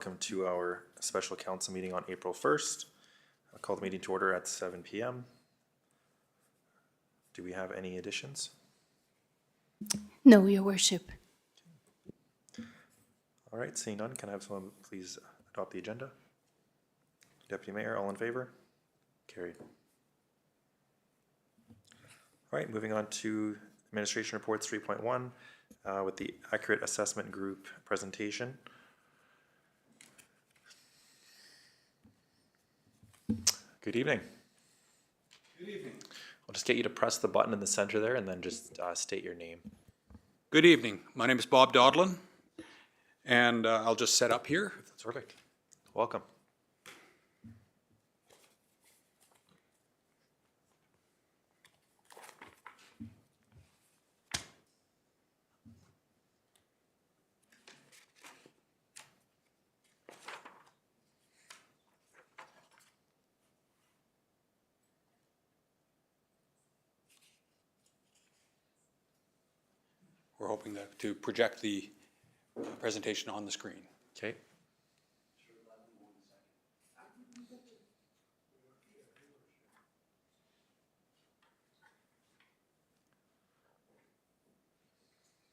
Welcome to our special council meeting on April 1st. I'll call the meeting to order at 7 p.m. Do we have any additions? No, Your Worship. All right, seeing none, can I have someone please adopt the agenda? Deputy Mayor, all in favor? Carried. All right, moving on to Administration Reports 3.1 with the Accurate Assessment Group presentation. Good evening. Good evening. I'll just get you to press the button in the center there and then just state your name. Good evening. My name is Bob Dodlin, and I'll just set up here. That's perfect. Welcome. We're hoping to project the presentation on the screen. Okay.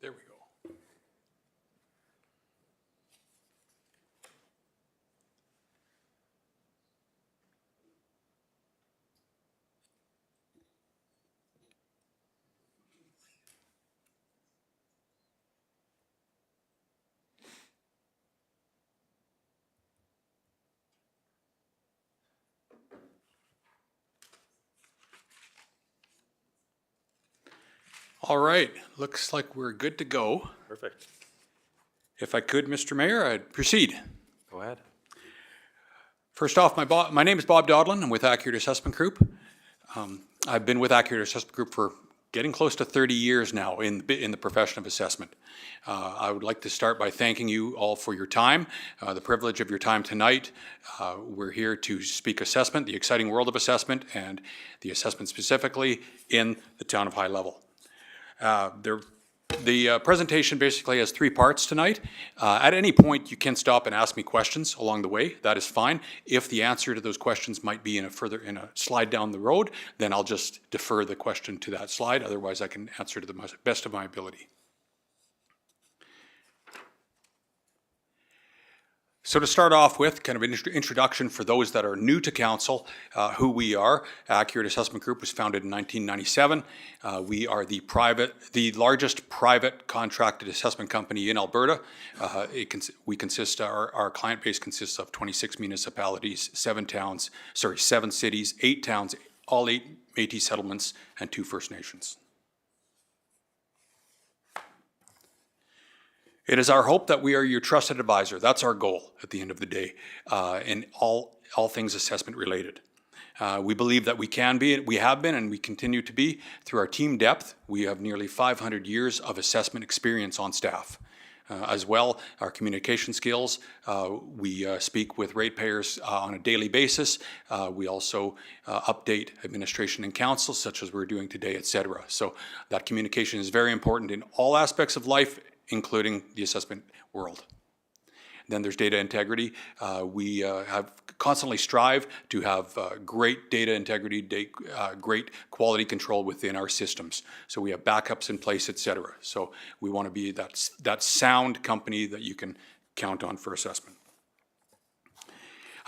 There we go. All right, looks like we're good to go. Perfect. If I could, Mr. Mayor, I'd proceed. Go ahead. First off, my name is Bob Dodlin. I'm with Accurate Assessment Group. I've been with Accurate Assessment Group for getting close to 30 years now in the profession of assessment. I would like to start by thanking you all for your time, the privilege of your time tonight. We're here to speak assessment, the exciting world of assessment, and the assessment specifically in the town of High Level. The presentation basically has three parts tonight. At any point, you can stop and ask me questions along the way. That is fine. If the answer to those questions might be in a slide down the road, then I'll just defer the question to that slide. Otherwise, I can answer to the best of my ability. So to start off with, kind of an introduction for those that are new to council, who we are. Accurate Assessment Group was founded in 1997. We are the largest private contracted assessment company in Alberta. Our client base consists of 26 municipalities, 7 cities, 8 towns, all 8 Métis settlements, and 2 First Nations. It is our hope that we are your trusted advisor. That's our goal at the end of the day, in all things assessment related. We believe that we have been, and we continue to be through our team depth. We have nearly 500 years of assessment experience on staff. As well, our communication skills. We speak with ratepayers on a daily basis. We also update administration and council, such as we're doing today, etc. So that communication is very important in all aspects of life, including the assessment world. Then there's data integrity. We have constantly strive to have great data integrity, great quality control within our systems. So we have backups in place, etc. So we want to be that sound company that you can count on for assessment.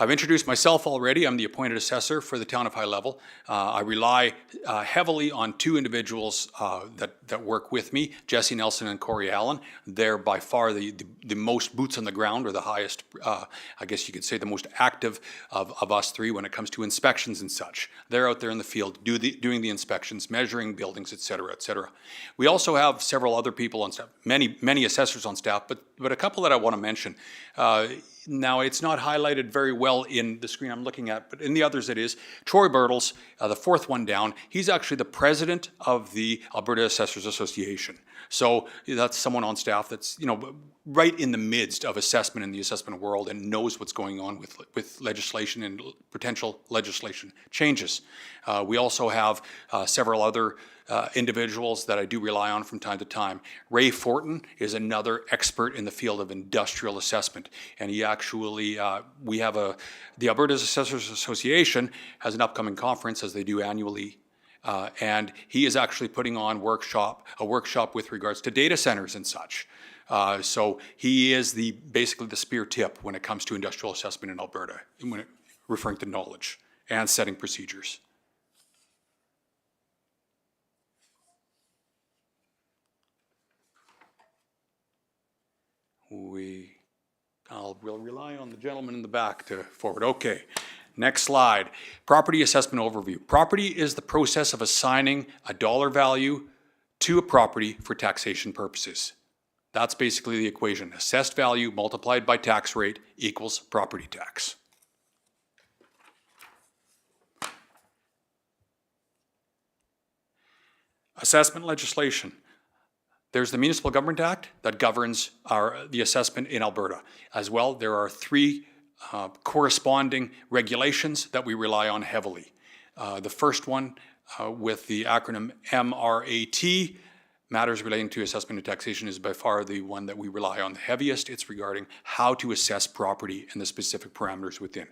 I've introduced myself already. I'm the appointed assessor for the town of High Level. I rely heavily on 2 individuals that work with me, Jesse Nelson and Corey Allen. They're by far the most boots on the ground, or the highest, I guess you could say the most active of us 3 when it comes to inspections and such. They're out there in the field doing the inspections, measuring buildings, et cetera, et cetera. We also have several other people on staff, many assessors on staff, but a couple that I want to mention. Now, it's not highlighted very well in the screen I'm looking at, but in the others it is. Troy Birtles, the 4th one down, he's actually the president of the Alberta Assessors Association. So that's someone on staff that's, right in the midst of assessment in the assessment world and knows what's going on with legislation and potential legislation changes. We also have several other individuals that I do rely on from time to time. Ray Fortin is another expert in the field of industrial assessment, and he actually, the Alberta Assessors Association has an upcoming conference, as they do annually, and he is actually putting on a workshop with regards to data centers and such. So he is basically the spear tip when it comes to industrial assessment in Alberta, referring to knowledge and setting procedures. We'll rely on the gentleman in the back to forward. Okay, next slide. Property assessment overview. Property is the process of assigning a dollar value to a property for taxation purposes. That's basically the equation. Assessed value multiplied by tax rate equals property tax. Assessment legislation. There's the Municipal Government Act that governs the assessment in Alberta. As well, there are 3 corresponding regulations that we rely on heavily. The first one with the acronym MRAT, Matters Relating to Assessment and Taxation, is by far the one that we rely on the heaviest. It's regarding how to assess property and the specific parameters within.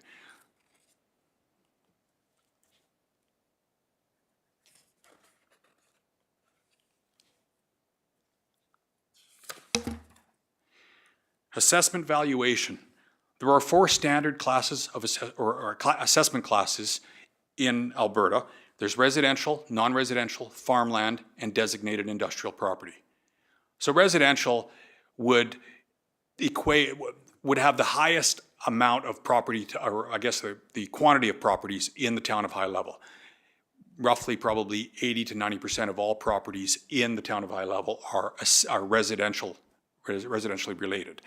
Assessment valuation. There are 4 standard classes of assessment classes in Alberta. There's residential, non-residential, farmland, and designated industrial property. So residential would have the highest amount of property, or I guess the quantity of properties in the town of High Level. Roughly probably 80 to 90% of all properties in the town of High Level are residentially related.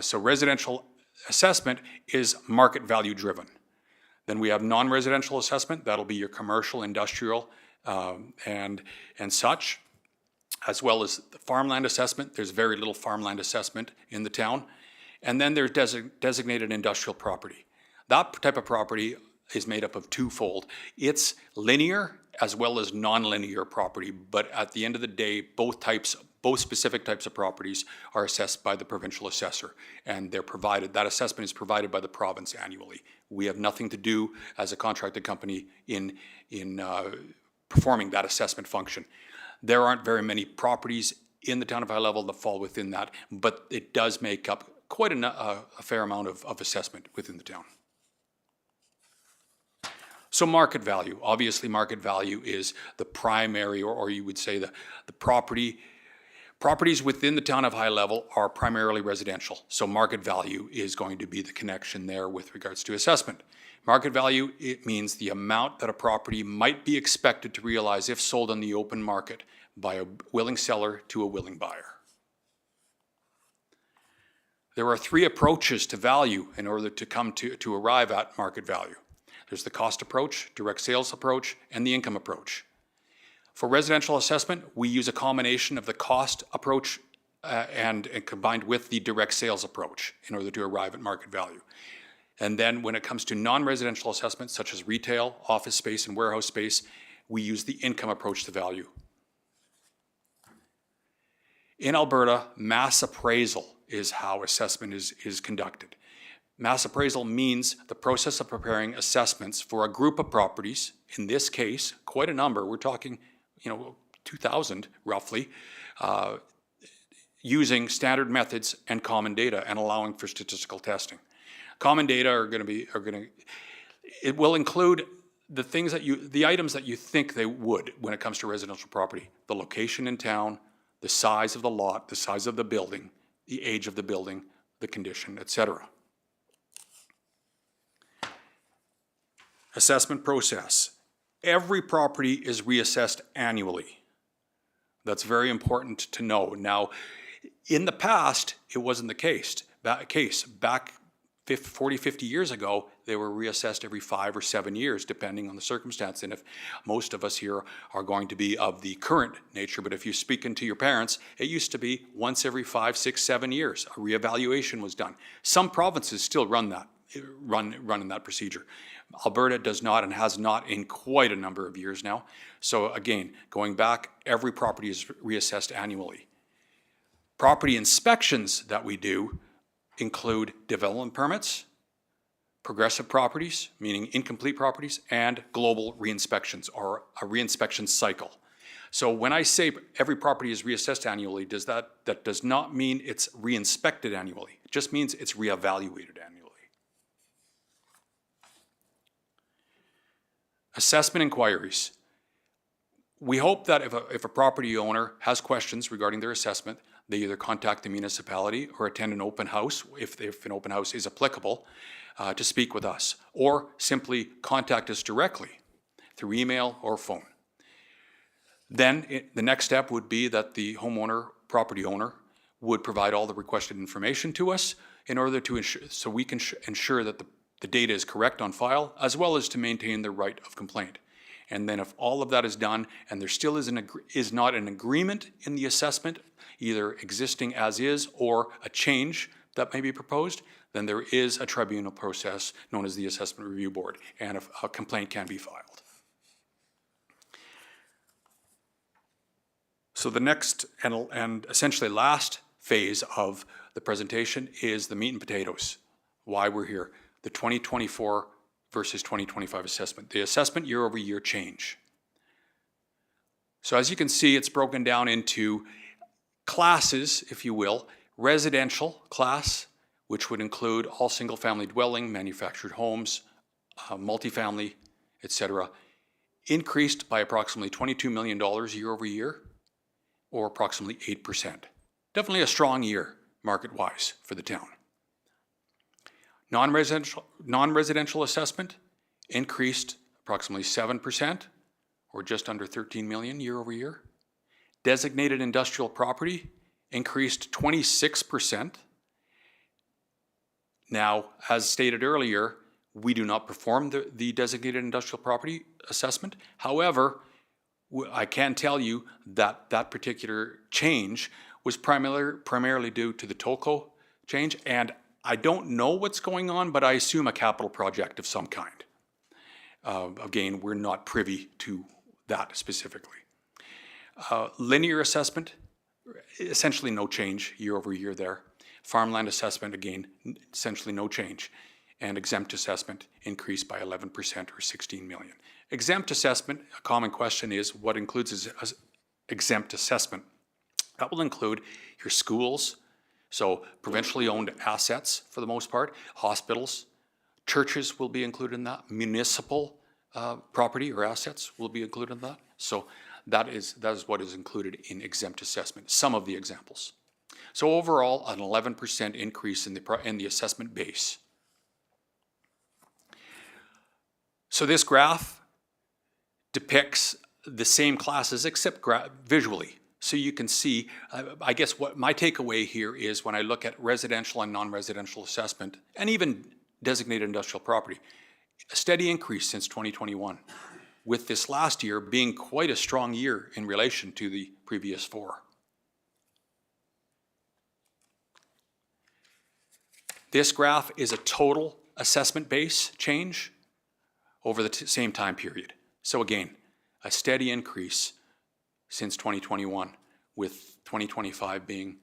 So residential assessment is market value driven. Then we have non-residential assessment. That'll be your commercial, industrial, and such, as well as the farmland assessment. There's very little farmland assessment in the town. And then there's designated industrial property. That type of property is made up of twofold. It's linear as well as non-linear property, but at the end of the day, both specific types of properties are assessed by the provincial assessor, and that assessment is provided by the province annually. We have nothing to do as a contracted company in performing that assessment function. There aren't very many properties in the town of High Level that fall within that, but it does make up quite a fair amount of assessment within the town. So market value. Obviously, market value is the primary, or you would say the properties within the town of High Level are primarily residential. So market value is going to be the connection there with regards to assessment. Market value, it means the amount that a property might be expected to realize if sold on the open market by a willing seller to a willing buyer. There are 3 approaches to value in order to arrive at market value. There's the cost approach, direct sales approach, and the income approach. For residential assessment, we use a combination of the cost approach and combined with the direct sales approach in order to arrive at market value. And then when it comes to non-residential assessments, such as retail, office space, and warehouse space, we use the income approach to value. In Alberta, mass appraisal is how assessment is conducted. Mass appraisal means the process of preparing assessments for a group of properties, in this case, quite a number, we're talking 2,000 roughly, using standard methods and common data and allowing for statistical testing. Common data it will include the items that you think they would when it comes to residential property: the location in town, the size of the lot, the size of the building, the age of the building, the condition, etc. Assessment process. Every property is reassessed annually. That's very important to know. Now, in the past, it wasn't the case. Back 40, 50 years ago, they were reassessed every 5 or 7 years, depending on the circumstance. And if most of us here are going to be of the current nature, but if you speak into your parents, it used to be once every 5, 6, 7 years, a reevaluation was done. Some provinces still run in that procedure. Alberta does not and has not in quite a number of years now. So again, going back, every property is reassessed annually. Property inspections that we do include development permits, progressive properties, meaning incomplete properties, and global reinspections, or a reinspection cycle. So when I say every property is reassessed annually, that does not mean it's reinspected annually. It just means it's reevaluated annually. Assessment inquiries. We hope that if a property owner has questions regarding their assessment, they either contact the municipality or attend an open house, if an open house is applicable, to speak with us, or simply contact us directly through email or phone. Then the next step would be that the homeowner, property owner, would provide all the requested information to us in order to ensure, so we can ensure that the data is correct on file, as well as to maintain the right of complaint. And then if all of that is done and there still is not an agreement in the assessment, either existing as is or a change that may be proposed, then there is a tribunal process known as the Assessment Review Board, and a complaint can be filed. So the next and essentially last phase of the presentation is the meat and potatoes, why we're here, the 2024 versus 2025 assessment, the assessment year-over-year change. So as you can see, it's broken down into classes, if you will. Residential class, which would include all single-family dwelling, manufactured homes, multifamily, etc., increased by approximately $22 million year-over-year, or approximately 8%. Definitely a strong year, market-wise, for the town. Non-residential assessment increased approximately 7%, or just under 13 million year over year. Designated industrial property increased 26%. Now, as stated earlier, we do not perform the designated industrial property assessment. However, I can tell you that that particular change was primarily due to the TOLCO change, and I don't know what's going on, but I assume a capital project of some kind. Again, we're not privy to that specifically. Linear assessment, essentially no change year over year there. Farmland assessment, again, essentially no change. And exempt assessment increased by 11% or 16 million. Exempt assessment, a common question is what includes exempt assessment? That will include your schools, so provincially owned assets for the most part, hospitals, churches will be included in that, municipal property or assets will be included in that. So that is what is included in exempt assessment, some of the examples. So overall, an 11% increase in the assessment base. So this graph depicts the same classes except visually. So you can see, I guess what my takeaway here is when I look at residential and non-residential assessment, and even designated industrial property, a steady increase since 2021, with this last year being quite a strong year in relation to the previous four. This graph is a total assessment base change over the same time period. So again, a steady increase since 2021, with 2025 being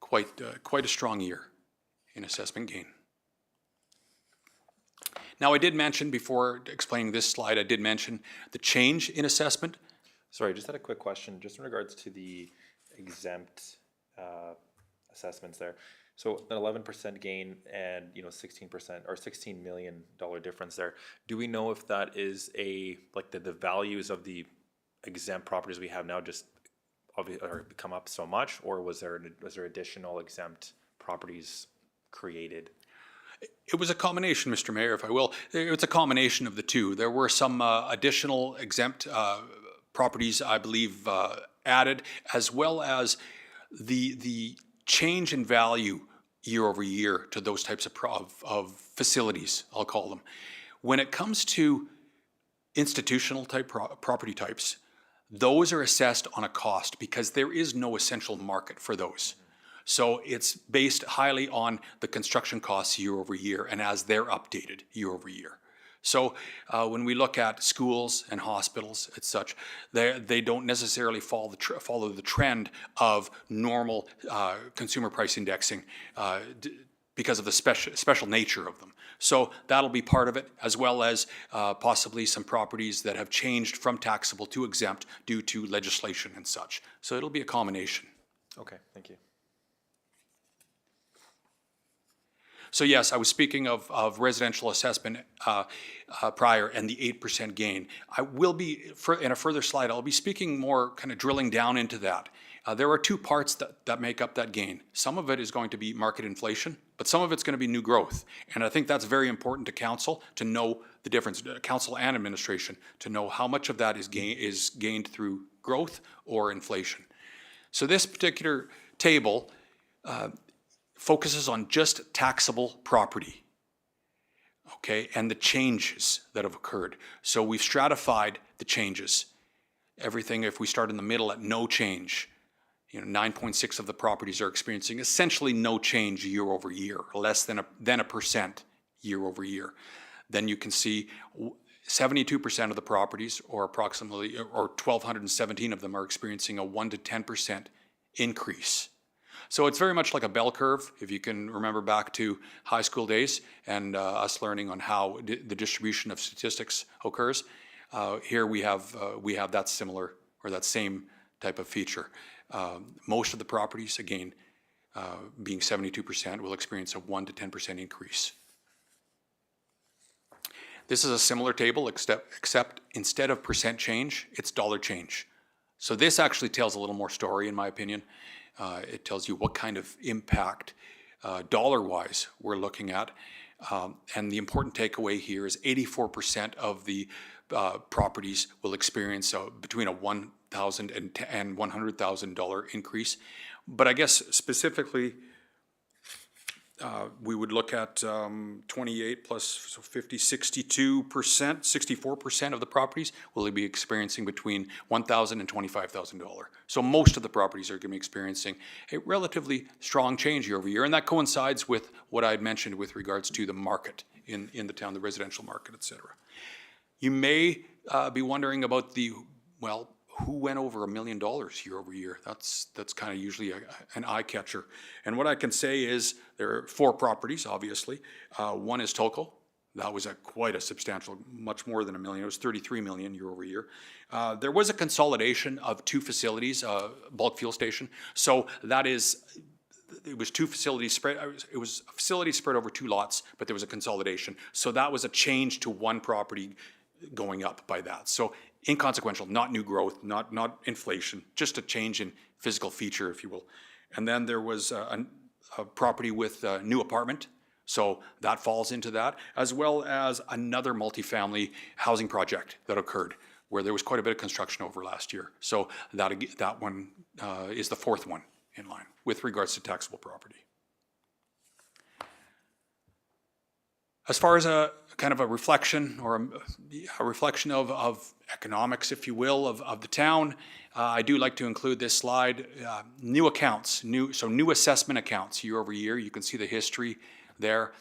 quite a strong year in assessment gain. Now I did mention, before explaining this slide, I did mention the change in assessment. Sorry, just had a quick question, just in regards to the exempt assessments there. So an 11% gain and 16% or $16 million difference there. Do we know if that is like the values of the exempt properties we have now just come up so much, or was there additional exempt properties created? It was a combination, Mr. Mayor, if I will. It's a combination of the two. There were some additional exempt properties, I believe, added, as well as the change in value year over year to those types of facilities, I'll call them. When it comes to institutional type property types, those are assessed on a cost because there is no essential market for those. So it's based highly on the construction costs year over year and as they're updated year over year. So when we look at schools and hospitals and such, they don't necessarily follow the trend of normal consumer price indexing because of the special nature of them. So that'll be part of it, as well as possibly some properties that have changed from taxable to exempt due to legislation and such. So it'll be a combination. Okay, thank you. So yes, I was speaking of residential assessment prior and the 8% gain. I will be, in a further slide, I'll be speaking more, kind of drilling down into that. There are two parts that make up that gain. Some of it is going to be market inflation, but some of it's going to be new growth. And I think that's very important to council to know the difference, council and administration, to know how much of that is gained through growth or inflation. So this particular table focuses on just taxable property, okay, and the changes that have occurred. So we've stratified the changes. Everything, if we start in the middle at no change, 9.6 of the properties are experiencing essentially no change year over year, less than a percent year over year. Then you can see 72% of the properties, or approximately, or 1,217 of them, are experiencing a 1 to 10% increase. So it's very much like a bell curve, if you can remember back to high school days and us learning on how the distribution of statistics occurs. Here we have that similar, or that same type of feature. Most of the properties, again, being 72%, will experience a 1 to 10% increase. This is a similar table, except instead of percent change, it's dollar change. So this actually tells a little more story, in my opinion. It tells you what kind of impact dollar-wise we're looking at. And the important takeaway here is 84% of the properties will experience between a $1,000 and $100,000 increase. But I guess specifically, we would look at 28 plus so 50, 62%, 64% of the properties will be experiencing between $1,000 and $25,000. So most of the properties are going to be experiencing a relatively strong change year over year, and that coincides with what I had mentioned with regards to the market in the town, the residential market, et cetera. You may be wondering about who went over $1 million year over year? That's kind of usually an eye catcher. And what I can say is there are 4 properties, obviously. One is Tolko. That was quite a substantial, much more than $1 million. It was $33 million year over year. There was a consolidation of 2 facilities, bulk fuel station. So that is, it was 2 facilities spread. It was a facility spread over 2 lots, but there was a consolidation. So that was a change to one property going up by that. So inconsequential, not new growth, not inflation, just a change in physical feature, if you will. And then there was a property with a new apartment, so that falls into that, as well as another multifamily housing project that occurred, where there was quite a bit of construction over last year. So that one is the 4th one in line with regards to taxable property. As far as a kind of a reflection, or a reflection of economics, if you will, of the town, I do like to include this slide. New accounts, new assessment accounts year over year. You can see the history there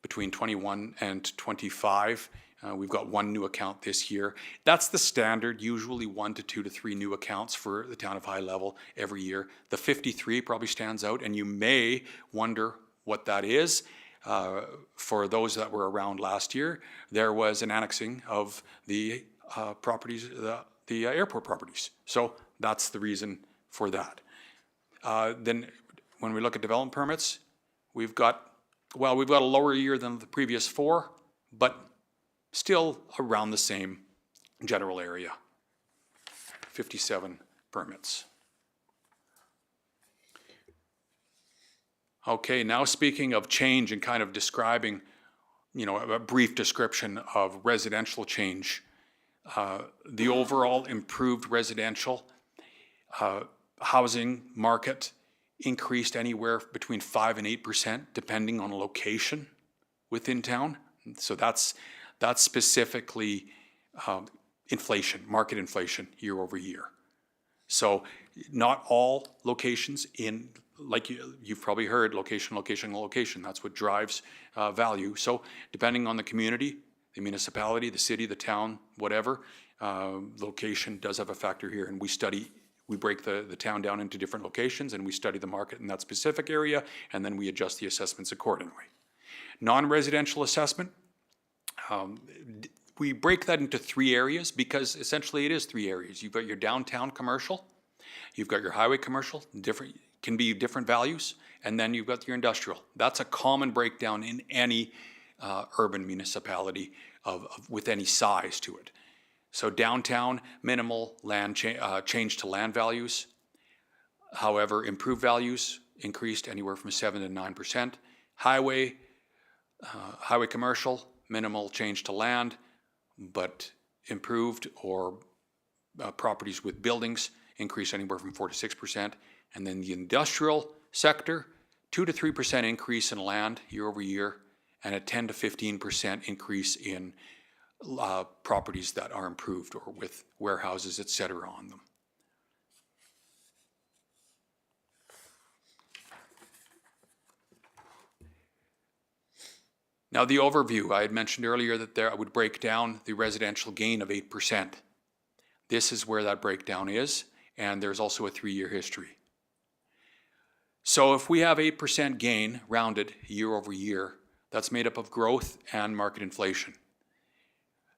between 21 and 25. We've got 1 new account this year. That's the standard, usually 1 to 2 to 3 new accounts for the town of High Level every year. The 53 probably stands out, and you may wonder what that is. For those that were around last year, there was an annexing of the properties, the airport properties. So that's the reason for that. Then when we look at development permits, we've got a lower year than the previous 4, but still around the same general area, 57 permits. Okay, now speaking of change and kind of describing, a brief description of residential change, the overall improved residential housing market increased anywhere between 5 and 8%, depending on location within town. So that's specifically inflation, market inflation year over year. So not all locations in, like you've probably heard, location, location, location. That's what drives value. So depending on the community, the municipality, the city, the town, whatever, location does have a factor here. And we break the town down into different locations, and we study the market in that specific area, and then we adjust the assessments accordingly. Non-residential assessment, we break that into 3 areas because essentially it is 3 areas. You've got your downtown commercial, you've got your highway commercial, can be different values, and then you've got your industrial. That's a common breakdown in any urban municipality with any size to it. So downtown, minimal land change to land values. However, improved values increased anywhere from 7 to 9%. Highway commercial, minimal change to land, but improved or properties with buildings increase anywhere from 4 to 6%. And then the industrial sector, 2 to 3% increase in land year over year, and a 10 to 15% increase in properties that are improved or with warehouses, et cetera, on them. Now the overview, I had mentioned earlier that I would break down the residential gain of 8%. This is where that breakdown is, and there's also a 3-year history. So if we have 8% gain rounded year over year, that's made up of growth and market inflation.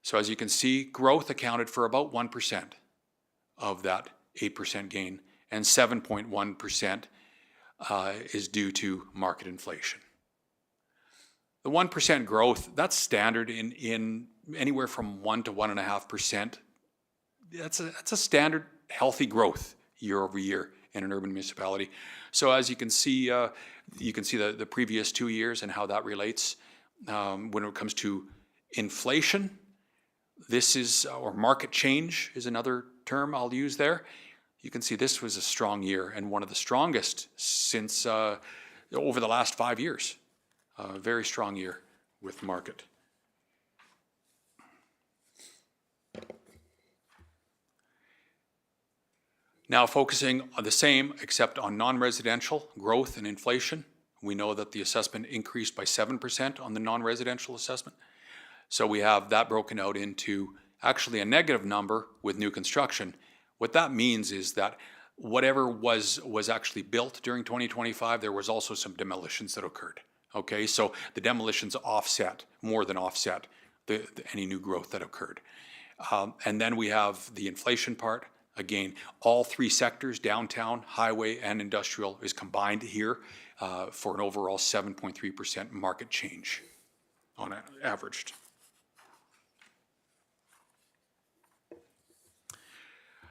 So as you can see, growth accounted for about 1% of that 8% gain, and 7.1% is due to market inflation. The 1% growth, that's standard in anywhere from 1 to 1.5%. That's a standard healthy growth year over year in an urban municipality. So as you can see the previous 2 years and how that relates when it comes to inflation. This is, or market change is another term I'll use there. You can see this was a strong year and one of the strongest since over the last 5 years. A very strong year with market. Now focusing on the same, except on non-residential growth and inflation. We know that the assessment increased by 7% on the non-residential assessment. So we have that broken out into actually a negative number with new construction. What that means is that whatever was actually built during 2025, there was also some demolitions that occurred. Okay, so the demolitions more than offset any new growth that occurred. And then we have the inflation part. Again, all 3 sectors, downtown, highway, and industrial, is combined here for an overall 7.3% market change on averaged.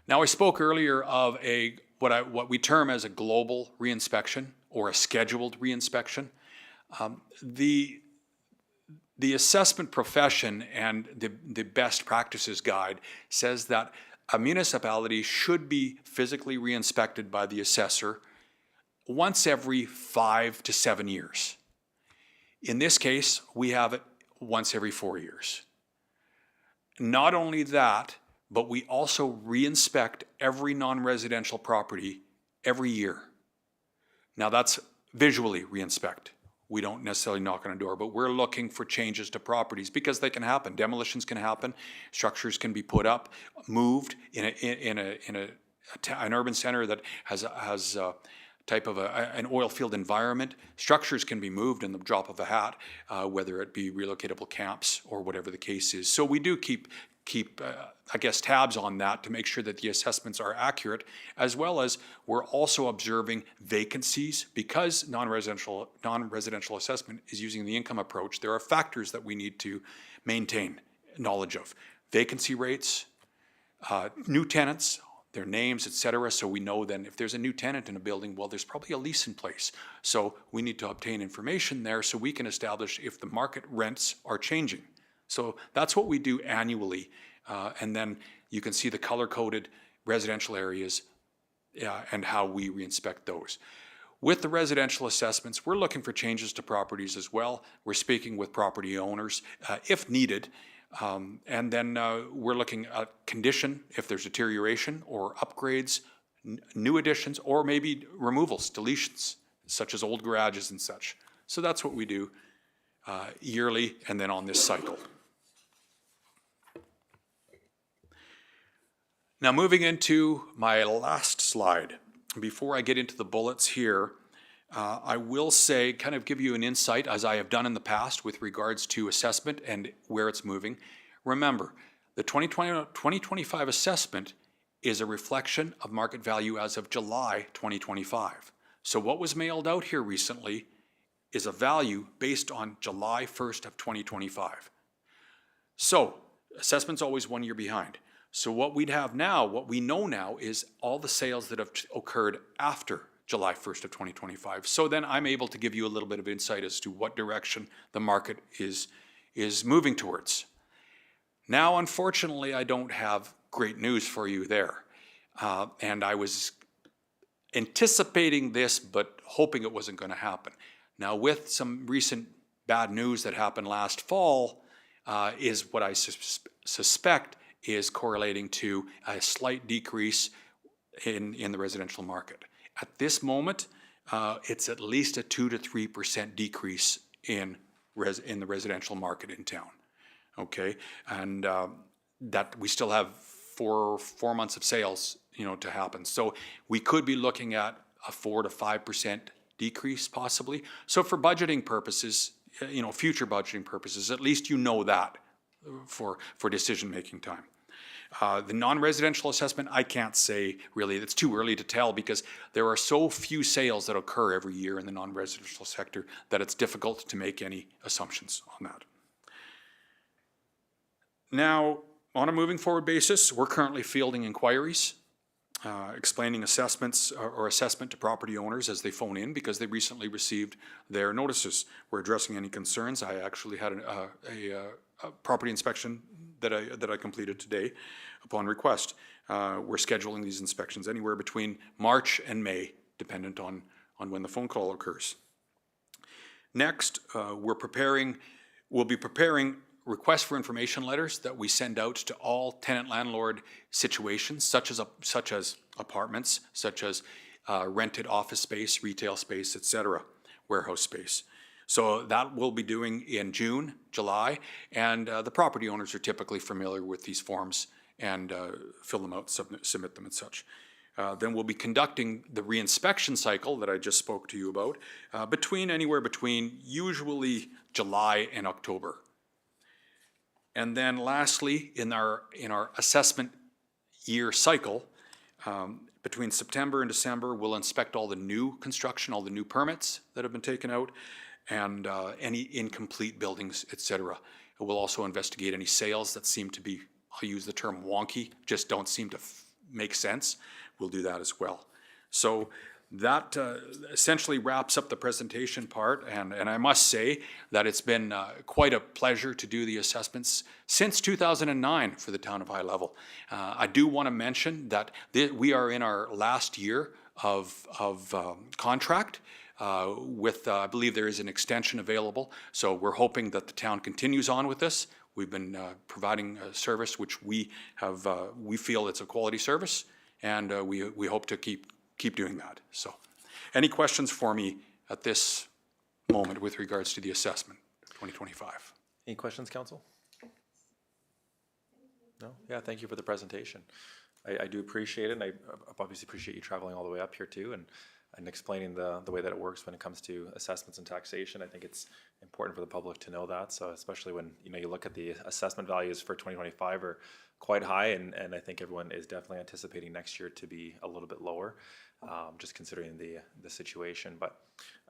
Now I spoke earlier of what we term as a global reinspection or a scheduled reinspection. The assessment profession and the best practices guide says that a municipality should be physically reinspected by the assessor once every 5 to 7 years. In this case, we have it once every 4 years. Not only that, but we also reinspect every non-residential property every year. Now that's visually reinspect. We don't necessarily knock on a door, but we're looking for changes to properties because they can happen. Demolitions can happen. Structures can be put up, moved in an urban center that has a type of an oil field environment. Structures can be moved in the drop of a hat, whether it be relocatable camps or whatever the case is. So we do keep tabs on that to make sure that the assessments are accurate, as well as we're also observing vacancies because non-residential assessment is using the income approach. There are factors that we need to maintain knowledge of. Vacancy rates, new tenants, their names, et cetera. So we know then if there's a new tenant in a building, well, there's probably a lease in place. So we need to obtain information there so we can establish if the market rents are changing. So that's what we do annually. And then you can see the color-coded residential areas and how we reinspect those. With the residential assessments, we're looking for changes to properties as well. We're speaking with property owners if needed. And then we're looking at condition, if there's deterioration or upgrades, new additions, or maybe removals, deletions, such as old garages and such. So that's what we do yearly and then on this cycle. Now moving into my last slide, before I get into the bullets here, I will say, kind of give you an insight, as I have done in the past with regards to assessment and where it's moving. Remember, the 2025 assessment is a reflection of market value as of July 2025. So what was mailed out here recently is a value based on July 1st of 2025. So assessment's always 1 year behind. So what we'd have now, what we know now, is all the sales that have occurred after July 1st of 2025. So then I'm able to give you a little bit of insight as to what direction the market is moving towards. Now, unfortunately, I don't have great news for you there. And I was anticipating this, but hoping it wasn't going to happen. Now, with some recent bad news that happened last fall, is what I suspect is correlating to a slight decrease in the residential market. At this moment, it's at least a 2 to 3% decrease in the residential market in town. Okay, and that we still have four months of sales, to happen. So we could be looking at a 4 to 5% decrease possibly. So for budgeting purposes, future budgeting purposes, at least that for decision-making time. The non-residential assessment, I can't say really, it's too early to tell because there are so few sales that occur every year in the non-residential sector that it's difficult to make any assumptions on that. Now, on a moving forward basis, we're currently fielding inquiries, explaining assessments or assessment to property owners as they phone in because they recently received their notices. We're addressing any concerns. I actually had a property inspection that I completed today upon request. We're scheduling these inspections anywhere between March and May, dependent on when the phone call occurs. Next, we'll be preparing requests for information letters that we send out to all tenant-landlord situations, such as apartments, such as rented office space, retail space, etc., warehouse space. So that we'll be doing in June, July, and the property owners are typically familiar with these forms and fill them out, submit them and such. Then we'll be conducting the reinspection cycle that I just spoke to you about, anywhere between usually July and October. And then lastly, in our assessment year cycle, between September and December, we'll inspect all the new construction, all the new permits that have been taken out, and any incomplete buildings, etc. We'll also investigate any sales that seem to be, I'll use the term wonky, just don't seem to make sense. We'll do that as well. So that essentially wraps up the presentation part, and I must say that it's been quite a pleasure to do the assessments since 2009 for the town of High Level. I do want to mention that we are in our last year of contract with, I believe there is an extension available, so we're hoping that the town continues on with this. We've been providing a service which we feel it's a quality service, and we hope to keep doing that. So, any questions for me at this moment with regards to the assessment 2025? Any questions, council? No? Yeah, thank you for the presentation. I do appreciate it, and I obviously appreciate you traveling all the way up here too, and explaining the way that it works when it comes to assessments and taxation. I think it's important for the public to know that. So especially when you look at the assessment values for 2025 are quite high, and I think everyone is definitely anticipating next year to be a little bit lower, just considering the situation. But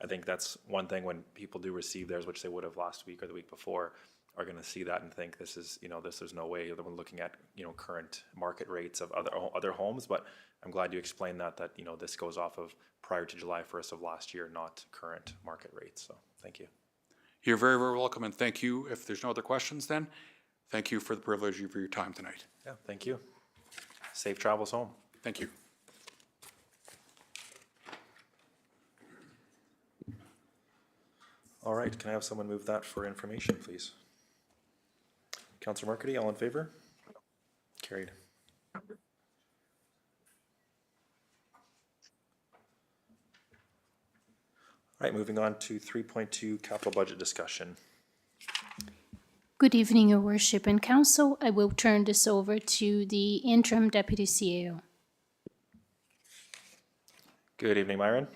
I think that's one thing when people do receive theirs, which they would have last week or the week before, are going to see that and think this is there's no way that we're looking at current market rates of other homes. But I'm glad you explained that this goes off of prior to July 1st of last year, not current market rates. So thank you. You're very, very welcome, and thank you. If there's no other questions, then thank you for the privilege of your time tonight. Yeah, thank you. Safe travels home. Thank you. All right, can I have someone move that for information, please? Councillor Markety, all in favor? Carried. All right, moving on to 3.2 capital budget discussion. Good evening, Your Worship and Council. I will turn this over to the interim deputy CAO. Good evening, Myron.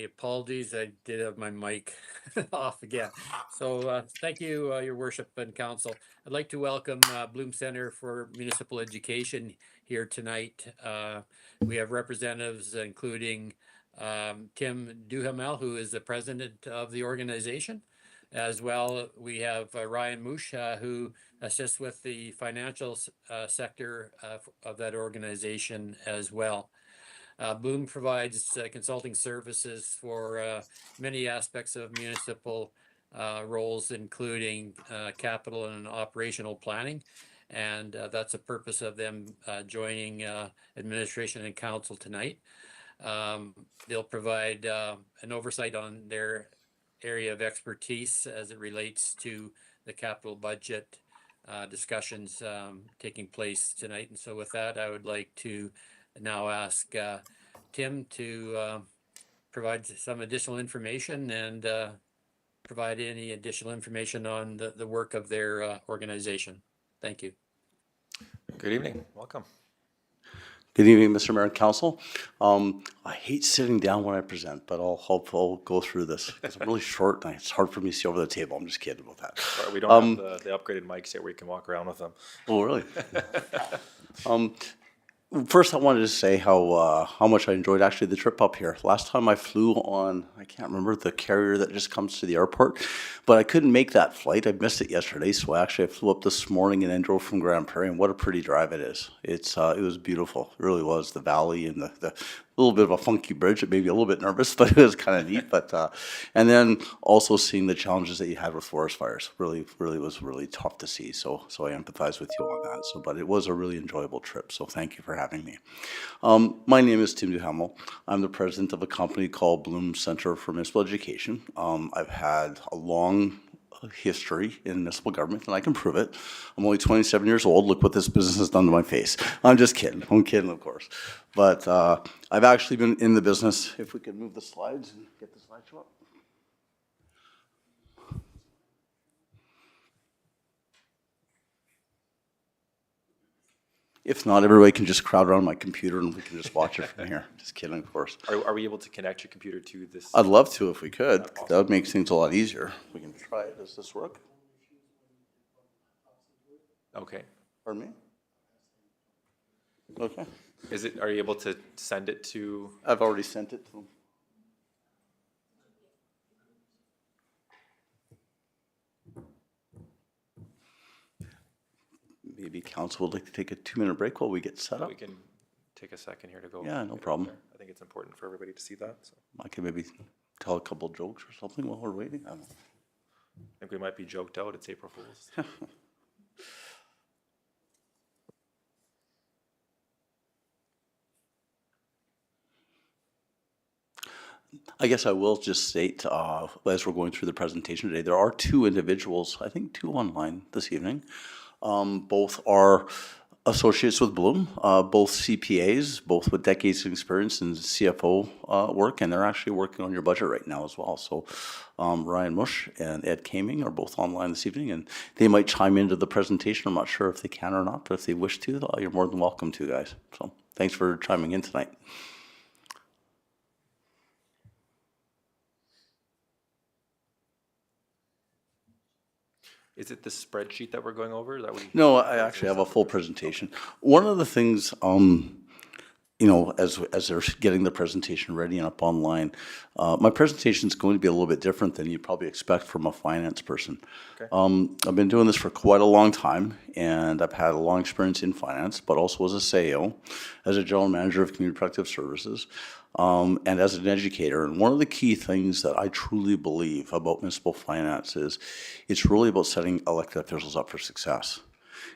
Apologies, I did have my mic off again. So thank you, Your Worship and Council. I'd like to welcome Bloom Center for Municipal Education here tonight. We have representatives including Tim Duhamel, who is the president of the organization. As well, we have Ryan Moosh, who assists with the financial sector of that organization as well. Bloom provides consulting services for many aspects of municipal roles, including capital and operational planning. And that's the purpose of them joining administration and council tonight. They'll provide an oversight on their area of expertise as it relates to the capital budget discussions taking place tonight. And so with that, I would like to now ask Tim to provide some additional information and provide any additional information on the work of their organization. Thank you. Good evening, welcome. Good evening, Mr. Mayor and Council. I hate sitting down when I present, but I'll go through this because I'm really short and it's hard for me to see over the table. I'm just kidding about that. Sorry, we don't have the upgraded mics yet where you can walk around with them. Oh, really? First, I wanted to say how much I enjoyed actually the trip up here. Last time I flew on, I can't remember the carrier that just comes to the airport, but I couldn't make that flight. I missed it yesterday, so I flew up this morning and then drove from Grand Prairie. And what a pretty drive it is! It was beautiful. It really was. The valley and the little bit of a funky bridge. It made me a little bit nervous, but it was kind of neat. But and then also seeing the challenges that you had with forest fires really was really tough to see. So I empathize with you on that. So, but it was a really enjoyable trip. So thank you for having me. My name is Tim Duhamel. I'm the president of a company called Bloom Center for Municipal Education. I've had a long history in municipal government, and I can prove it. I'm only 27 years old. Look what this business has done to my face. I'm just kidding. I'm kidding, of course. But I've actually been in the business. If we could move the slides and get the slideshow up. If not, everybody can just crowd around my computer and we can just watch it from here. Just kidding, of course. Are we able to connect your computer to this? I'd love to if we could. That would make things a lot easier. We can try it. Does this work? Okay. Pardon me? Okay. Are you able to send it to? I've already sent it to them. Maybe council would like to take a 2-minute break while we get set up. We can take a second here to go. Yeah, no problem. I think it's important for everybody to see that. So. I can maybe tell a couple jokes or something while we're waiting. I don't know. I think we might be joked out. It's April Fool's. I guess I will just state, as we're going through the presentation today, there are 2 individuals, I think 2 online this evening. Both are associates with Bloom, both CPAs, both with decades of experience in CFO work, and they're actually working on your budget right now as well. So Ryan Mush and Ed Kaming are both online this evening, and they might chime into the presentation. I'm not sure if they can or not, but if they wish to, you're more than welcome to, guys. So thanks for chiming in tonight. Is it the spreadsheet that we're going over? No, I actually have a full presentation. One of the things you know, as they're getting the presentation ready and up online, my presentation is going to be a little bit different than you probably expect from a finance person. I've been doing this for quite a long time, and I've had a long experience in finance, but also as a CEO, as a general manager of community protective services, and as an educator. And one of the key things that I truly believe about municipal finance is it's really about setting elected officials up for success.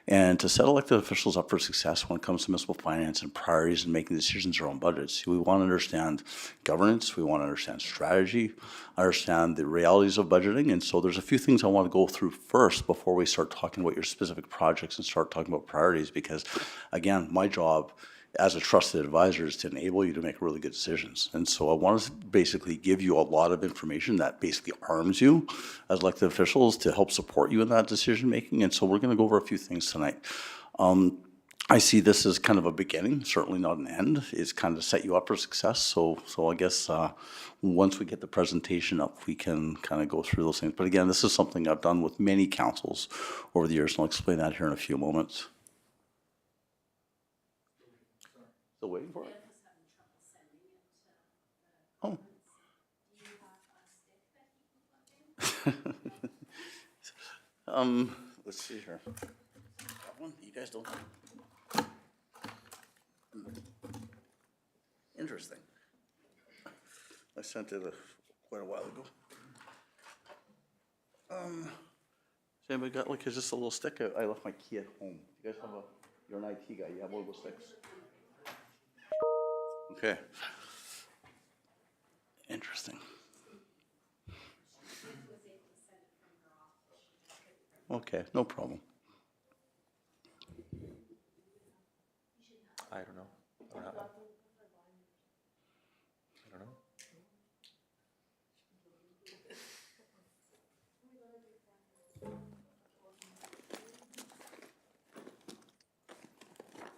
And to set elected officials up for success when it comes to municipal finance and priorities and making decisions around budgets, we want to understand governance, we want to understand strategy, understand the realities of budgeting. And so there's a few things I want to go through first before we start talking about your specific projects and start talking about priorities, because again, my job as a trusted advisor is to enable you to make really good decisions. And so I want to basically give you a lot of information that basically arms you as elected officials to help support you in that decision making. And so we're going to go over a few things tonight. I see this as kind of a beginning, certainly not an end. It's kind of set you up for success. So I guess once we get the presentation up, we can kind of go through those things. But again, this is something I've done with many councils over the years, and I'll explain that here in a few moments. Still waiting for it? Oh. Let's see here. That one? You guys don't? Interesting. I sent it quite a while ago. Has anybody got, like, is this a little stick? I left my key at home. You guys have you're an IT guy, you have one of those sticks? Okay. Interesting. Okay, no problem. I don't know. I don't know.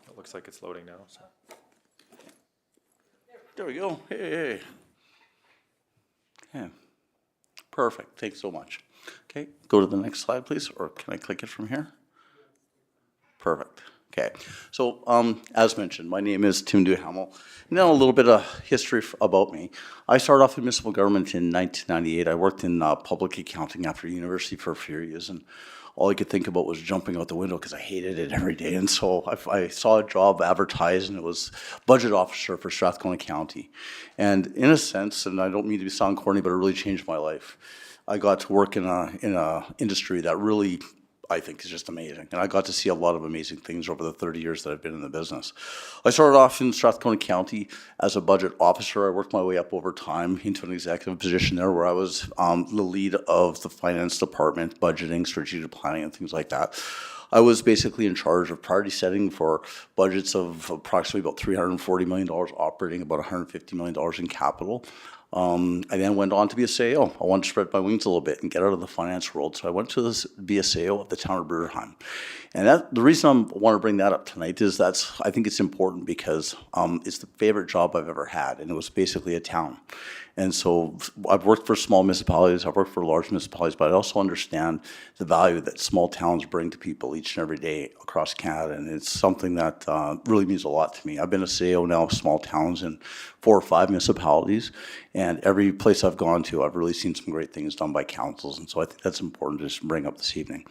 It looks like it's loading now. So. There we go. Hey. Okay. Perfect. Thanks so much. Okay, go to the next slide, please, or can I click it from here? Perfect. Okay, so as mentioned, my name is Tim Duhamel. Now a little bit of history about me. I started off in municipal government in 1998. I worked in public accounting after university for a few years, and all I could think about was jumping out the window because I hated it every day. And so I saw a job advertised, and it was budget officer for Strathcona County. And in a sense, and I don't mean to sound corny, but it really changed my life. I got to work in a industry that really, I think, is just amazing. And I got to see a lot of amazing things over the 30 years that I've been in the business. I started off in Strathcona County as a budget officer. I worked my way up over time into an executive position there where I was the lead of the finance department, budgeting, strategic planning, and things like that. I was basically in charge of priority setting for budgets of approximately about $340 million operating, about $150 million in capital. I then went on to be a CEO. I wanted to spread my wings a little bit and get out of the finance world. So I went to be a CEO of the town of Bruderheim. And the reason I want to bring that up tonight is I think it's important because it's the favorite job I've ever had, and it was basically a town. And so I've worked for small municipalities, I've worked for large municipalities, but I also understand the value that small towns bring to people each and every day across Canada, and it's something that really means a lot to me. I've been a CEO now of small towns in 4 or 5 municipalities, and every place I've gone to, I've really seen some great things done by councils, and so I think that's important to just bring up this evening.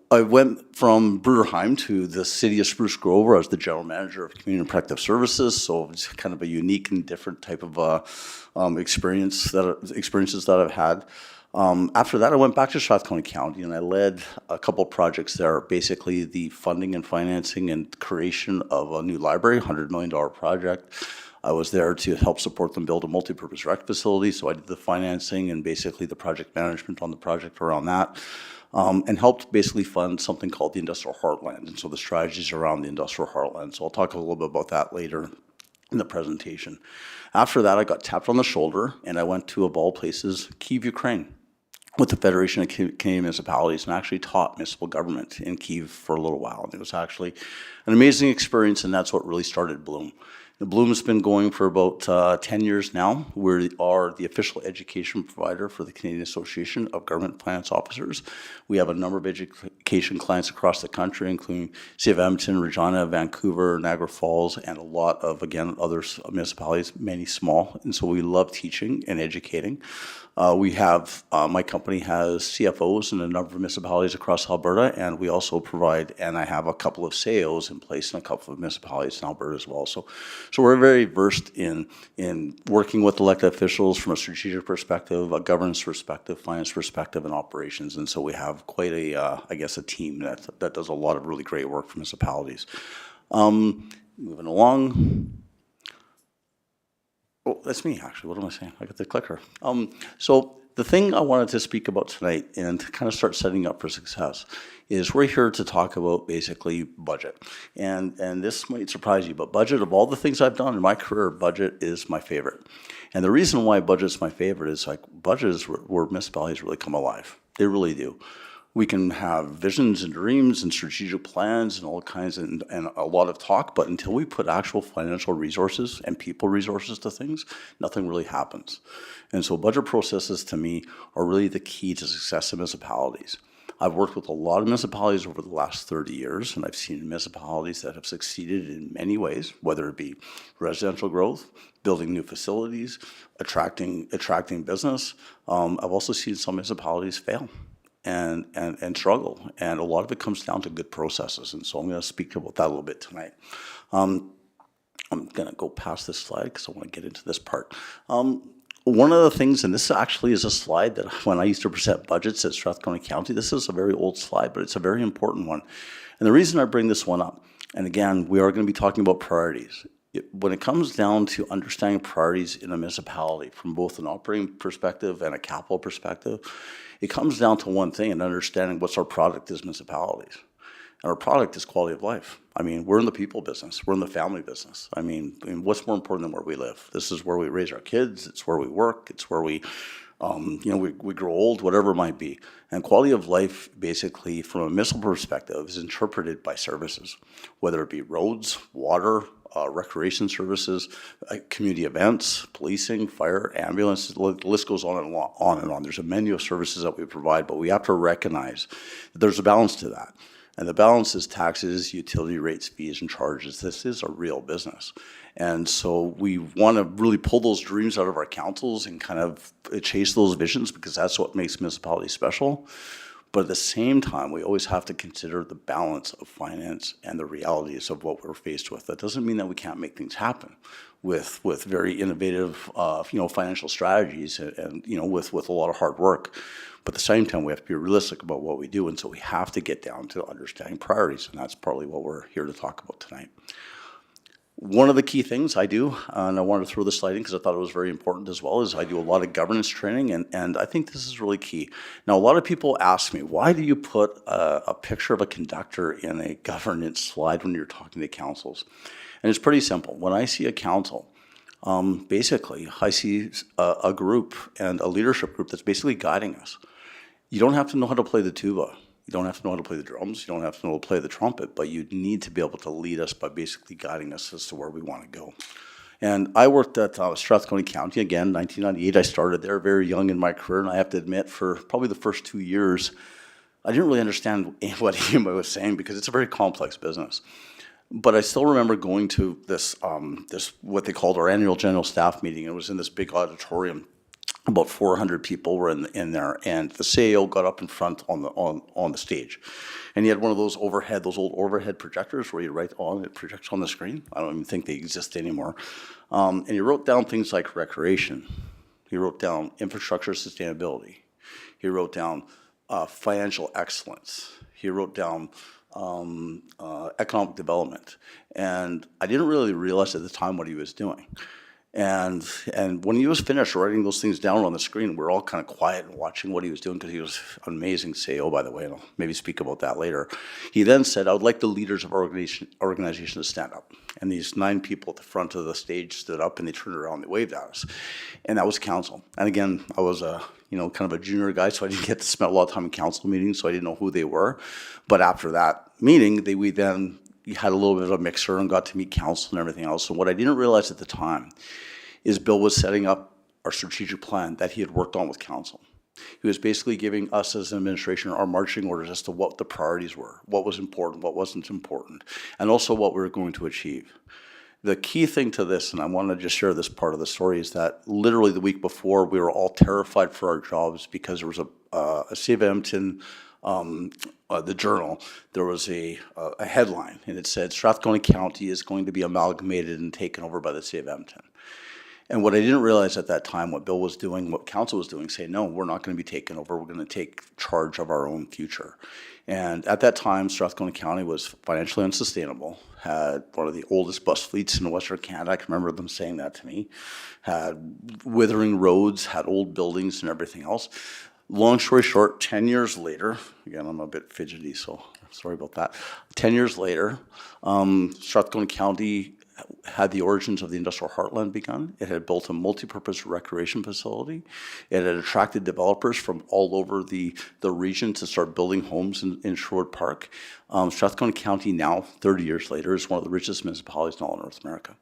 I went from Bruderheim to the city of Spruce Grove, where I was the general manager of community and protective services. So it's kind of a unique and different type of experiences that I've had. After that, I went back to Strathcona County and I led a couple of projects there. Basically, the funding and financing and creation of a new library, $100 million project. I was there to help support them build a multipurpose rec facility. So I did the financing and basically the project management on the project around that. And helped basically fund something called the Industrial Heartland, and so the strategies around the Industrial Heartland. So I'll talk a little bit about that later in the presentation. After that, I got tapped on the shoulder, and I went to, of all places, Kyiv, Ukraine, with the Federation of Canadian Municipalities, and actually taught municipal government in Kyiv for a little while. And it was actually an amazing experience, and that's what really started Bloom. The Bloom's been going for about 10 years now. We are the official education provider for the Canadian Association of Government Finance Officers. We have a number of education clients across the country, including City of Edmonton, Regina, Vancouver, Niagara Falls, and a lot of, again, other municipalities, many small. And so we love teaching and educating. My company has CFOs in a number of municipalities across Alberta, and we also provide, and I have a couple of CAOs in place in a couple of municipalities in Alberta as well. So we're very versed in working with elected officials from a strategic perspective, a governance perspective, finance perspective, and operations. And so we have quite a, I guess, a team that does a lot of really great work for municipalities. Moving along. Oh, that's me, actually. What am I saying? I got the clicker. So the thing I wanted to speak about tonight and to kind of start setting up for success is we're here to talk about basically budget. And this might surprise you, but budget, of all the things I've done in my career, budget is my favorite. And the reason why budget's my favorite is like budget is where municipalities really come alive. They really do. We can have visions and dreams and strategic plans and all kinds and a lot of talk, but until we put actual financial resources and people resources to things, nothing really happens. And so budget processes to me are really the key to success in municipalities. I've worked with a lot of municipalities over the last 30 years, and I've seen municipalities that have succeeded in many ways, whether it be residential growth, building new facilities, attracting business. I've also seen some municipalities fail and struggle, and a lot of it comes down to good processes, and so I'm going to speak about that a little bit tonight. I'm going to go past this slide because I want to get into this part. One of the things, and this actually is a slide that when I used to present budgets at Strathcona County, this is a very old slide, but it's a very important one. And the reason I bring this one up, and again, we are going to be talking about priorities. When it comes down to understanding priorities in a municipality from both an operating perspective and a capital perspective, it comes down to one thing, and understanding what's our product as municipalities. And our product is quality of life. I mean, we're in the people business. We're in the family business. I mean, what's more important than where we live? This is where we raise our kids. It's where we work. It's where we grow old, whatever it might be. And quality of life, basically, from a municipal perspective, is interpreted by services, whether it be roads, water, recreation services, community events, policing, fire, ambulance, the list goes on and on. There's a menu of services that we provide, but we have to recognize that there's a balance to that. And the balance is taxes, utility rates, fees, and charges. This is a real business. And so we want to really pull those dreams out of our councils and kind of chase those visions, because that's what makes municipalities special. But at the same time, we always have to consider the balance of finance and the realities of what we're faced with. That doesn't mean that we can't make things happen with very innovative, financial strategies and with a lot of hard work. But at the same time, we have to be realistic about what we do, and so we have to get down to understanding priorities, and that's partly what we're here to talk about tonight. One of the key things I do, and I wanted to throw this slide in because I thought it was very important as well, is I do a lot of governance training, and I think this is really key. Now, a lot of people ask me, why do you put a picture of a conductor in a governance slide when you're talking to councils? And it's pretty simple. When I see a council, basically, I see a group and a leadership group that's basically guiding us. You don't have to know how to play the tuba. You don't have to know how to play the drums. You don't have to know how to play the trumpet, but you need to be able to lead us by basically guiding us as to where we want to go. And I worked at Strathcona County, again, 1998. I started there very young in my career, and I have to admit, for probably the first 2 years, I didn't really understand what anybody was saying because it's a very complex business. But I still remember going to this what they called our annual general staff meeting. It was in this big auditorium. About 400 people were in there, and the CAO got up in front on the stage, and he had one of those old overhead projectors where you write on, it projects on the screen. I don't even think they exist anymore. And he wrote down things like recreation. He wrote down infrastructure sustainability. He wrote down financial excellence. He wrote down economic development, and I didn't really realize at the time what he was doing. And when he was finished writing those things down on the screen, we're all kind of quiet and watching what he was doing, because he was an amazing CEO, by the way, and I'll maybe speak about that later. He then said, I would like the leaders of our organization to stand up. And these 9 people at the front of the stage stood up, and they turned around and they waved at us. And that was council. And again, I was kind of a junior guy, so I didn't get to spend a lot of time in council meetings, so I didn't know who they were. But after that meeting, we then had a little bit of a mixer and got to meet council and everything else. And what I didn't realize at the time is Bill was setting up our strategic plan that he had worked on with council. He was basically giving us as an administration our marching orders as to what the priorities were, what was important, what wasn't important, and also what we were going to achieve. The key thing to this, and I want to just share this part of the story, is that literally the week before we were all terrified for our jobs because there was a City of Edmonton, the Journal, there was a headline, and it said Strathcona County is going to be amalgamated and taken over by the City of Edmonton. And what I didn't realize at that time, what Bill was doing, what council was doing, saying, no, we're not going to be taken over. We're going to take charge of our own future. And at that time, Strathcona County was financially unsustainable, had one of the oldest bus fleets in Western Canada. I can remember them saying that to me. Had withering roads, had old buildings and everything else. Long story short, 10 years later, again, I'm a bit fidgety, so sorry about that. 10 years later, Strathcona County had the origins of the industrial heartland begun. It had built a multi-purpose recreation facility. It had attracted developers from all over the region to start building homes in Sherwood Park. Strathcona County now, 30 years later, is one of the richest municipalities in all of North America.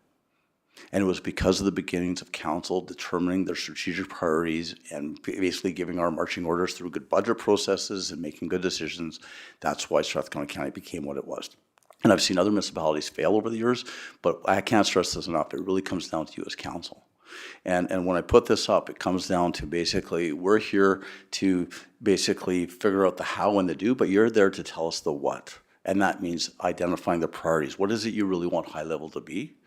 And it was because of the beginnings of council determining their strategic priorities and basically giving our marching orders through good budget processes and making good decisions. That's why Strathcona County became what it was. And I've seen other municipalities fail over the years, but I can't stress this enough. It really comes down to you as council. And when I put this up, it comes down to basically, we're here to basically figure out the how and the do, but you're there to tell us the what. And that means identifying the priorities. What is it you really want high level to be?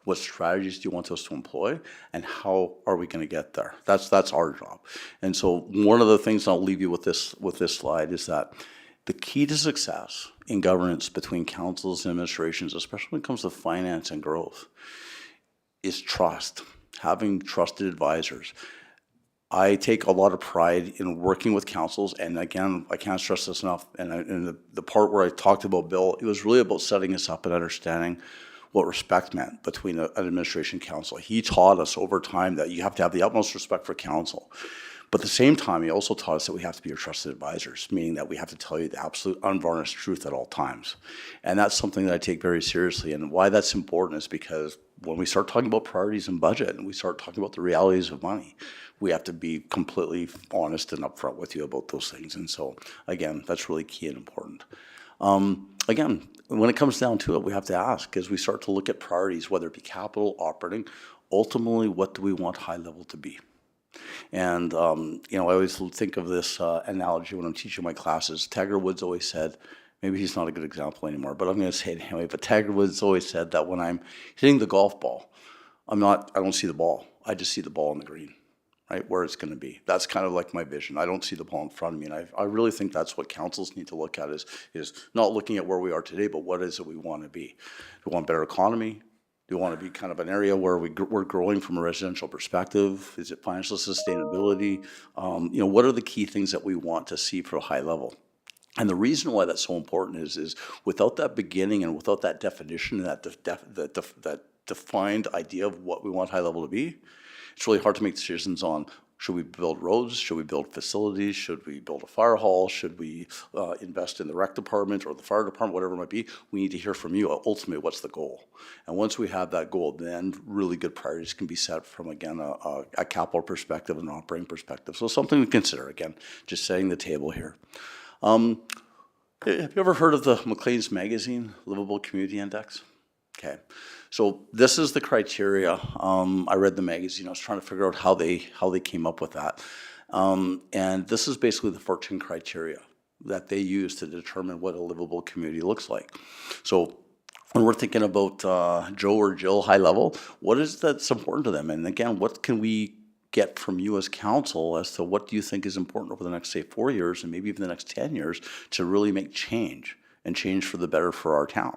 What strategies do you want us to employ? And how are we going to get there? That's our job. And so one of the things I'll leave you with this slide is that the key to success in governance between councils and administrations, especially when it comes to finance and growth, is trust, having trusted advisors. I take a lot of pride in working with councils, and again, I can't stress this enough, and the part where I talked about Bill, it was really about setting us up and understanding what respect meant between an administration and council. He taught us over time that you have to have the utmost respect for council. But at the same time, he also taught us that we have to be your trusted advisors, meaning that we have to tell you the absolute unvarnished truth at all times. And that's something that I take very seriously. And why that's important is because when we start talking about priorities and budget and we start talking about the realities of money, we have to be completely honest and upfront with you about those things. And so, again, that's really key and important. Again, when it comes down to it, we have to ask as we start to look at priorities, whether it be capital, operating, ultimately, what do we want high level to be? And, I always think of this analogy when I'm teaching my classes. Tiger Woods always said, maybe he's not a good example anymore, but I'm going to say it anyway, but Tiger Woods always said that when I'm hitting the golf ball, I don't see the ball. I just see the ball on the green, right, where it's going to be. That's kind of like my vision. I don't see the ball in front of me. And I really think that's what councils need to look at is not looking at where we are today, but what is it we want to be? Do we want a better economy? Do we want to be kind of an area where we're growing from a residential perspective? Is it financial sustainability? What are the key things that we want to see for a high level? And the reason why that's so important is without that beginning and without that definition and that defined idea of what we want high level to be, it's really hard to make decisions on should we build roads, should we build facilities, should we build a fire hall, should we invest in the rec department or the fire department, whatever it might be. We need to hear from you, ultimately, what's the goal? And once we have that goal, then really good priorities can be set from, again, a capital perspective and an operating perspective. So something to consider, again, just setting the table here. Have you ever heard of the Maclean's Magazine Livable Community Index? Okay, so this is the criteria. I read the magazine. I was trying to figure out how they came up with that, and this is basically the 14 criteria that they use to determine what a livable community looks like. So when we're thinking about Joe or Jill high level, what is that's important to them? And again, what can we get from you as council as to what do you think is important over the next, say, 4 years and maybe even the next 10 years to really make change and change for the better for our town?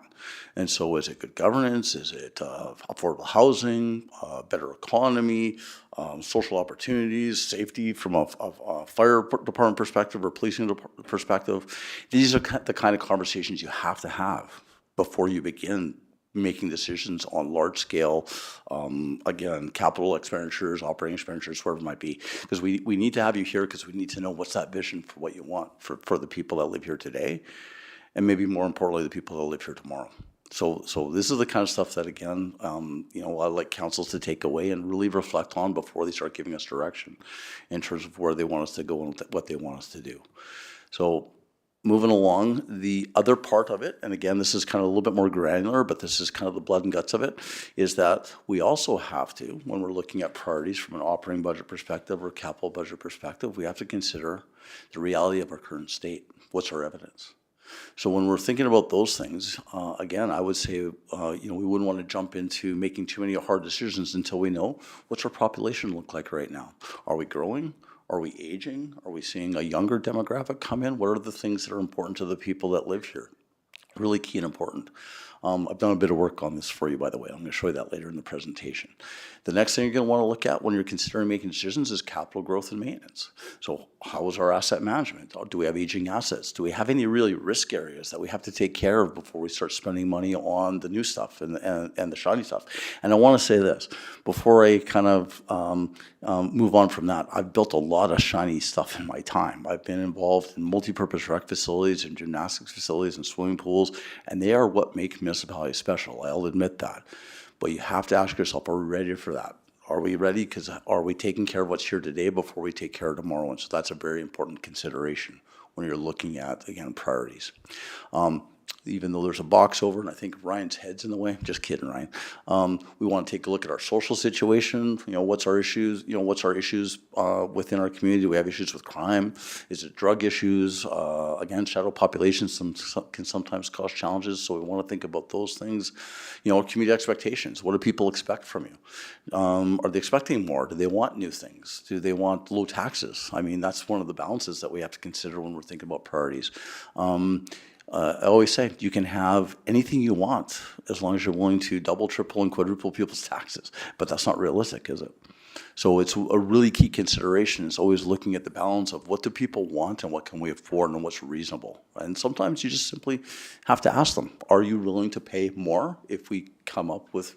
And so is it good governance? Is it affordable housing, better economy, social opportunities, safety from a fire department perspective or policing perspective? These are the kind of conversations you have to have before you begin making decisions on large scale, again, capital expenditures, operating expenditures, whatever it might be. Because we need to have you here because we need to know what's that vision for what you want for the people that live here today, and maybe more importantly, the people that live here tomorrow. So this is the kind of stuff that, again, I'd like councils to take away and really reflect on before they start giving us direction in terms of where they want us to go and what they want us to do. So moving along, the other part of it, and again, this is kind of a little bit more granular, but this is kind of the blood and guts of it, is that we also have to, when we're looking at priorities from an operating budget perspective or capital budget perspective, we have to consider the reality of our current state. What's our evidence? So when we're thinking about those things, again, I would say, we wouldn't want to jump into making too many hard decisions until we know what's our population look like right now. Are we growing? Are we aging? Are we seeing a younger demographic come in? What are the things that are important to the people that live here? Really key and important. I've done a bit of work on this for you, by the way. I'm going to show you that later in the presentation. The next thing you're going to want to look at when you're considering making decisions is capital growth and maintenance. So how is our asset management? Do we have aging assets? Do we have any really risk areas that we have to take care of before we start spending money on the new stuff and the shiny stuff? And I want to say this, before I kind of move on from that, I've built a lot of shiny stuff in my time. I've been involved in multi-purpose rec facilities and gymnastics facilities and swimming pools, and they are what make municipalities special. I'll admit that. But you have to ask yourself, are we ready for that? Are we ready? Because are we taking care of what's here today before we take care of tomorrow? And so that's a very important consideration when you're looking at, again, priorities. Even though there's a box over, and I think Ryan's head's in the way. Just kidding, Ryan. We want to take a look at our social situation. What's our issues? What's our issues within our community? Do we have issues with crime? Is it drug issues? Again, shadow populations can sometimes cause challenges, so we want to think about those things. Community expectations. What do people expect from you? Are they expecting more? Do they want new things? Do they want low taxes? I mean, that's one of the balances that we have to consider when we're thinking about priorities. I always say you can have anything you want as long as you're willing to double, triple, and quadruple people's taxes, but that's not realistic, is it? So it's a really key consideration. It's always looking at the balance of what do people want and what can we afford and what's reasonable. And sometimes you just simply have to ask them, are you willing to pay more if we come up with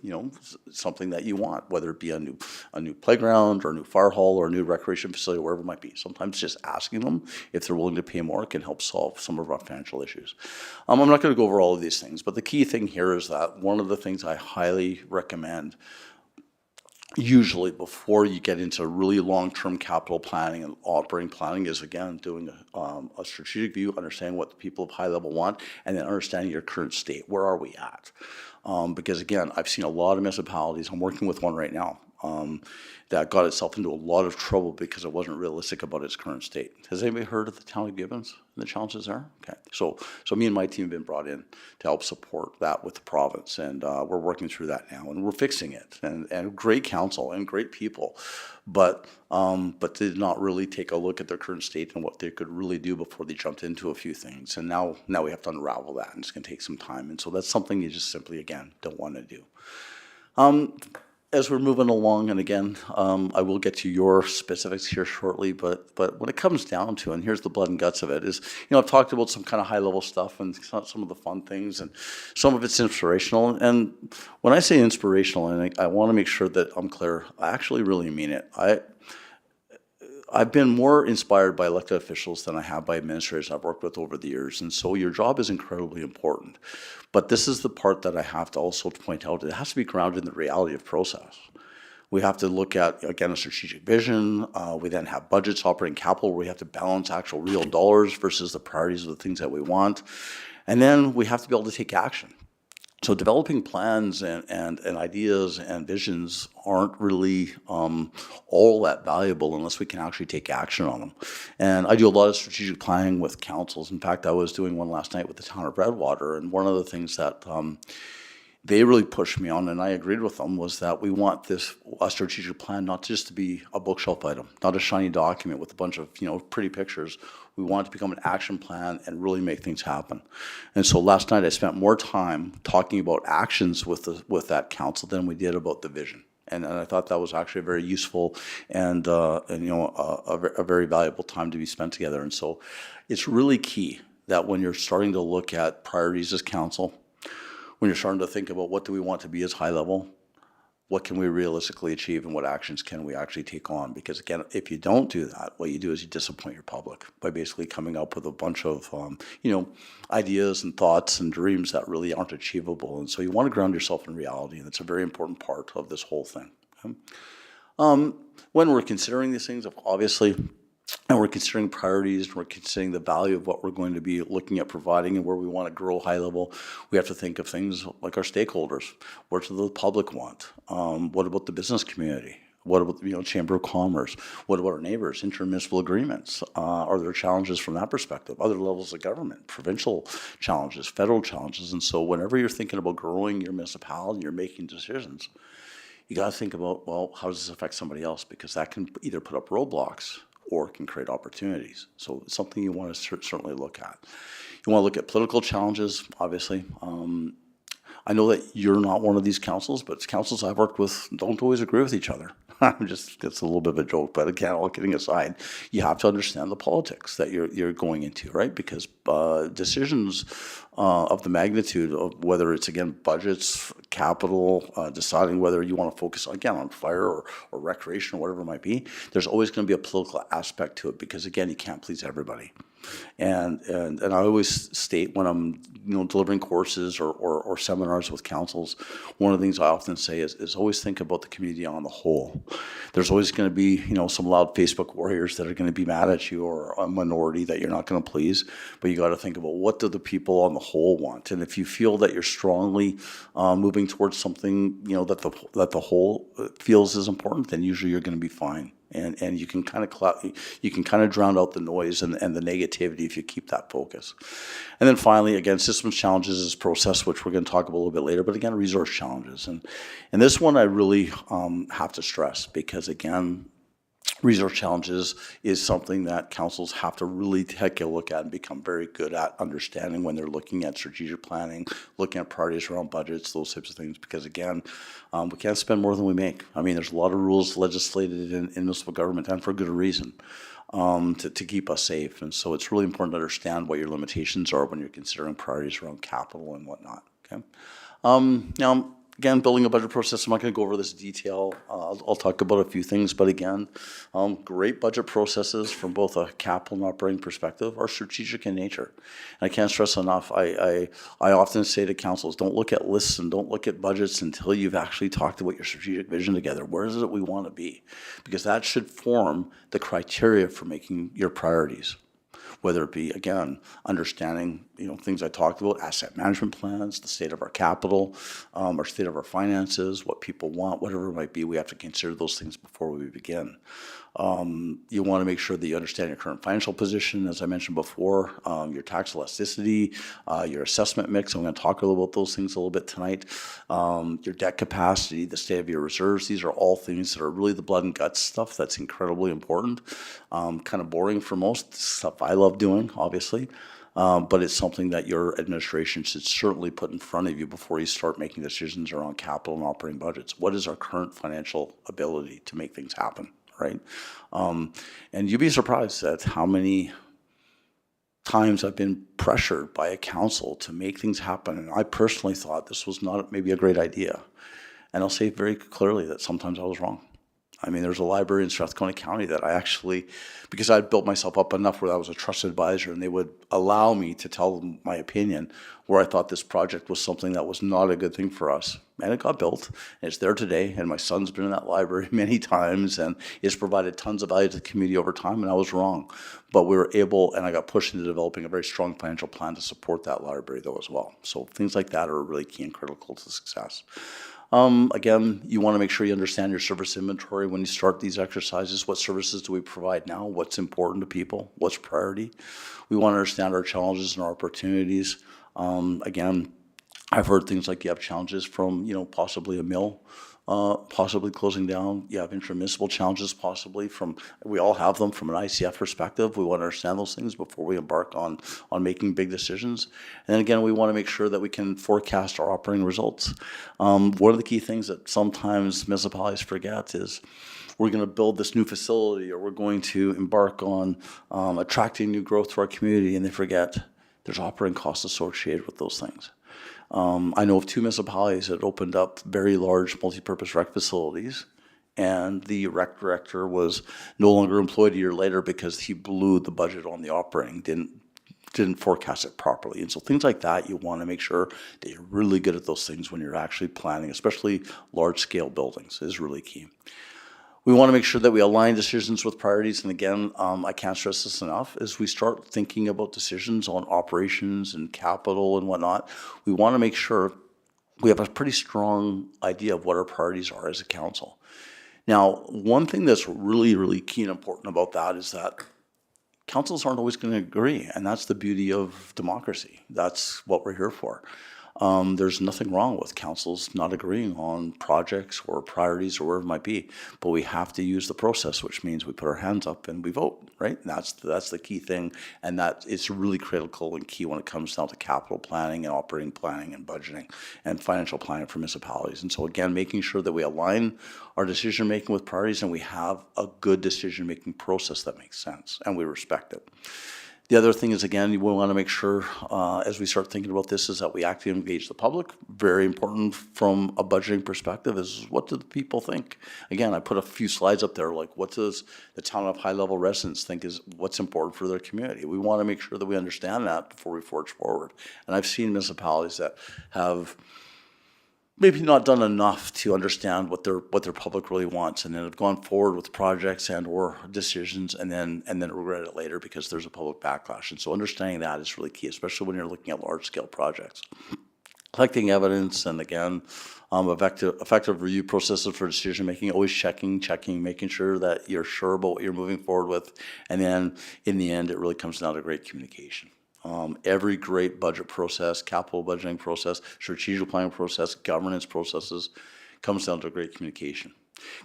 something that you want, whether it be a new playground or a new fire hall or a new recreation facility, wherever it might be. Sometimes just asking them if they're willing to pay more can help solve some of our financial issues. I'm not going to go over all of these things, but the key thing here is that one of the things I highly recommend usually before you get into really long-term capital planning and operating planning is, again, doing a strategic view, understanding what the people of high level want, and then understanding your current state. Where are we at? Because, again, I've seen a lot of municipalities, I'm working with one right now, that got itself into a lot of trouble because it wasn't realistic about its current state. Has anybody heard of the town of Gibbons and the challenges there? Okay, so me and my team have been brought in to help support that with the province, and we're working through that now, and we're fixing it, and great council and great people, but did not really take a look at their current state and what they could really do before they jumped into a few things, and now we have to unravel that, and it's going to take some time, and so that's something you just simply, again, don't want to do. As we're moving along, and again, I will get to your specifics here shortly, but when it comes down to, and here's the blood and guts of it, is, I've talked about some kind of high-level stuff and some of the fun things, and some of it's inspirational. And when I say inspirational, and I want to make sure that I'm clear, I actually really mean it. I've been more inspired by elected officials than I have by administrators I've worked with over the years, and so your job is incredibly important. But this is the part that I have to also point out. It has to be grounded in the reality of process. We have to look at, again, a strategic vision. We then have budgets, operating capital, where we have to balance actual real dollars versus the priorities of the things that we want. And then we have to be able to take action. So developing plans and ideas and visions aren't really all that valuable unless we can actually take action on them. And I do a lot of strategic planning with councils. In fact, I was doing one last night with the town of Redwater, and one of the things that they really pushed me on, and I agreed with them, was that we want a strategic plan not just to be a bookshelf item, not a shiny document with a bunch of pretty pictures. We want it to become an action plan and really make things happen. And so last night I spent more time talking about actions with that council than we did about the vision. And I thought that was actually very useful and a very valuable time to be spent together. And so it's really key that when you're starting to look at priorities as council, when you're starting to think about what do we want to be as high level, what can we realistically achieve and what actions can we actually take on? Because again, if you don't do that, what you do is you disappoint your public by basically coming up with a bunch of, ideas and thoughts and dreams that really aren't achievable. And so you want to ground yourself in reality, and that's a very important part of this whole thing. Okay? When we're considering these things, obviously, and we're considering priorities, and we're considering the value of what we're going to be looking at providing and where we want to grow high level, we have to think of things like our stakeholders. What does the public want? What about the business community? What about Chamber of Commerce? What about our neighbors? Intermunicipal agreements? Are there challenges from that perspective? Other levels of government, provincial challenges, federal challenges. And so whenever you're thinking about growing your municipality, you're making decisions, you got to think about, well, how does this affect somebody else? Because that can either put up roadblocks or it can create opportunities. So it's something you want to certainly look at. You want to look at political challenges, obviously. I know that you're not one of these councils, but councils I've worked with don't always agree with each other. It's a little bit of a joke, but again, all kidding aside, you have to understand the politics that you're going into, right? Because decisions of the magnitude of whether it's, again, budgets, capital, deciding whether you want to focus, again, on fire or recreation or whatever it might be, there's always going to be a political aspect to it because, again, you can't please everybody. And I always state when I'm delivering courses or seminars with councils, one of the things I often say is always think about the community on the whole. There's always going to be some loud Facebook warriors that are going to be mad at you, or a minority that you're not going to please, but you got to think about what do the people on the whole want. And if you feel that you're strongly moving towards something that the whole feels is important, then usually you're going to be fine. And you can kind of drown out the noise and the negativity if you keep that focus. And then finally, again, systems challenges is process, which we're going to talk about a little bit later, but again, resource challenges. And this one I really have to stress because, again, resource challenges is something that councils have to really take a look at and become very good at understanding when they're looking at strategic planning, looking at priorities around budgets, those types of things, because again, we can't spend more than we make. I mean, there's a lot of rules legislated in municipal government, and for good reason, to keep us safe. And so it's really important to understand what your limitations are when you're considering priorities around capital and whatnot, okay? Now, again, building a budget process, I'm not going to go over this in detail. I'll talk about a few things, but again, great budget processes from both a capital and operating perspective are strategic in nature. And I can't stress enough, I often say to councils, don't look at lists and don't look at budgets until you've actually talked about your strategic vision together. Where is it we want to be? Because that should form the criteria for making your priorities. Whether it be, again, understanding, things I talked about, asset management plans, the state of our capital, our state of our finances, what people want, whatever it might be, we have to consider those things before we begin. You want to make sure that you understand your current financial position, as I mentioned before, your tax elasticity, your assessment mix. I'm going to talk a little about those things a little bit tonight. Your debt capacity, the state of your reserves. These are all things that are really the blood and guts stuff that's incredibly important. Kind of boring for most, stuff I love doing, obviously. But it's something that your administration should certainly put in front of you before you start making decisions around capital and operating budgets. What is our current financial ability to make things happen, right? And you'd be surprised at how many times I've been pressured by a council to make things happen. And I personally thought this was not maybe a great idea. And I'll say very clearly that sometimes I was wrong. I mean, there's a library in Strathcona County that I actually, because I'd built myself up enough where I was a trusted advisor and they would allow me to tell them my opinion, where I thought this project was something that was not a good thing for us. And it got built, and it's there today, and my son's been in that library many times, and it's provided tons of value to the community over time, and I was wrong. But we were able, and I got pushed into developing a very strong financial plan to support that library, though, as well. So things like that are really key and critical to success. Again, you want to make sure you understand your service inventory when you start these exercises. What services do we provide now? What's important to people? What's priority? We want to understand our challenges and our opportunities. Again, I've heard things like you have challenges from, possibly a mill, possibly closing down. You have intermunicipal challenges possibly we all have them from an ICF perspective. We want to understand those things before we embark on making big decisions. And then again, we want to make sure that we can forecast our operating results. One of the key things that sometimes municipalities forget is we're going to build this new facility or we're going to embark on attracting new growth to our community, and they forget there's operating costs associated with those things. I know of 2 municipalities that opened up very large multi-purpose rec facilities, and the rec director was no longer employed a year later because he blew the budget on the operating, didn't forecast it properly. And so things like that, you want to make sure that you're really good at those things when you're actually planning, especially large-scale buildings is really key. We want to make sure that we align decisions with priorities. And again, I can't stress this enough, as we start thinking about decisions on operations and capital and whatnot, we want to make sure we have a pretty strong idea of what our priorities are as a council. Now, one thing that's really, really key and important about that is that councils aren't always going to agree, and that's the beauty of democracy. That's what we're here for. There's nothing wrong with councils not agreeing on projects or priorities or whatever it might be, but we have to use the process, which means we put our hands up and we vote, right? And that's the key thing, and that is really critical and key when it comes down to capital planning and operating planning and budgeting and financial planning for municipalities. And so again, making sure that we align our decision making with priorities and we have a good decision making process that makes sense and we respect it. The other thing is, again, we want to make sure as we start thinking about this is that we actively engage the public. Very important from a budgeting perspective is, what do the people think? Again, I put a few slides up there, like what does the town of high-level residents think is what's important for their community? We want to make sure that we understand that before we forge forward. And I've seen municipalities that have maybe not done enough to understand what their public really wants, and then have gone forward with projects and or decisions and then regret it later because there's a public backlash. And so understanding that is really key, especially when you're looking at large scale projects. Collecting evidence, and again, effective review processes for decision making, always checking, making sure that you're sure about what you're moving forward with, and then in the end it really comes down to great communication. Every great budget process, capital budgeting process, strategic planning process, governance processes comes down to great communication.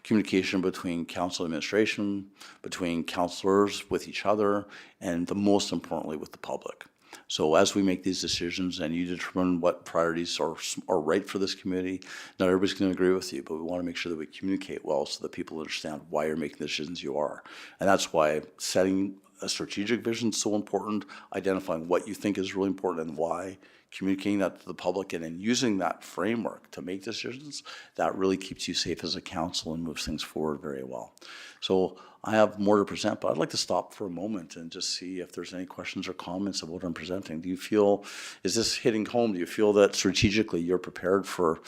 Communication between council administration, between councillors with each other, and the most importantly with the public. So as we make these decisions and you determine what priorities are right for this community, not everybody's going to agree with you, but we want to make sure that we communicate well so that people understand why you're making the decisions you are. And that's why setting a strategic vision is so important, identifying what you think is really important and why, communicating that to the public, and then using that framework to make decisions, that really keeps you safe as a council and moves things forward very well. So I have more to present, but I'd like to stop for a moment and just see if there's any questions or comments of what I'm presenting. Do you feel, is this hitting home? Do you feel that strategically you're prepared for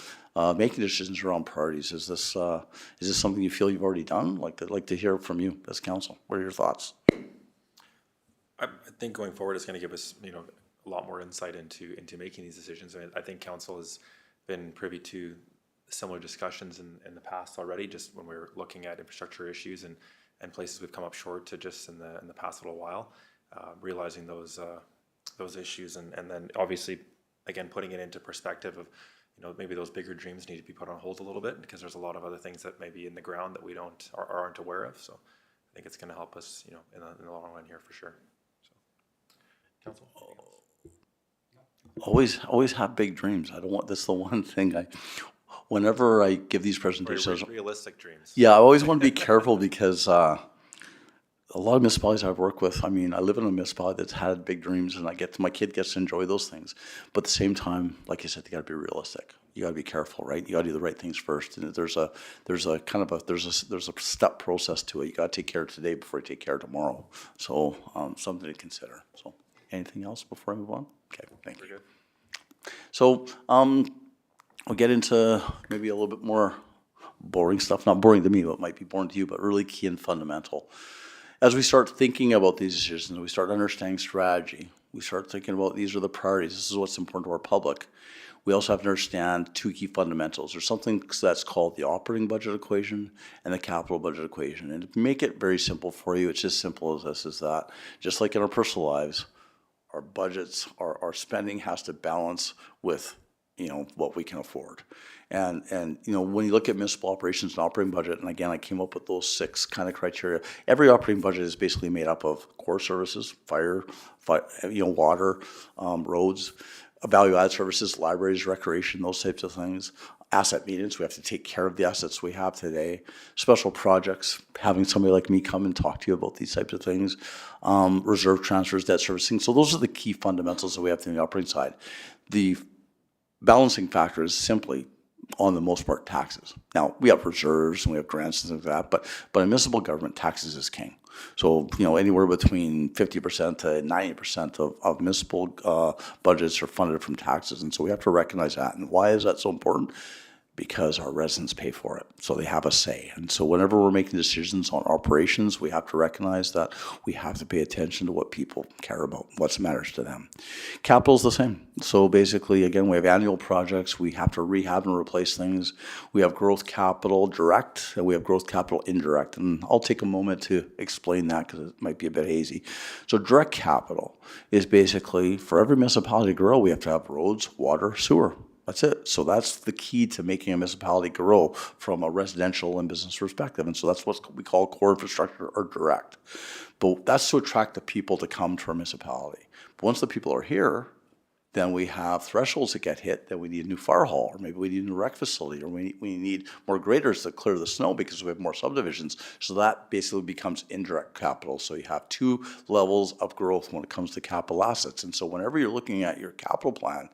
making decisions around priorities? Is this something you feel you've already done? I'd like to hear from you as council. What are your thoughts? I think going forward is going to give us, a lot more insight into making these decisions. I think council has been privy to similar discussions in the past already, just when we were looking at infrastructure issues and places we've come up short to just in the past little while, realizing those issues and then obviously again putting it into perspective of maybe those bigger dreams need to be put on hold a little bit because there's a lot of other things that may be in the ground that we aren't aware of. So I think it's going to help us in the long run here for sure. Council. Always have big dreams. That's the one thing whenever I give these presentations. Realistic dreams. Yeah, I always want to be careful because a lot of municipalities I've worked with, I live in a municipality that's had big dreams, and my kid gets to enjoy those things. But at the same time, like you said, you got to be realistic. You got to be careful, right? You got to do the right things first. And there's a step process to it. You got to take care of today before you take care of tomorrow. So something to consider. So anything else before I move on? Okay, thank you. So we'll get into maybe a little bit more boring stuff. Not boring to me, but might be boring to you, but really key and fundamental. As we start thinking about these decisions, we start understanding strategy. We start thinking about these are the priorities. This is what's important to our public. We also have to understand two key fundamentals. There's something that's called the operating budget equation and the capital budget equation. And to make it very simple for you, it's just simple as this, is that just like in our personal lives, our budgets, our spending has to balance with what we can afford. And when you look at municipal operations and operating budget, and again, I came up with those 6 kind of criteria. Every operating budget is basically made up of core services, fire, water, roads, value-added services, libraries, recreation, those types of things. Asset maintenance, we have to take care of the assets we have today. Special projects, having somebody like me come and talk to you about these types of things. Reserve transfers, debt servicing. So those are the key fundamentals that we have to the operating side. The balancing factor is simply, on the most part, taxes. Now, we have reserves and we have grants and things like that, but in municipal government, taxes is king. So, anywhere between 50% to 90% of municipal budgets are funded from taxes. And so we have to recognize that. And why is that so important? Because our residents pay for it, so they have a say. And so whenever we're making decisions on operations, we have to recognize that we have to pay attention to what people care about, what matters to them. Capital is the same. So basically, again, we have annual projects. We have to rehab and replace things. We have growth capital direct, and we have growth capital indirect. And I'll take a moment to explain that because it might be a bit hazy. So direct capital is basically, for every municipality to grow, we have to have roads, water, sewer. That's it. So that's the key to making a municipality grow from a residential and business perspective. And so that's what we call core infrastructure or direct. But that's to attract the people to come to our municipality. But once the people are here, then we have thresholds that get hit, that we need a new fire hall, or maybe we need a new rec facility, or we need more graders to clear the snow because we have more subdivisions. So that basically becomes indirect capital. So you have two levels of growth when it comes to capital assets. And so whenever you're looking at your capital plan,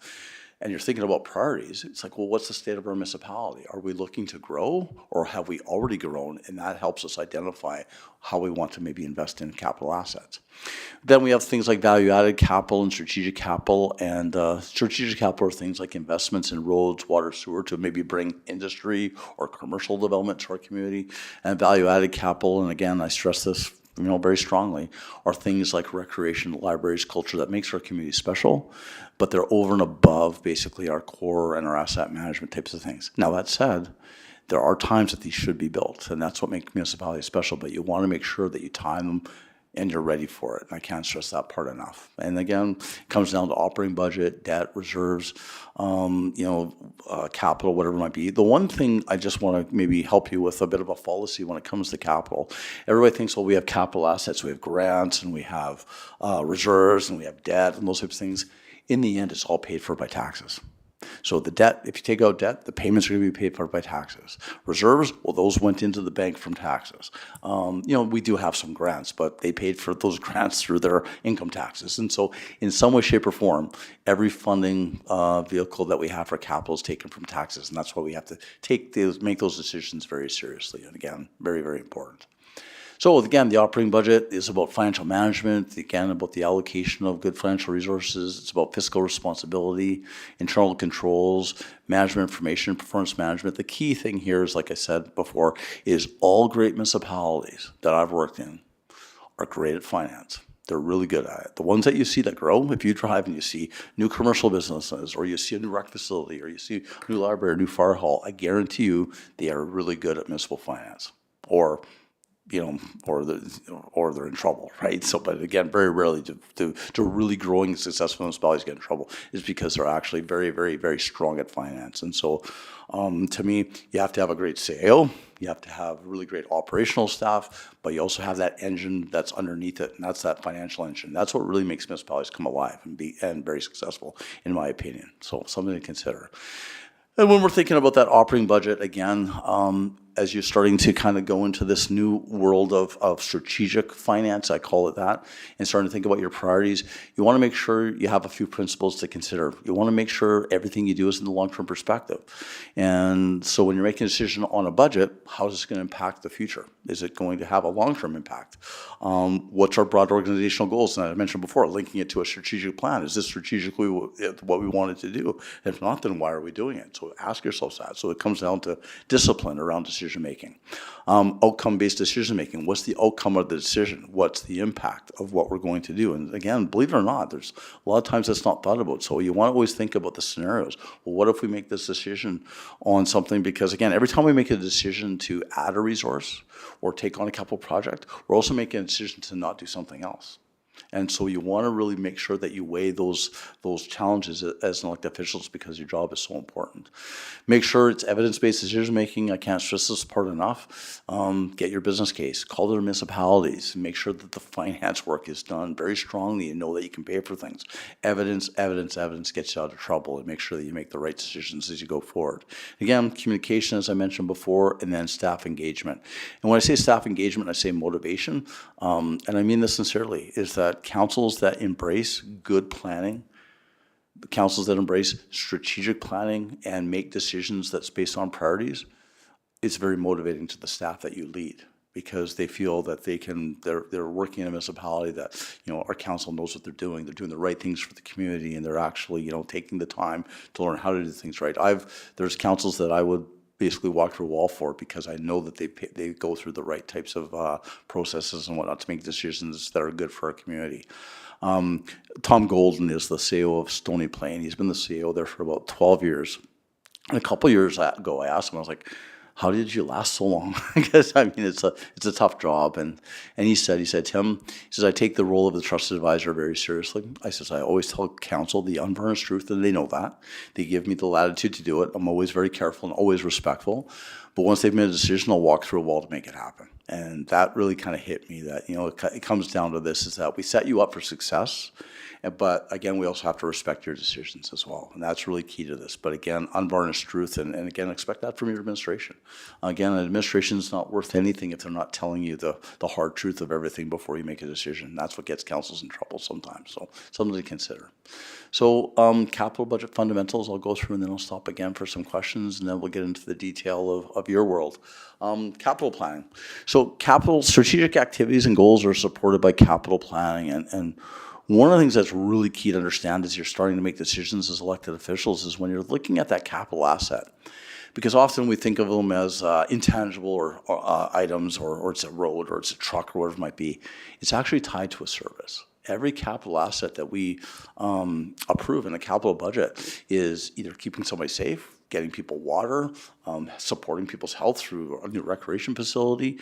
and you're thinking about priorities, it's like, well, what's the state of our municipality? Are we looking to grow, or have we already grown? And that helps us identify how we want to maybe invest in capital assets. Then we have things like value-added capital and strategic capital. And strategic capital are things like investments in roads, water, sewer to maybe bring industry or commercial development to our community. And value-added capital, and again, I stress this very strongly, are things like recreation, libraries, culture that makes our community special, but they're over and above basically our core and our asset management types of things. Now, that said, there are times that these should be built, and that's what makes municipalities special, but you want to make sure that you time them and you're ready for it. And I can't stress that part enough. And again, it comes down to operating budget, debt, reserves, capital, whatever it might be. The one thing I just want to maybe help you with a bit of a fallacy when it comes to capital. Everybody thinks, well, we have capital assets, we have grants, and we have reserves, and we have debt, and those types of things. In the end, it's all paid for by taxes. So the debt, if you take out debt, the payments are going to be paid for by taxes. Reserves, well, those went into the bank from taxes. We do have some grants, but they paid for those grants through their income taxes. And so in some way, shape, or form, every funding vehicle that we have for capital is taken from taxes. And that's why we have to make those decisions very seriously. And again, very, very important. So again, the operating budget is about financial management, again, about the allocation of good financial resources. It's about fiscal responsibility, internal controls, management information, performance management. The key thing here is, like I said before, is all great municipalities that I've worked in are great at finance. They're really good at it. The ones that you see that grow, if you drive and you see new commercial businesses, or you see a new rec facility, or you see a new library, a new fire hall, I guarantee you they are really good at municipal finance. Or they're in trouble, right? So, but again, very rarely do really growing successful municipalities get in trouble, is because they're actually very, very, very strong at finance. And so, to me, you have to have a great CAO, you have to have really great operational staff, but you also have that engine that's underneath it, and that's that financial engine. That's what really makes municipalities come alive and very successful, in my opinion. So, something to consider. And when we're thinking about that operating budget, again, as you're starting to kind of go into this new world of strategic finance, I call it that, and starting to think about your priorities, you want to make sure you have a few principles to consider. You want to make sure everything you do is in the long-term perspective. And so when you're making a decision on a budget, how is this going to impact the future? Is it going to have a long-term impact? What's our broad organizational goals? And I mentioned before, linking it to a strategic plan. Is this strategically what we wanted to do? If not, then why are we doing it? So ask yourselves that. So it comes down to discipline around decision-making. Outcome-based decision-making. What's the outcome of the decision? What's the impact of what we're going to do? And again, believe it or not, there's a lot of times that's not thought about. So you want to always think about the scenarios. Well, what if we make this decision on something? Because again, every time we make a decision to add a resource or take on a capital project, we're also making a decision to not do something else. And so you want to really make sure that you weigh those challenges as elected officials, because your job is so important. Make sure it's evidence-based decision-making. I can't stress this part enough. Get your business case. Call the municipalities. Make sure that the finance work is done very strongly and know that you can pay for things. Evidence gets you out of trouble, and make sure that you make the right decisions as you go forward. Again, communication, as I mentioned before, and then staff engagement. And when I say staff engagement, I say motivation, and I mean this sincerely, is that councils that embrace good planning, councils that embrace strategic planning and make decisions that's based on priorities, it's very motivating to the staff that you lead, because they feel that they're working in a municipality that, our council knows what they're doing the right things for the community, and they're actually, taking the time to learn how to do things right. There's councils that I would basically walk through a wall for, because I know that they go through the right types of processes and whatnot to make decisions that are good for our community. Tom Golden is the CEO of Stony Plain. He's been the CEO there for about 12 years. And a couple years ago, I asked him, I was like, how did you last so long? Because it's a tough job. And he said, Tim, I take the role of the trusted advisor very seriously. I always tell council the unvarnished truth, and they know that. They give me the latitude to do it. I'm always very careful and always respectful. But once they've made a decision, I'll walk through a wall to make it happen. And that really kind of hit me, that, it comes down to this, is that we set you up for success. But again, we also have to respect your decisions as well. And that's really key to this. But again, unvarnished truth, and again, expect that from your administration. Again, an administration is not worth anything if they're not telling you the hard truth of everything before you make a decision. That's what gets councils in trouble sometimes. So something to consider. So capital budget fundamentals, I'll go through and then I'll stop again for some questions, and then we'll get into the detail of your world. Capital planning. So capital strategic activities and goals are supported by capital planning, and one of the things that's really key to understand as you're starting to make decisions as elected officials is when you're looking at that capital asset. Because often we think of them as intangible or items, or it's a road, or it's a truck, or whatever it might be. It's actually tied to a service. Every capital asset that we approve in a capital budget is either keeping somebody safe, getting people water, supporting people's health through a new recreation facility.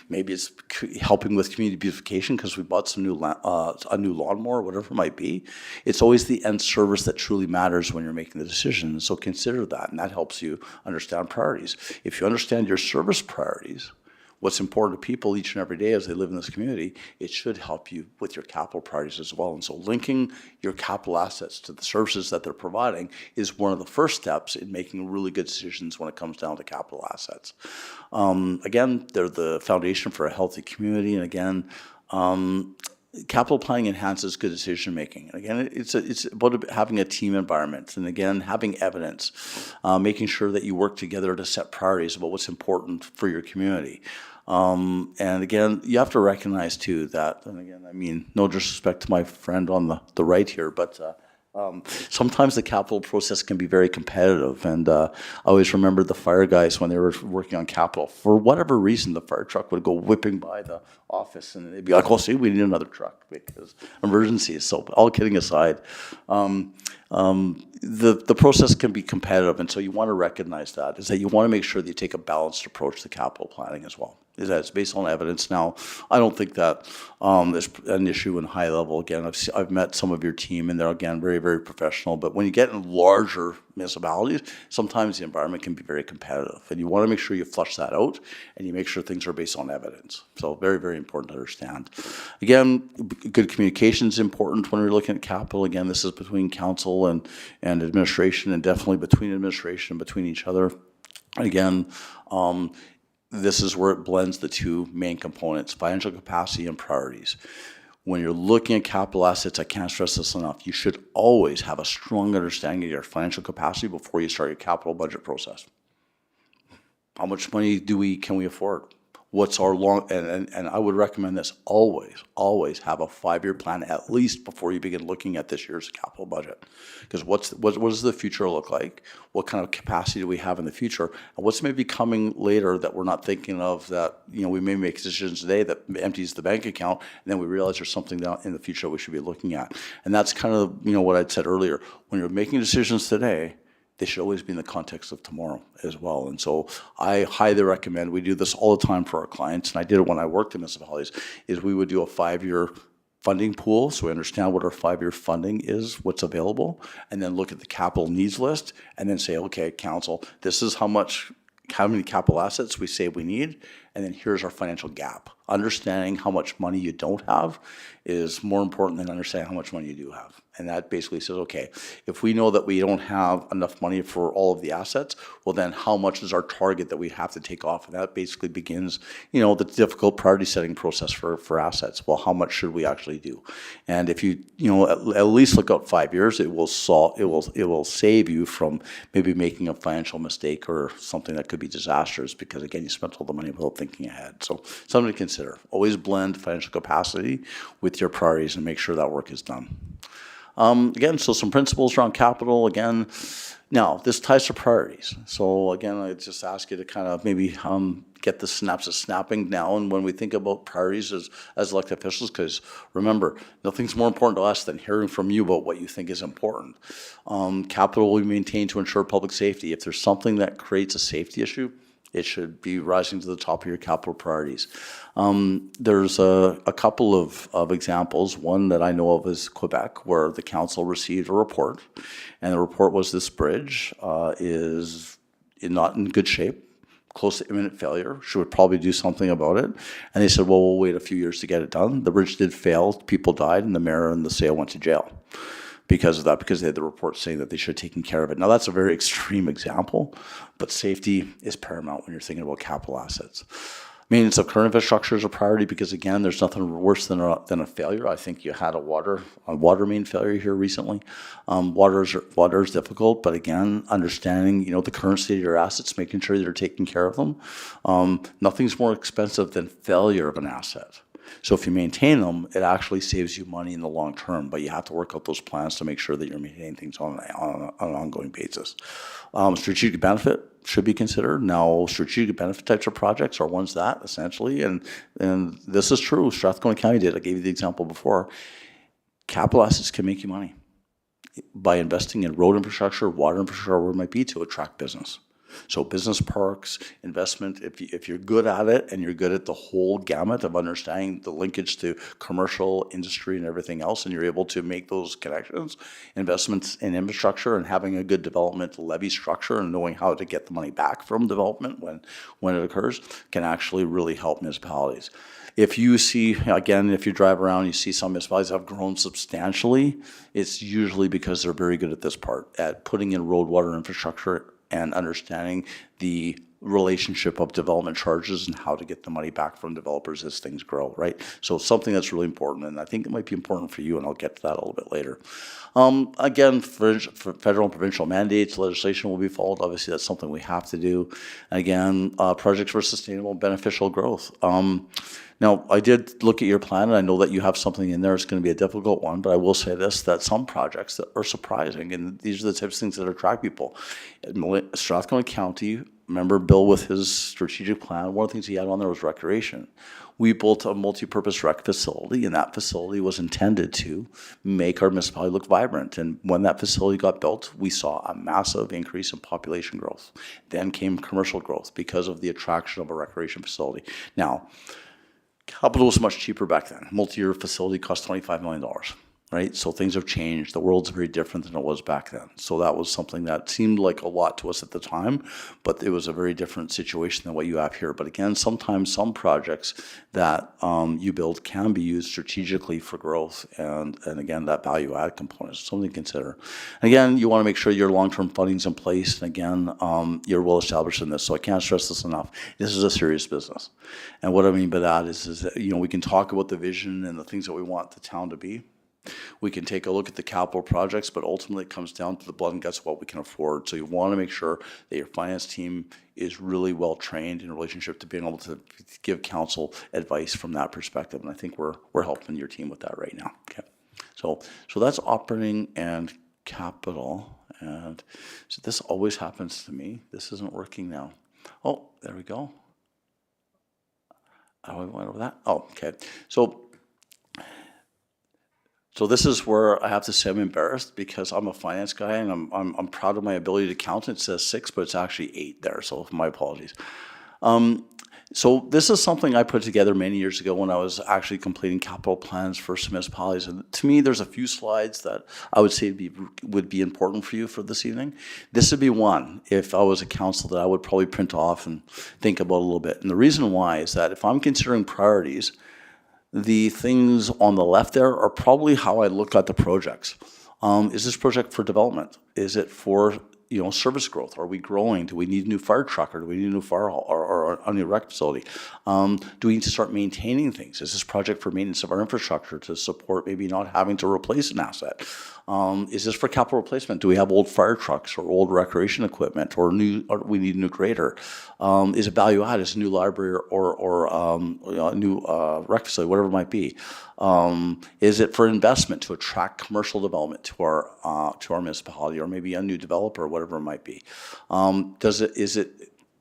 Maybe it's helping with community beautification because we bought some a new lawnmower, whatever it might be. It's always the end service that truly matters when you're making the decision. So consider that, and that helps you understand priorities. If you understand your service priorities, what's important to people each and every day as they live in this community, it should help you with your capital priorities as well. And so linking your capital assets to the services that they're providing is one of the first steps in making really good decisions when it comes down to capital assets. Again, they're the foundation for a healthy community. And again, capital planning enhances good decision making. And again, it's about having a team environment, and again, having evidence, making sure that you work together to set priorities about what's important for your community. And again, you have to recognize too that, and again, no disrespect to my friend on the right here, but sometimes the capital process can be very competitive. And I always remember the fire guys when they were working on capital. For whatever reason, the fire truck would go whipping by the office, and they'd be like, "Oh, see, we need another truck because emergencies." So, all kidding aside, the process can be competitive, and so you want to recognize that. Is that you want to make sure that you take a balanced approach to capital planning as well. Is that it's based on evidence. Now, I don't think that there's an issue in high level. Again, I've met some of your team, and they're again very, very professional. But when you get in larger municipalities, sometimes the environment can be very competitive, and you want to make sure you flush that out and you make sure things are based on evidence. So very, very important to understand. Again, good communication is important when we're looking at capital. Again, this is between council and administration, and definitely between administration and between each other. Again, this is where it blends the two main components, financial capacity and priorities. When you're looking at capital assets, I can't stress this enough, you should always have a strong understanding of your financial capacity before you start your capital budget process. How much money can we afford? What's our and I would recommend this, always have a 5-year plan at least before you begin looking at this year's capital budget. Because what does the future look like? What kind of capacity do we have in the future? And what's maybe coming later that we're not thinking of, that we may make decisions today that empties the bank account, and then we realize there's something down in the future we should be looking at. And that's kind of what I'd said earlier. When you're making decisions today, they should always be in the context of tomorrow as well. And so I highly recommend, we do this all the time for our clients, and I did it when I worked in municipalities, is we would do a 5-year funding pool, so we understand what our 5-year funding is, what's available, and then look at the capital needs list, and then say, okay, council, this is how many capital assets we say we need, and then here's our financial gap. Understanding how much money you don't have is more important than understanding how much money you do have. And that basically says, okay, if we know that we don't have enough money for all of the assets, well then how much is our target that we have to take off? And that basically begins, the difficult priority setting process for assets. Well, how much should we actually do? And if you, at least look out 5 years, it will save you from maybe making a financial mistake or something that could be disastrous, because again, you spent all the money without thinking ahead. So something to consider. Always blend financial capacity with your priorities and make sure that work is done. Again, so some principles around capital. Again, now this ties to priorities. So again, I just ask you to kind of maybe get the synapses snapping now. And when we think about priorities as elected officials, because remember, nothing's more important to us than hearing from you about what you think is important. Capital will be maintained to ensure public safety. If there's something that creates a safety issue, it should be rising to the top of your capital priorities. There's a couple of examples. One that I know of is Quebec, where the council received a report, and the report was this bridge is not in good shape, close to imminent failure, should probably do something about it. And they said, well, we'll wait a few years to get it done. The bridge did fail, people died, and the mayor and the SAIL went to jail because of that, because they had the report saying that they should have taken care of it. Now, that's a very extreme example, but safety is paramount when you're thinking about capital assets. Maintenance of current infrastructure is a priority because, again, there's nothing worse than a failure. I think you had a water main failure here recently. Water is difficult, but again, understanding the current state of your assets, making sure that you're taking care of them. Nothing's more expensive than failure of an asset. So if you maintain them, it actually saves you money in the long term, but you have to work out those plans to make sure that you're maintaining things on an ongoing basis. Strategic benefit should be considered. Now, strategic benefit types of projects are ones that essentially, and this is true, Strathcona County did, I gave you the example before, capital assets can make you money by investing in road infrastructure, water infrastructure, where it might be, to attract business. So business parks, investment, if you're good at it and you're good at the whole gamut of understanding the linkage to commercial, industry, and everything else, and you're able to make those connections, investments in infrastructure and having a good development levy structure and knowing how to get the money back from development when it occurs can actually really help municipalities. If you see, again, if you drive around, you see some municipalities have grown substantially, it's usually because they're very good at this part, at putting in road, water infrastructure and understanding the relationship of development charges and how to get the money back from developers as things grow, right? So something that's really important, and I think it might be important for you, and I'll get to that a little bit later. Again, for federal and provincial mandates, legislation will be followed. Obviously, that's something we have to do. Again, projects for sustainable and beneficial growth. Now, I did look at your plan, and I know that you have something in there. It's going to be a difficult one, but I will say this, that some projects that are surprising, and these are the types of things that attract people. Strathcona County, remember Bill with his strategic plan, one of the things he had on there was recreation. We built a multi-purpose rec facility, and that facility was intended to make our municipality look vibrant. And when that facility got built, we saw a massive increase in population growth. Then came commercial growth because of the attraction of a recreation facility. Now, capital was much cheaper back then. Multi-year facility cost $25 million, right? So things have changed. The world's very different than it was back then. So that was something that seemed like a lot to us at the time, but it was a very different situation than what you have here. But again, sometimes some projects that you build can be used strategically for growth, and again, that value add component is something to consider. And again, you want to make sure your long-term funding's in place, and again, you're well established in this. So I can't stress this enough. This is a serious business. And what I mean by that is that, we can talk about the vision and the things that we want the town to be. We can take a look at the capital projects, but ultimately it comes down to the blood and guts of what we can afford. So you want to make sure that your finance team is really well trained in relationship to being able to give council advice from that perspective. And I think we're helping your team with that right now. Okay, so that's operating and capital. And so this always happens to me. This isn't working now. Oh, there we go. Oh, we went over that. Oh, okay. So this is where I have to say I'm embarrassed because I'm a finance guy and I'm proud of my ability to count. It says 6, but it's actually 8 there, so my apologies. So this is something I put together many years ago when I was actually completing capital plans for some municipalities. And to me, there's a few slides that I would say would be important for you for this evening. This would be one, if I was a council, that I would probably print off and think about a little bit. And the reason why is that if I'm considering priorities, the things on the left there are probably how I look at the projects. Is this project for development? Is it for service growth? Are we growing? Do we need a new fire truck, or do we need a new fire hall, or a new rec facility? Do we need to start maintaining things? Is this project for maintenance of our infrastructure to support maybe not having to replace an asset? Is this for capital replacement? Do we have old fire trucks or old recreation equipment, or we need a new grader? Is it value add? Is it a new library or a new rec facility, whatever it might be? Is it for investment to attract commercial development to our municipality, or maybe a new developer, whatever it might be? Is it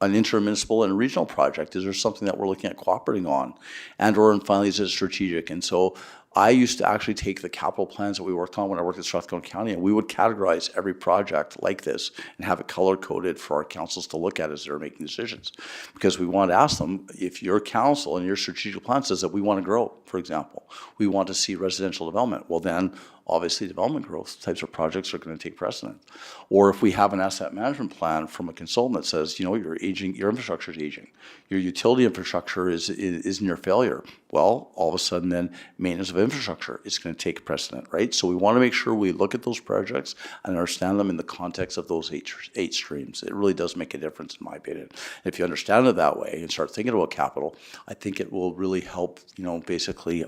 an intermunicipal and regional project? Is there something that we're looking at cooperating on? And finally, is it strategic? And so I used to actually take the capital plans that we worked on when I worked at Strathcona County, and we would categorize every project like this and have it color-coded for our councils to look at as they're making decisions. Because we want to ask them, if your council and your strategic plan says that we want to grow, for example, we want to see residential development, well then, obviously development growth types of projects are going to take precedent. Or if we have an asset management plan from a consultant that says, you're aging, your infrastructure is aging, your utility infrastructure is near failure, well, all of a sudden then maintenance of infrastructure is going to take precedent, right? So we want to make sure we look at those projects and understand them in the context of those eight streams. It really does make a difference, in my opinion. If you understand it that way and start thinking about capital, I think it will really help, basically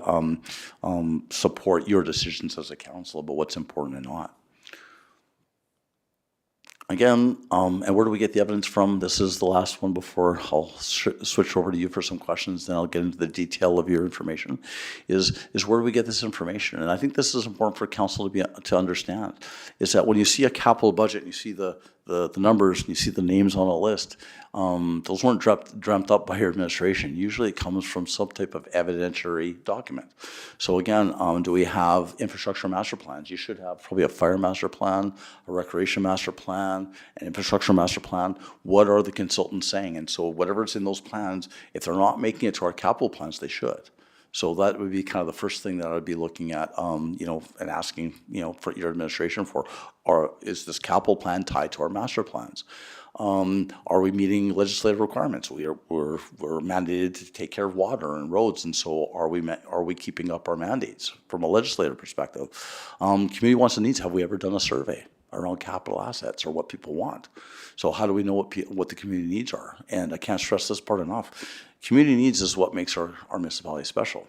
support your decisions as a council about what's important and not. Again, and where do we get the evidence from? This is the last one before I'll switch over to you for some questions, then I'll get into the detail of your information, is where do we get this information? And I think this is important for council to understand, is that when you see a capital budget and you see the numbers and you see the names on a list, those weren't dreamt up by your administration. Usually it comes from some type of evidentiary document. So again, do we have infrastructure master plans? You should have probably a fire master plan, a recreation master plan, an infrastructure master plan. What are the consultants saying? And so whatever's in those plans, if they're not making it to our capital plans, they should. So that would be kind of the first thing that I would be looking at, and asking, for your administration for, or is this capital plan tied to our master plans? Are we meeting legislative requirements? We're mandated to take care of water and roads, and so are we keeping up our mandates from a legislative perspective? Community wants and needs. Have we ever done a survey around capital assets or what people want? So how do we know what the community needs are? And I can't stress this part enough. Community needs is what makes our municipality special.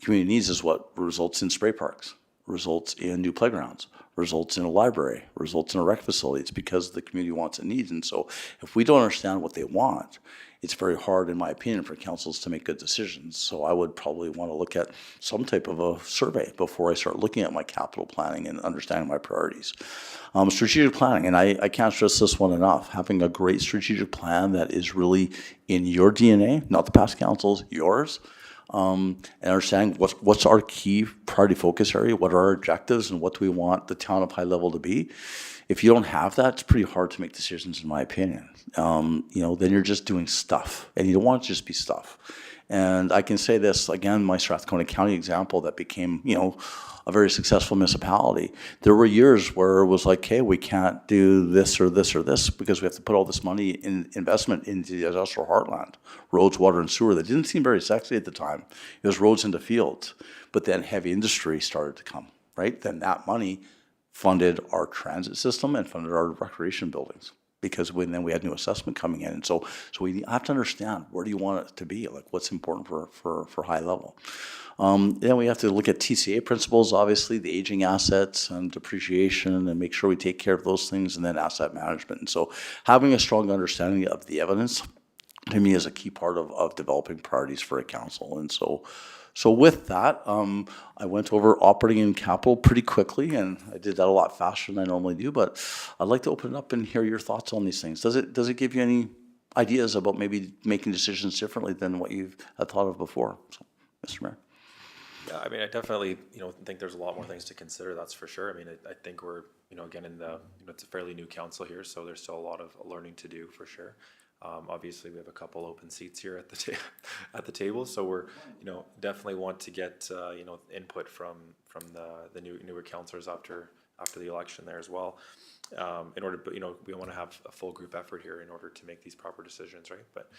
Community needs is what results in spray parks, results in new playgrounds, results in a library, results in a rec facility. It's because the community wants and needs. And so if we don't understand what they want, it's very hard, in my opinion, for councils to make good decisions. So I would probably want to look at some type of a survey before I start looking at my capital planning and understanding my priorities. Strategic planning, and I can't stress this one enough, having a great strategic plan that is really in your DNA, not the past councils, yours, and understanding what's our key priority focus area, what are our objectives, and what do we want the town of High Level to be. If you don't have that, it's pretty hard to make decisions, in my opinion. Then you're just doing stuff, and you don't want to just be stuff. And I can say this, again, my Strathcona County example that became, a very successful municipality. There were years where it was like, hey, we can't do this or this or this because we have to put all this money in investment into the industrial heartland, roads, water, and sewer. That didn't seem very sexy at the time. It was roads into fields. But then heavy industry started to come, right? Then that money funded our transit system and funded our recreation buildings, because then we had new assessment coming in. And so we have to understand, where do you want it to be? Like, what's important for High Level? Then we have to look at TCA principles, obviously, the aging assets and depreciation, and make sure we take care of those things, and then asset management. And so having a strong understanding of the evidence, to me, is a key part of developing priorities for a council. And so with that, I went over operating and capital pretty quickly, and I did that a lot faster than I normally do, but I'd like to open it up and hear your thoughts on these things. Does it give you any ideas about maybe making decisions differently than what you've had thought of before? So, Mr. Mayor. Yeah, I mean, I definitely, think there's a lot more things to consider, that's for sure. I mean, I think we're, again, in the, it's a fairly new council here, so there's still a lot of learning to do, for sure. Obviously, we have a couple open seats here at the at the table, so we're, definitely want to get, input from the newer councillors after the election there as well. In order, but, we want to have a full group effort here in order to make these proper decisions, right? But,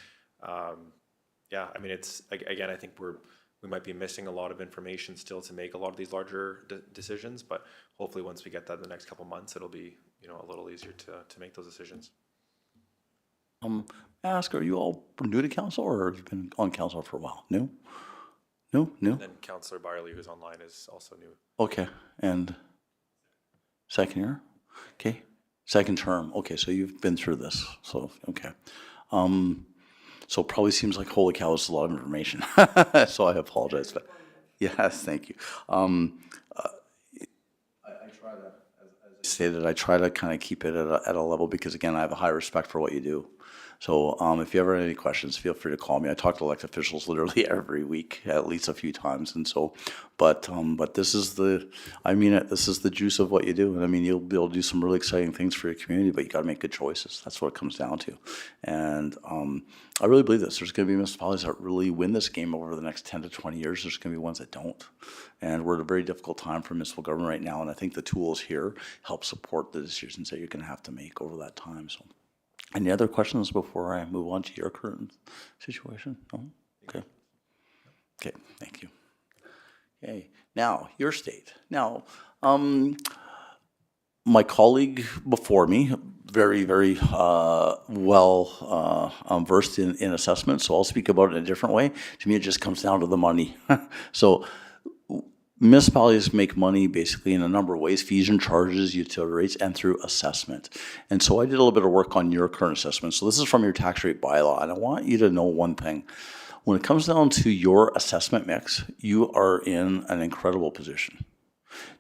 yeah, I mean, it's, again, I think we might be missing a lot of information still to make a lot of these larger decisions, but hopefully once we get that in the next couple months, it'll be, a little easier to make those decisions. May I ask, are you all new to council, or have you been on council for a while? New? New? Then Councillor Byerly, who's online, is also new. Okay, and second year? Okay, second term. Okay, so you've been through this, so, okay. So it probably seems like, holy cow, this is a lot of information. So I apologize, but, yes, thank you. I try to, as I stated, I try to kind of keep it at a level, because again, I have a high respect for what you do. So if you ever have any questions, feel free to call me. I talk to elected officials literally every week, at least a few times. And so, but this is this is the juice of what you do. And I mean, you'll be able to do some really exciting things for your community, but you got to make good choices. That's what it comes down to. And I really believe this. There's going to be municipalities that really win this game over the next 10 to 20 years. There's going to be ones that don't. And we're at a very difficult time for municipal government right now. And I think the tools here help support the decisions that you're going to have to make over that time. So. Any other questions before I move on to your current situation? No? Okay. Okay, thank you. Okay, now, your state. Now, my colleague before me, very, very well versed in assessment, so I'll speak about it in a different way. To me, it just comes down to the money. So, municipalities make money basically in a number of ways: fees and charges, utility rates, and through assessment. And so I did a little bit of work on your current assessment. So this is from your tax rate bylaw, and I want you to know one thing. When it comes down to your assessment mix, you are in an incredible position.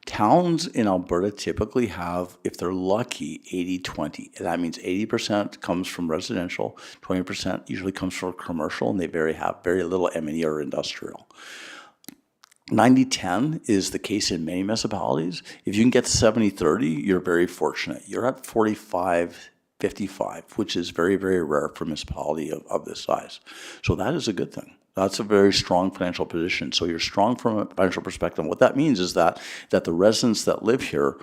Towns in Alberta typically have, if they're lucky, 80-20. That means 80% comes from residential, 20% usually comes from commercial, and they have very little M&E or industrial. 90-10 is the case in many municipalities. If you can get 70-30, you're very fortunate. You're at 45-55, which is very, very rare for a municipality of this size. So that is a good thing. That's a very strong financial position. So you're strong from a financial perspective. What that means is that the residents that live here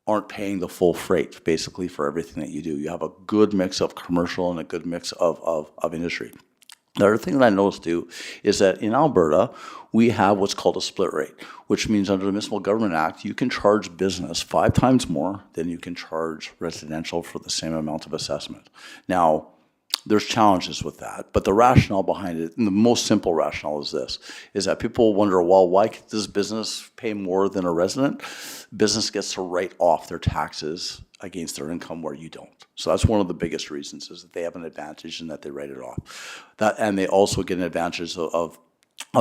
aren't paying the full freight, basically, for everything that you do. You have a good mix of commercial and a good mix of industry. The other thing that I noticed too is that in Alberta, we have what's called a split rate, which means under the Municipal Government Act, you can charge business 5 times more than you can charge residential for the same amount of assessment. Now, there's challenges with that, but the rationale behind it, and the most simple rationale is this, is that people wonder, well, why does business pay more than a resident? Business gets to write off their taxes against their income where you don't. So that's one of the biggest reasons, is that they have an advantage in that they write it off. And they also get an advantage of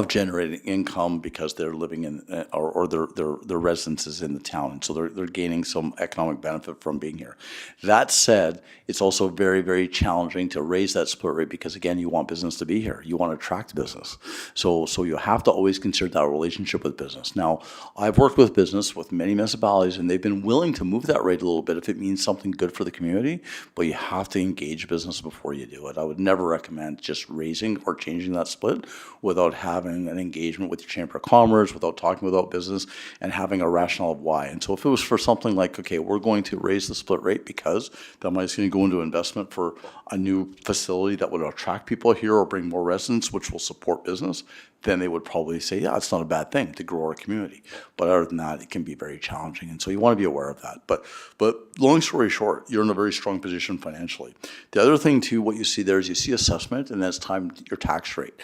generating income because they're living in, or their residence is in the town. And so they're gaining some economic benefit from being here. That said, it's also very, very challenging to raise that split rate because, again, you want business to be here. You want to attract business. So you have to always consider that relationship with business. Now, I've worked with business with many municipalities, and they've been willing to move that rate a little bit if it means something good for the community, but you have to engage business before you do it. I would never recommend just raising or changing that split without having an engagement with your Chamber of Commerce, without talking about business, and having a rationale of why. And so if it was for something like, okay, we're going to raise the split rate because that money's going to go into investment for a new facility that would attract people here or bring more residents, which will support business, then they would probably say, yeah, it's not a bad thing to grow our community. But other than that, it can be very challenging. And so you want to be aware of that. But long story short, you're in a very strong position financially. The other thing too, what you see there is you see assessment, and that's time your tax rate.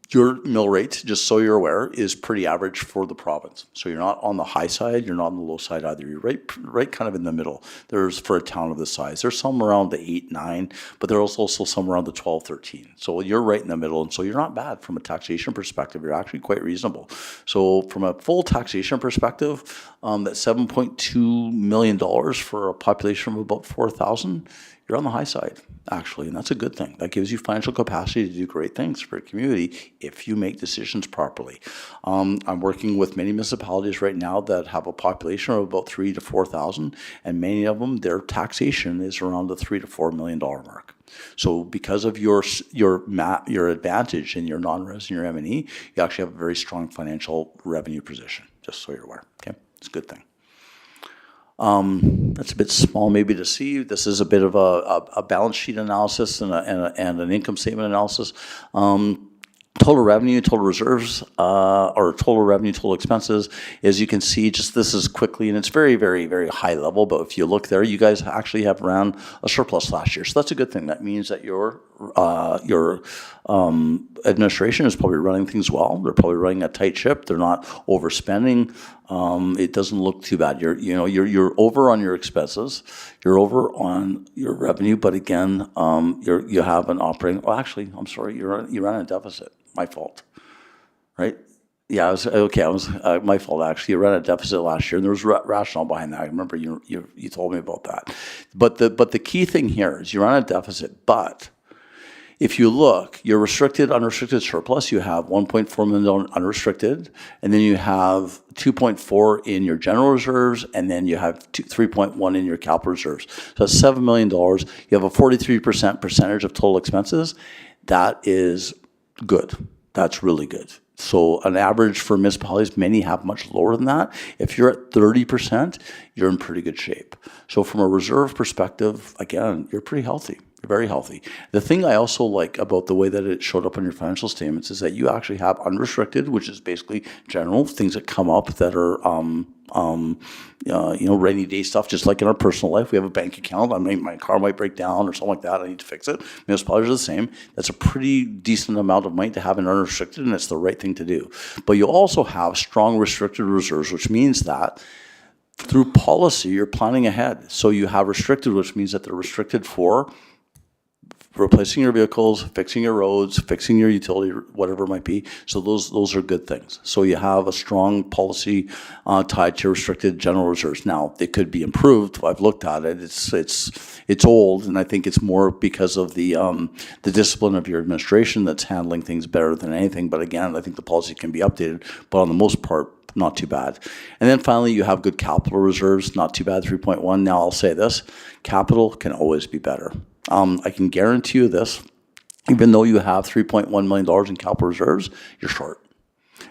Your mill rate, just so you're aware, is pretty average for the province. So you're not on the high side, you're not on the low side either. You're right kind of in the middle. There's, for a town of this size, there's some around the 8, 9, but there's also some around the 12, 13. So you're right in the middle, and so you're not bad from a taxation perspective. You're actually quite reasonable. So from a full taxation perspective, that $7.2 million for a population of about 4,000, you're on the high side, actually, and that's a good thing. That gives you financial capacity to do great things for your community if you make decisions properly. I'm working with many municipalities right now that have a population of about 3,000 to 4,000, and many of them, their taxation is around the $3 to $4 million mark. So because of your advantage in your non-res and your M&E, you actually have a very strong financial revenue position, just so you're aware, okay? It's a good thing. That's a bit small maybe to see. This is a bit of a balance sheet analysis and an income statement analysis. Total revenue, total reserves, or total revenue, total expenses, as you can see, just this is quickly, and it's very, very, very high level, but if you look there, you guys actually have ran a surplus last year. So that's a good thing. That means that your administration is probably running things well. They're probably running a tight ship. They're not overspending. It doesn't look too bad. You're over on your expenses. You're over on your revenue, but again, you have an operating. Well, actually, I'm sorry. You ran a deficit. My fault, right? Yeah, I was my fault actually. You ran a deficit last year, and there was rationale behind that. I remember you told me about that. But the key thing here is you're on a deficit, but if you look, your restricted, unrestricted surplus, you have $1.4 million unrestricted, and then you have 2.4 in your general reserves, and then you have 3.1 in your capital reserves. So that's $7 million. You have a 43% percentage of total expenses. That is good. That's really good. So an average for municipalities, many have much lower than that. If you're at 30%, you're in pretty good shape. So from a reserve perspective, again, you're pretty healthy. You're very healthy. The thing I also like about the way that it showed up on your financial statements is that you actually have unrestricted, which is basically general things that come up that are rainy day stuff, just like in our personal life. We have a bank account. I mean, my car might break down or something like that. I need to fix it. Municipalities are the same. That's a pretty decent amount of money to have in unrestricted, and it's the right thing to do. But you also have strong restricted reserves, which means that through policy, you're planning ahead. So you have restricted, which means that they're restricted for replacing your vehicles, fixing your roads, fixing your utility, whatever it might be. So those are good things. So you have a strong policy tied to restricted general reserves. Now, it could be improved. I've looked at it. It's old, and I think it's more because of the discipline of your administration that's handling things better than anything. But again, I think the policy can be updated. But on the most part, not too bad. And then finally, you have good capital reserves. Not too bad, 3.1. Now, I'll say this. Capital can always be better. I can guarantee you this, even though you have $3.1 million in capital reserves, you're short.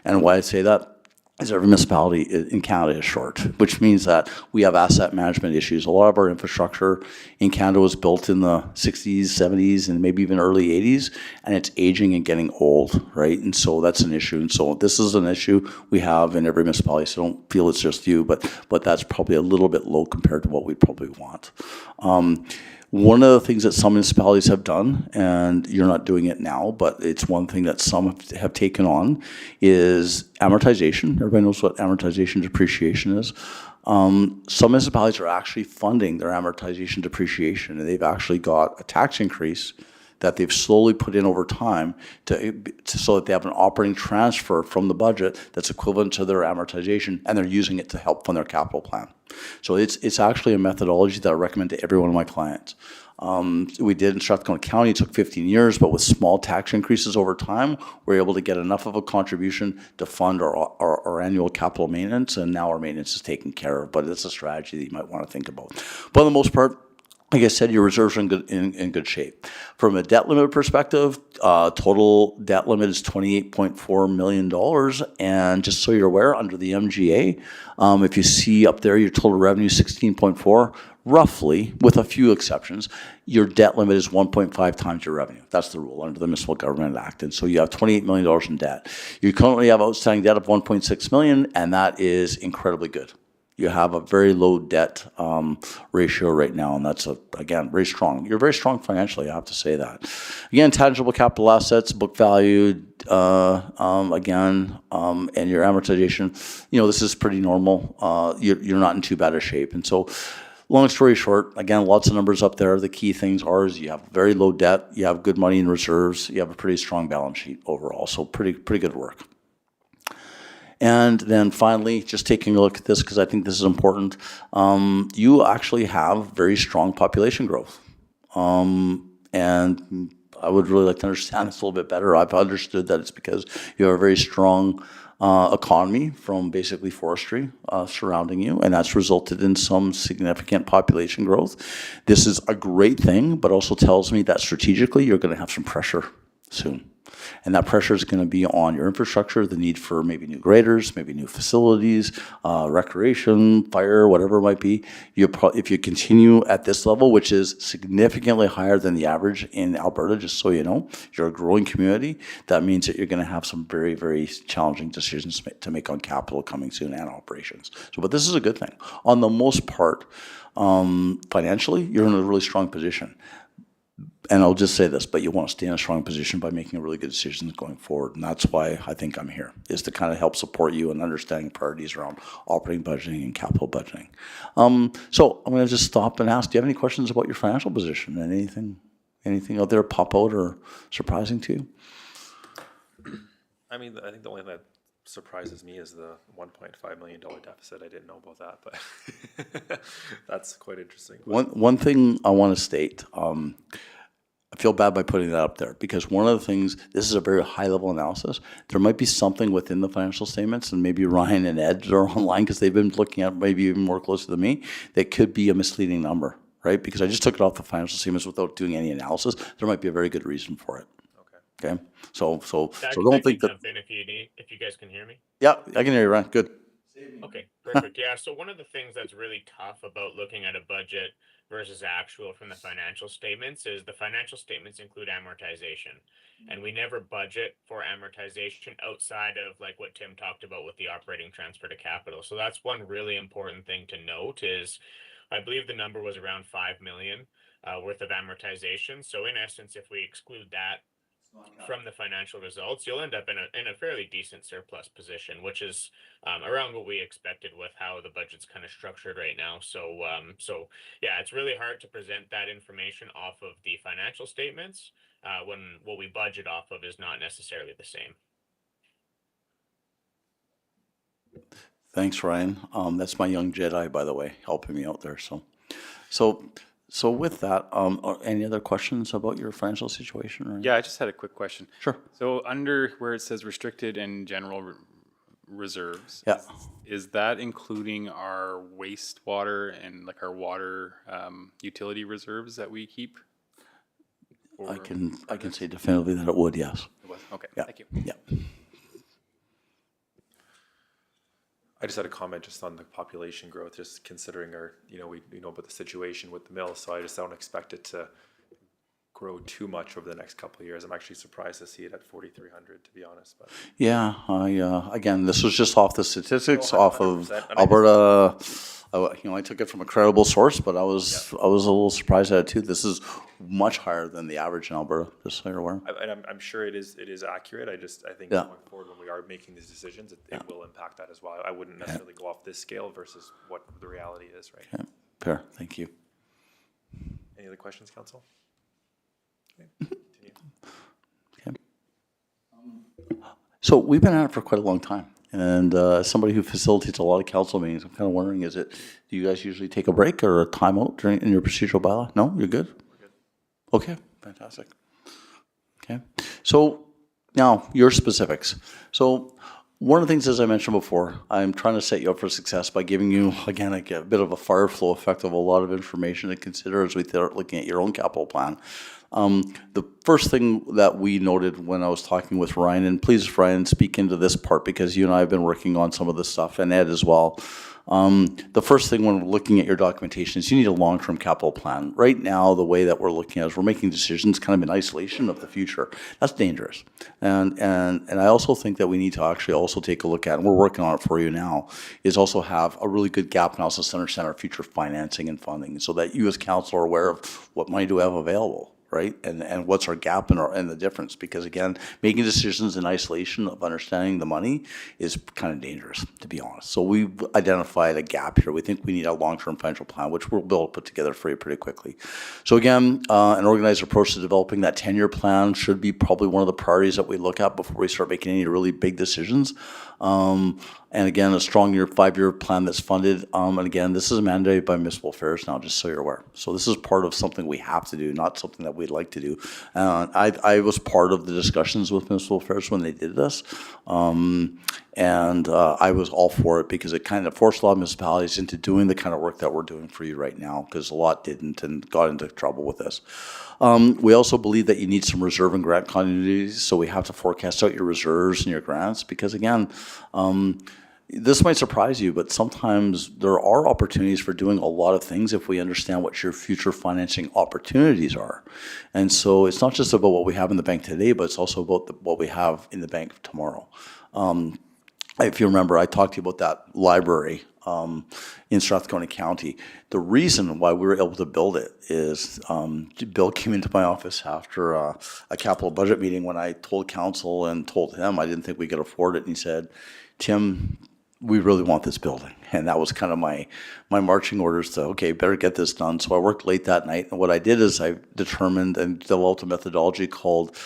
And why I say that is every municipality in Canada is short, which means that we have asset management issues. A lot of our infrastructure in Canada was built in the 60s, 70s, and maybe even early 80s, and it's aging and getting old, right? And so that's an issue. And so this is an issue we have in every municipality, so don't feel it's just you, but that's probably a little bit low compared to what we probably want. One of the things that some municipalities have done, and you're not doing it now, but it's one thing that some have taken on, is amortization. Everybody knows what amortization depreciation is. Some municipalities are actually funding their amortization depreciation, and they've actually got a tax increase that they've slowly put in over time so that they have an operating transfer from the budget that's equivalent to their amortization, and they're using it to help fund their capital plan. So it's actually a methodology that I recommend to every one of my clients. We did in Strathcona County. It took 15 years, but with small tax increases over time, we're able to get enough of a contribution to fund our annual capital maintenance, and now our maintenance is taken care of. But it's a strategy that you might want to think about. But for the most part, like I said, your reserves are in good shape. From a debt limit perspective, total debt limit is $28.4 million. And just so you're aware, under the MGA, if you see up there, your total revenue is 16.4, roughly, with a few exceptions, your debt limit is 1.5 times your revenue. That's the rule under the Municipal Government Act. And so you have $28 million in debt. You currently have outstanding debt of $1.6 million, and that is incredibly good. You have a very low debt ratio right now, and that's, again, very strong. You're very strong financially, I have to say that. Again, tangible capital assets, book value, and your amortization, this is pretty normal. You're not in too bad a shape. And so, long story short, again, lots of numbers up there. The key things are is you have very low debt, you have good money in reserves, you have a pretty strong balance sheet overall, so pretty good work. And then finally, just taking a look at this because I think this is important, you actually have very strong population growth. And I would really like to understand this a little bit better. I've understood that it's because you have a very strong economy from basically forestry surrounding you, and that's resulted in some significant population growth. This is a great thing, but also tells me that strategically you're going to have some pressure soon. And that pressure is going to be on your infrastructure, the need for maybe new graders, maybe new facilities, recreation, fire, whatever it might be. If you continue at this level, which is significantly higher than the average in Alberta, just so you know, you're a growing community, that means that you're going to have some very, very challenging decisions to make on capital coming soon and operations. So, but this is a good thing. On the most part, financially, you're in a really strong position. And I'll just say this, but you want to stay in a strong position by making really good decisions going forward. And that's why I think I'm here, is to kind of help support you in understanding priorities around operating budgeting and capital budgeting. So I'm going to just stop and ask, do you have any questions about your financial position? And anything out there pop out or surprising to you? I mean, I think the only thing that surprises me is the $1.5 million deficit. I didn't know about that, but that's quite interesting. One thing I want to state, I feel bad by putting that up there because one of the things, this is a very high level analysis. There might be something within the financial statements, and maybe Ryan and Ed are online because they've been looking at maybe even more closer than me, that could be a misleading number, right? Because I just took it off the financial statements without doing any analysis. There might be a very good reason for it. Okay. So don't think that. Jump in if you guys can hear me. Yeah, I can hear you, Ryan. Good. Okay, perfect. Yeah, so one of the things that's really tough about looking at a budget versus actual from the financial statements is the financial statements include amortization. And we never budget for amortization outside of like what Tim talked about with the operating transfer to capital. So that's one really important thing to note is I believe the number was around 5 million worth of amortization. So in essence, if we exclude that from the financial results, you'll end up in a fairly decent surplus position, which is around what we expected with how the budget's kind of structured right now. So yeah, it's really hard to present that information off of the financial statements when what we budget off of is not necessarily the same. Thanks, Ryan. That's my young Jedi, by the way, helping me out there. So with that, any other questions about your financial situation? Or Yeah, I just had a quick question. Sure. So under where it says restricted and general reserves, Yeah. is that including our wastewater and like our water utility reserves that we keep? I can say definitively that it would, yes. It was? Okay, Yeah. thank you. Yeah. I just had a comment just on the population growth, just considering our, we know about the situation with the mill, so I just don't expect it to grow too much over the next couple of years. I'm actually surprised to see it at 4,300, to be honest. But Yeah, again, this was just off the statistics, off of 100%, and Alberta. I took it from a credible source, but I was a little surprised at it too. This is much higher than the average in Alberta, just so you're aware. and I'm sure it is accurate. I think Yeah. going forward, when we are making these decisions, it will impact that as well. I wouldn't necessarily go off this scale versus what the reality is, right? Yeah, fair, thank you. Any other questions, council? Okay, continue. Okay. So we've been at it for quite a long time. And as somebody who facilitates a lot of council meetings, I'm kind of wondering, do you guys usually take a break or a timeout in your procedural bylaw? No, you're good? We're good. Okay, fantastic. Okay, so now your specifics. So one of the things, as I mentioned before, I'm trying to set you up for success by giving you, again, a bit of a fire flow effect of a lot of information to consider as we start looking at your own capital plan. The first thing that we noted when I was talking with Ryan, and please, Ryan, speak into this part because you and I have been working on some of this stuff, and Ed as well. The first thing when we're looking at your documentation is you need a long-term capital plan. Right now, the way that we're looking at is we're making decisions kind of in isolation of the future. That's dangerous. And I also think that we need to actually also take a look at, and we're working on it for you now, is also have a really good gap analysis to understand our future financing and funding so that you as council are aware of what money do we have available. Right, and what's our gap and the difference? Because again, making decisions in isolation of understanding the money is kind of dangerous, to be honest. So we've identified a gap here. We think we need a long-term financial plan, which we'll be able to put together for you pretty quickly. So again, an organized approach to developing that 10-year plan should be probably one of the priorities that we look at before we start making any really big decisions. And again, a strong 5-year plan that's funded. And again, this is mandated by municipal affairs now, just so you're aware. So this is part of something we have to do, not something that we'd like to do. I was part of the discussions with municipal affairs when they did this. I was all for it because it kind of forced a lot of municipalities into doing the kind of work that we're doing for you right now, because a lot didn't and got into trouble with this. We also believe that you need some reserve and grant continuity, so we have to forecast out your reserves and your grants, because again, this might surprise you, but sometimes there are opportunities for doing a lot of things if we understand what your future financing opportunities are. And so it's not just about what we have in the bank today, but it's also about what we have in the bank tomorrow. If you remember, I talked to you about that library in Strathcona County. The reason why we were able to build it is Bill came into my office after a capital budget meeting when I told council and told him I didn't think we could afford it. And he said, Tim, we really want this building. And that was kind of my marching orders to, okay, better get this done. So I worked late that night. And what I did is I determined and developed a methodology called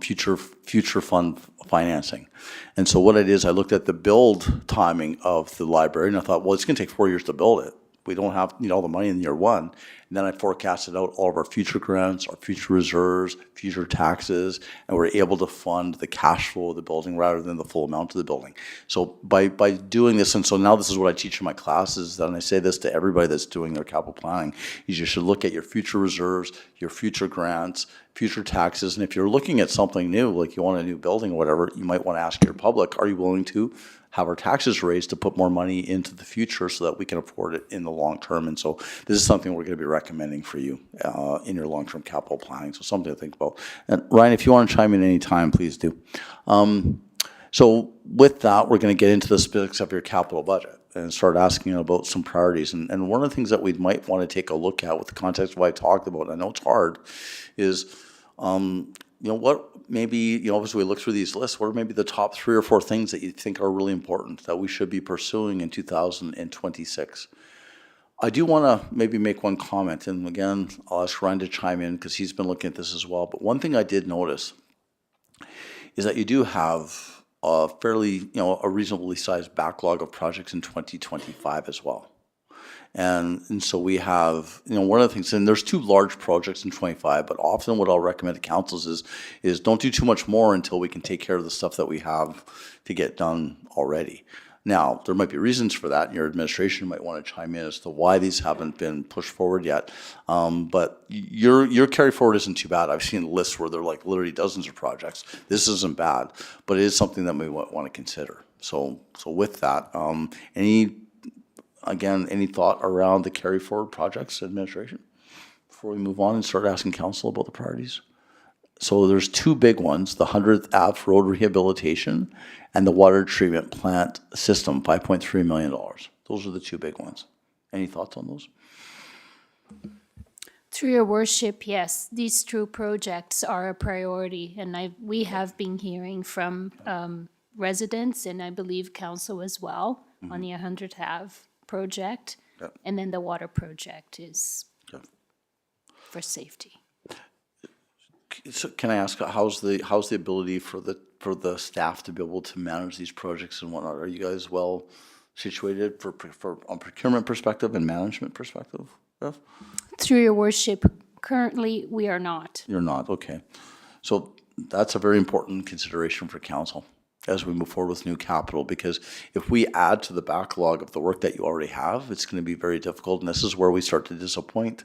future fund financing. And so what I did is I looked at the build timing of the library and I thought, well, it's going to take 4 years to build it. We don't need all the money in year one. And then I forecasted out all of our future grants, our future reserves, future taxes, and we're able to fund the cash flow of the building rather than the full amount of the building. So by doing this, and so now this is what I teach in my classes, and I say this to everybody that's doing their capital planning, is you should look at your future reserves, your future grants, future taxes, and if you're looking at something new, like you want a new building or whatever, you might want to ask your public, are you willing to have our taxes raised to put more money into the future so that we can afford it in the long term? And so this is something we're going to be recommending for you in your long-term capital planning. So something to think about. And Ryan, if you want to chime in any time, please do. So with that, we're going to get into the specifics of your capital budget and start asking about some priorities. And one of the things that we might want to take a look at with the context of what I talked about, and I know it's hard, is what maybe, as we look through these lists, what are maybe the top 3 or 4 things that you think are really important that we should be pursuing in 2026? I do want to maybe make one comment, and again, I'll ask Ryan to chime in because he's been looking at this as well. But one thing I did notice is that you do have a fairly, a reasonably sized backlog of projects in 2025 as well. And so we have, one of the things, and there's 2 large projects in 25, but often what I'll recommend to councils is don't do too much more until we can take care of the stuff that we have to get done already. Now, there might be reasons for that, and your administration might want to chime in as to why these haven't been pushed forward yet. But your carry forward isn't too bad. I've seen lists where they're like literally dozens of projects. This isn't bad, but it is something that we want to consider. So with that, any thought around the carry forward projects, administration, before we move on and start asking council about the priorities? So there's 2 big ones, the 100th Ave road rehabilitation and the water treatment plant system, $5.3 million. Those are the 2 big ones. Any thoughts on those? Through your worship, yes, these 2 projects are a priority, and we have been hearing from residents, and I believe council as well, on the 100th Ave project. Yep. And then the water project is for safety. So can I ask, how's the ability for the staff to be able to manage these projects and whatnot? Are you guys well situated for on procurement perspective and management perspective? Beth? Through your worship, currently we are not. You're not, okay. So that's a very important consideration for council as we move forward with new capital, because if we add to the backlog of the work that you already have, it's going to be very difficult. And this is where we start to disappoint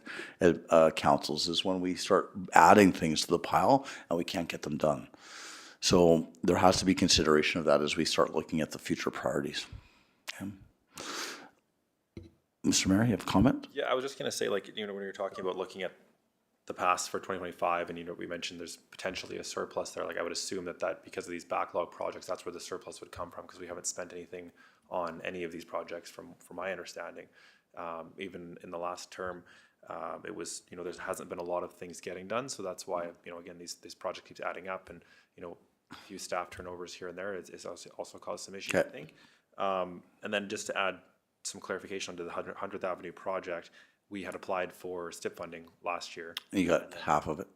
councils, is when we start adding things to the pile and we can't get them done. So there has to be consideration of that as we start looking at the future priorities. Okay. Mr. Mayor, you have a comment? Yeah, I was just gonna say, when you're talking about looking at the past for 2025, and we mentioned there's potentially a surplus there. I would assume that because of these backlog projects, that's where the surplus would come from, because we haven't spent anything on any of these projects from my understanding. Even in the last term, it was there hasn't been a lot of things getting done, so that's why again this project keeps adding up, and a few staff turnovers here and there is also caused some issues. Okay. I think. And then just to add some clarification onto the 100th Avenue project, we had applied for STIP funding last year. You got half of it,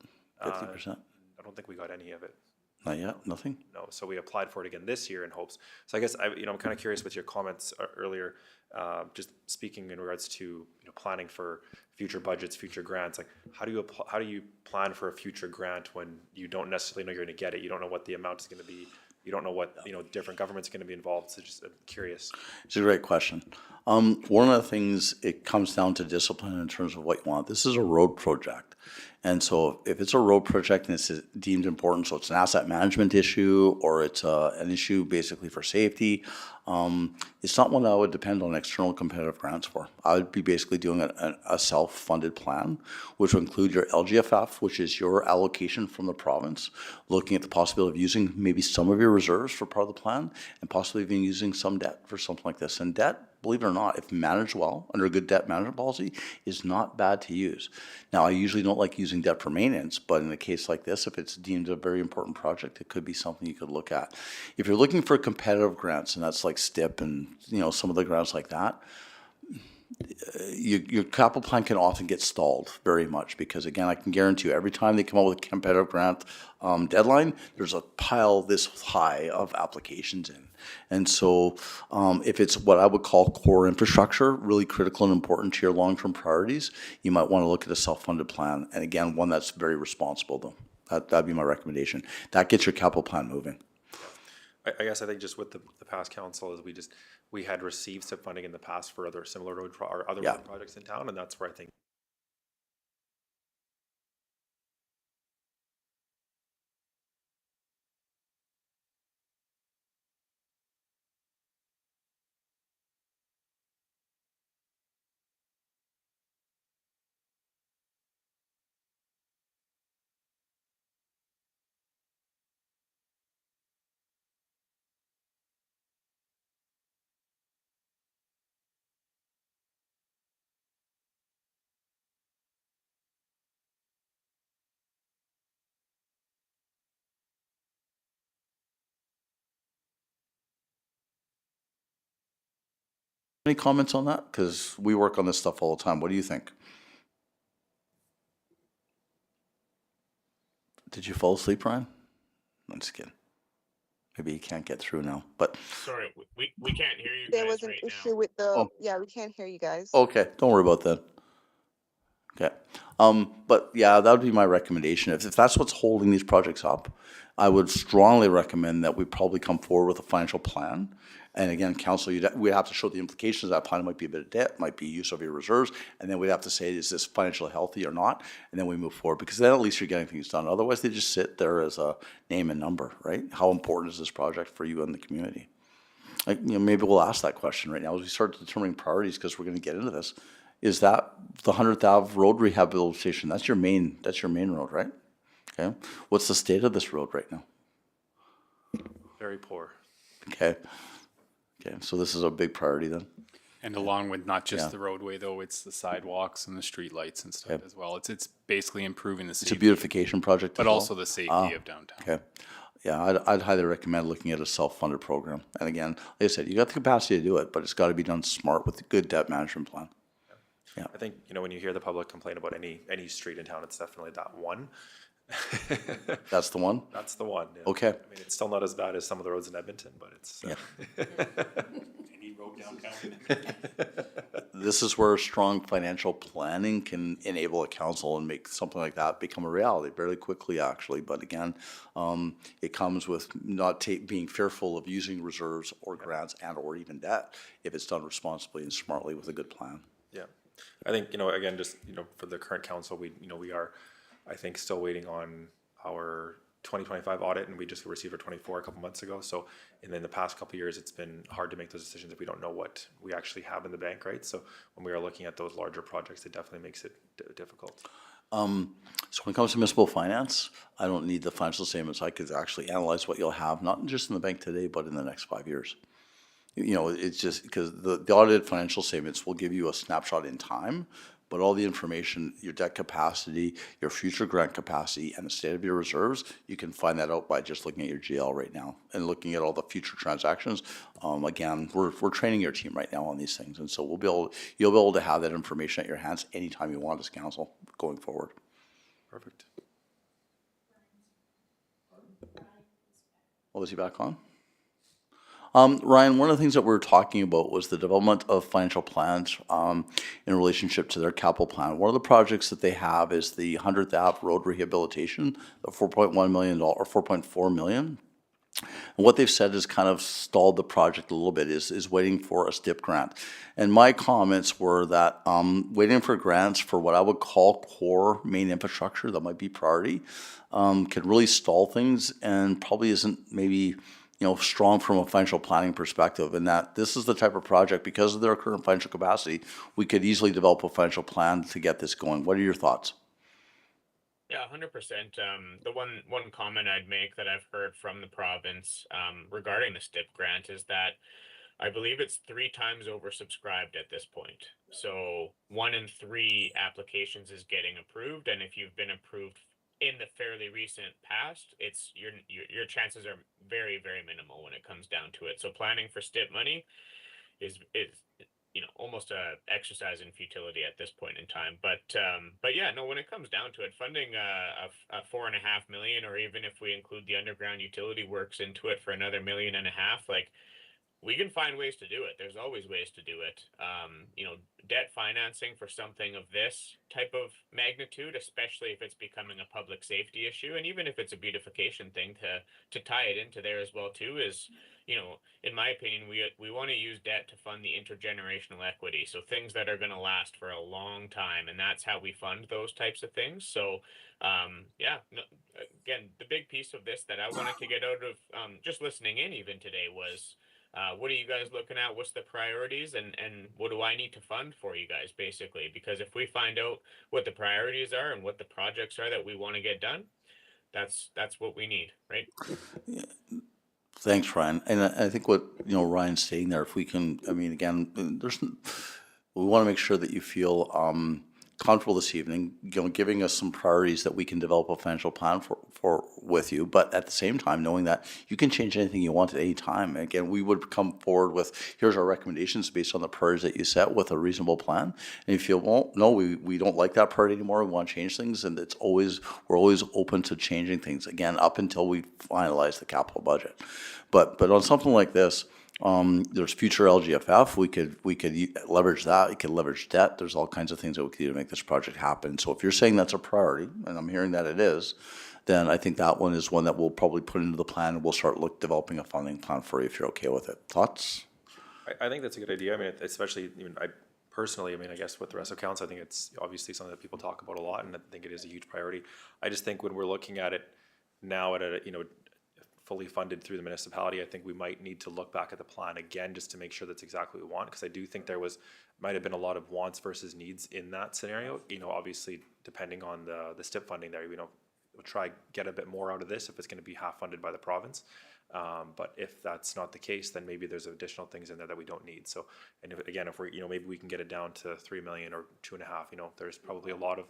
50%. I don't think we got any of it. Not yet, nothing? No, so we applied for it again this year in hopes. So I guess I'm kind of curious with your comments earlier, just speaking in regards to planning for future budgets, future grants. Like, how do you plan for a future grant when you don't necessarily know you're going to get it? You don't know what the amount is going to be. You don't know what different governments are going to be involved. So just I'm curious. It's a great question. One of the things, it comes down to discipline in terms of what you want. This is a road project. And so if it's a road project and it's deemed important, so it's an asset management issue or it's an issue basically for safety, it's not one I would depend on external competitive grants for. I would be basically doing a self-funded plan, which will include your LGFF, which is your allocation from the province, looking at the possibility of using maybe some of your reserves for part of the plan and possibly even using some debt for something like this. And debt, believe it or not, if managed well under a good debt management policy, is not bad to use. Now, I usually don't like using debt for maintenance, but in a case like this, if it's deemed a very important project, it could be something you could look at. If you're looking for competitive grants, and that's like STIP and some of the grants like that, your capital plan can often get stalled very much because, again, I can guarantee you every time they come out with a competitive grant deadline, there's a pile this high of applications in. And so if it's what I would call core infrastructure, really critical and important to your long-term priorities, you might want to look at a self-funded plan. And again, one that's very responsible, though. That'd be my recommendation. That gets your capital plan moving. I guess I think just with the past council is we had received SIP funding in the past for other similar road road projects in town, and that's where I think Any comments on that? Because we work on this stuff all the time. What do you think? Did you fall asleep, Ryan? I'm just kidding. Maybe you can't get through now, but Sorry, we can't hear you There guys was an right issue now. with the, Oh. yeah, we can't hear you guys. okay, don't worry about that. Okay, but yeah, that would be my recommendation. If that's what's holding these projects up, I would strongly recommend that we probably come forward with a financial plan. And again, council, we have to show the implications of that plan. It might be a bit of debt, might be use of your reserves, and then we'd have to say, is this financially healthy or not? And then we move forward, because then at least you're getting things done. Otherwise, they just sit there as a name and number, right? How important is this project for you and the community? Like, maybe we'll ask that question right now as we start determining priorities, because we're going to get into this. Is that the 100th Ave road rehabilitation? That's your main road, right? Okay. What's the state of this road right now? very poor. Okay. Okay. So this is a big priority then. And along with not just Yeah. the roadway though, it's the sidewalks and the street lights and stuff as well. It's basically improving the It's a safety, beautification project. but as well? also the safety of downtown. Okay. Yeah, I'd highly recommend looking at a self-funded program. And again, like I said, you got the capacity to do it, but it's got to be done smart with a good debt management plan. I think when you hear the public complain about any street in town, it's definitely that one. That's the one? That's the one. Yeah. Okay. I mean, it's still not as bad as some of the roads in Edmonton, but it's Any road downtown. This is where strong financial planning can enable a council and make something like that become a reality fairly quickly, actually. But again, it comes with not being fearful of using reserves or grants and or even debt if it's done responsibly and smartly with a good plan. yeah. I think again, just for the current council, we are, I think, still waiting on our 2025 audit, and we just received our 24 a couple months ago. So, and then the past couple of years, it's been hard to make those decisions if we don't know what we actually have in the bank, right? So, when we are looking at those larger projects, it definitely makes it difficult. So when it comes to municipal finance, I don't need the financial statements. I could actually analyze what you'll have, not just in the bank today, but in the next 5 years. It's just because the audited financial statements will give you a snapshot in time, but all the information, your debt capacity, your future grant capacity, and the state of your reserves, you can find that out by just looking at your GL right now and looking at all the future transactions. Again, we're training your team right now on these things, and so you'll be able to have that information at your hands anytime you want as council going forward. Perfect. Oh, is he back on? Ryan, one of the things that we were talking about was the development of financial plans in relationship to their capital plan. One of the projects that they have is the 100th Ave Road rehabilitation, the $4.1 million or $4.4 million. And what they've said is kind of stalled the project a little bit, is waiting for a STIP grant. And my comments were that waiting for grants for what I would call core main infrastructure that might be priority can really stall things and probably isn't maybe strong from a financial planning perspective. And that this is the type of project, because of their current financial capacity, we could easily develop a financial plan to get this going. What are your thoughts? Yeah, 100%. The one comment I'd make that I've heard from the province regarding the STIP grant is that I believe it's 3 times oversubscribed at this point. So 1 in 3 applications is getting approved, and if you've been approved in the fairly recent past, it's your chances are very, very minimal when it comes down to it. So planning for STIP money is almost a exercise in futility at this point in time. But yeah, no, when it comes down to it, funding a 4.5 million, or even if we include the underground utility works into it for another 1.5 million, like, we can find ways to do it. There's always ways to do it. Debt financing for something of this type of magnitude, especially if it's becoming a public safety issue, and even if it's a beautification thing, to tie it into there as well too, is, in my opinion, we want to use debt to fund the intergenerational equity. So things that are going to last for a long time, and that's how we fund those types of things. So yeah, no, again, the big piece of this that I wanted to get out of just listening in even today was, what are you guys looking at? What's the priorities, and what do I need to fund for you guys, basically? Because if we find out what the priorities are and what the projects are that we want to get done, that's what we need, right? Thanks, Ryan. And I think what Ryan's saying there, if we can, I mean, again, we want to make sure that you feel comfortable this evening, giving us some priorities that we can develop a financial plan for with you, but at the same time knowing that you can change anything you want at any time. Again, we would come forward with, here's our recommendations based on the priorities that you set with a reasonable plan. And if you feel, well, no, we don't like that priority anymore, we want to change things, and we're always open to changing things, again, up until we finalize the capital budget. But on something like this, there's future LGFF. We could leverage that. You could leverage debt. There's all kinds of things that we could do to make this project happen. So if you're saying that's a priority, and I'm hearing that it is, then I think that one is one that we'll probably put into the plan, and we'll start developing a funding plan for you if you're okay with it. Thoughts? I think that's a good idea. I mean, especially even I personally, I mean, I guess with the rest of council, I think it's obviously something that people talk about a lot, and I think it is a huge priority. I just think when we're looking at it now at a fully funded through the municipality, I think we might need to look back at the plan again just to make sure that's exactly what we want, because I do think there might have been a lot of wants versus needs in that scenario. Obviously depending on the STIP funding there, we'll try get a bit more out of this if it's going to be half funded by the province. But if that's not the case, then maybe there's additional things in there that we don't need. So, and if we're, maybe we can get it down to 3 million or 2.5, there's probably a lot of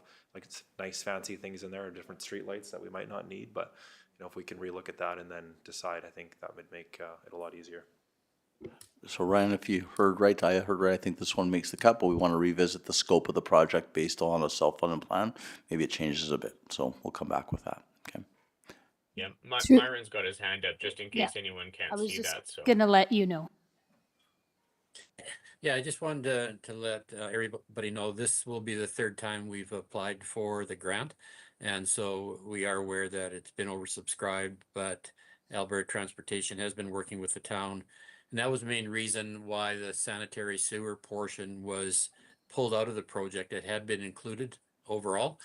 nice fancy things in there, or different street lights that we might not need, but if we can relook at that and then decide, I think that would make it a lot easier. So Ryan, if you heard right, I heard right, I think this one makes the cut, but we want to revisit the scope of the project based on a self-funded plan. Maybe it changes a bit, so we'll come back with that. Okay. Yeah, Myron's got his hand up just in case Yeah. anyone I can't was see just that. So gonna let you know. Yeah, I just wanted to let everybody know this will be the 3rd time we've applied for the grant. And so we are aware that it's been oversubscribed, but Alberta Transportation has been working with the town. And that was the main reason why the sanitary sewer portion was pulled out of the project. It had been included overall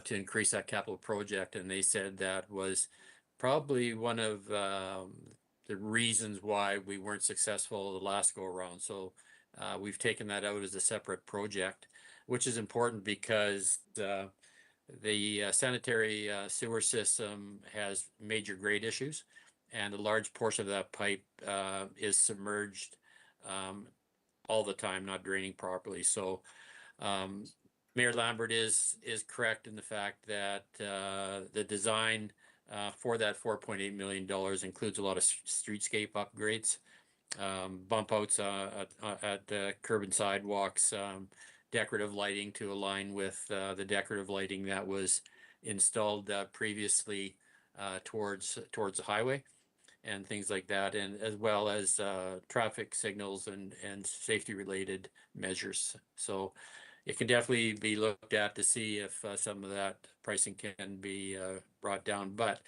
to increase that capital project. And they said that was probably one of the reasons why we weren't successful the last go around. So we've taken that out as a separate project, which is important because the sanitary sewer system has major grade issues, and a large portion of that pipe is submerged all the time, not draining properly. So Mayor Lambert is correct in the fact that the design for that $4.8 million includes a lot of streetscape upgrades, bump outs at curb and sidewalks, decorative lighting to align with the decorative lighting that was installed previously towards the highway. and things like that, and as well as traffic signals and safety related measures. So it can definitely be looked at to see if some of that pricing can be brought down. But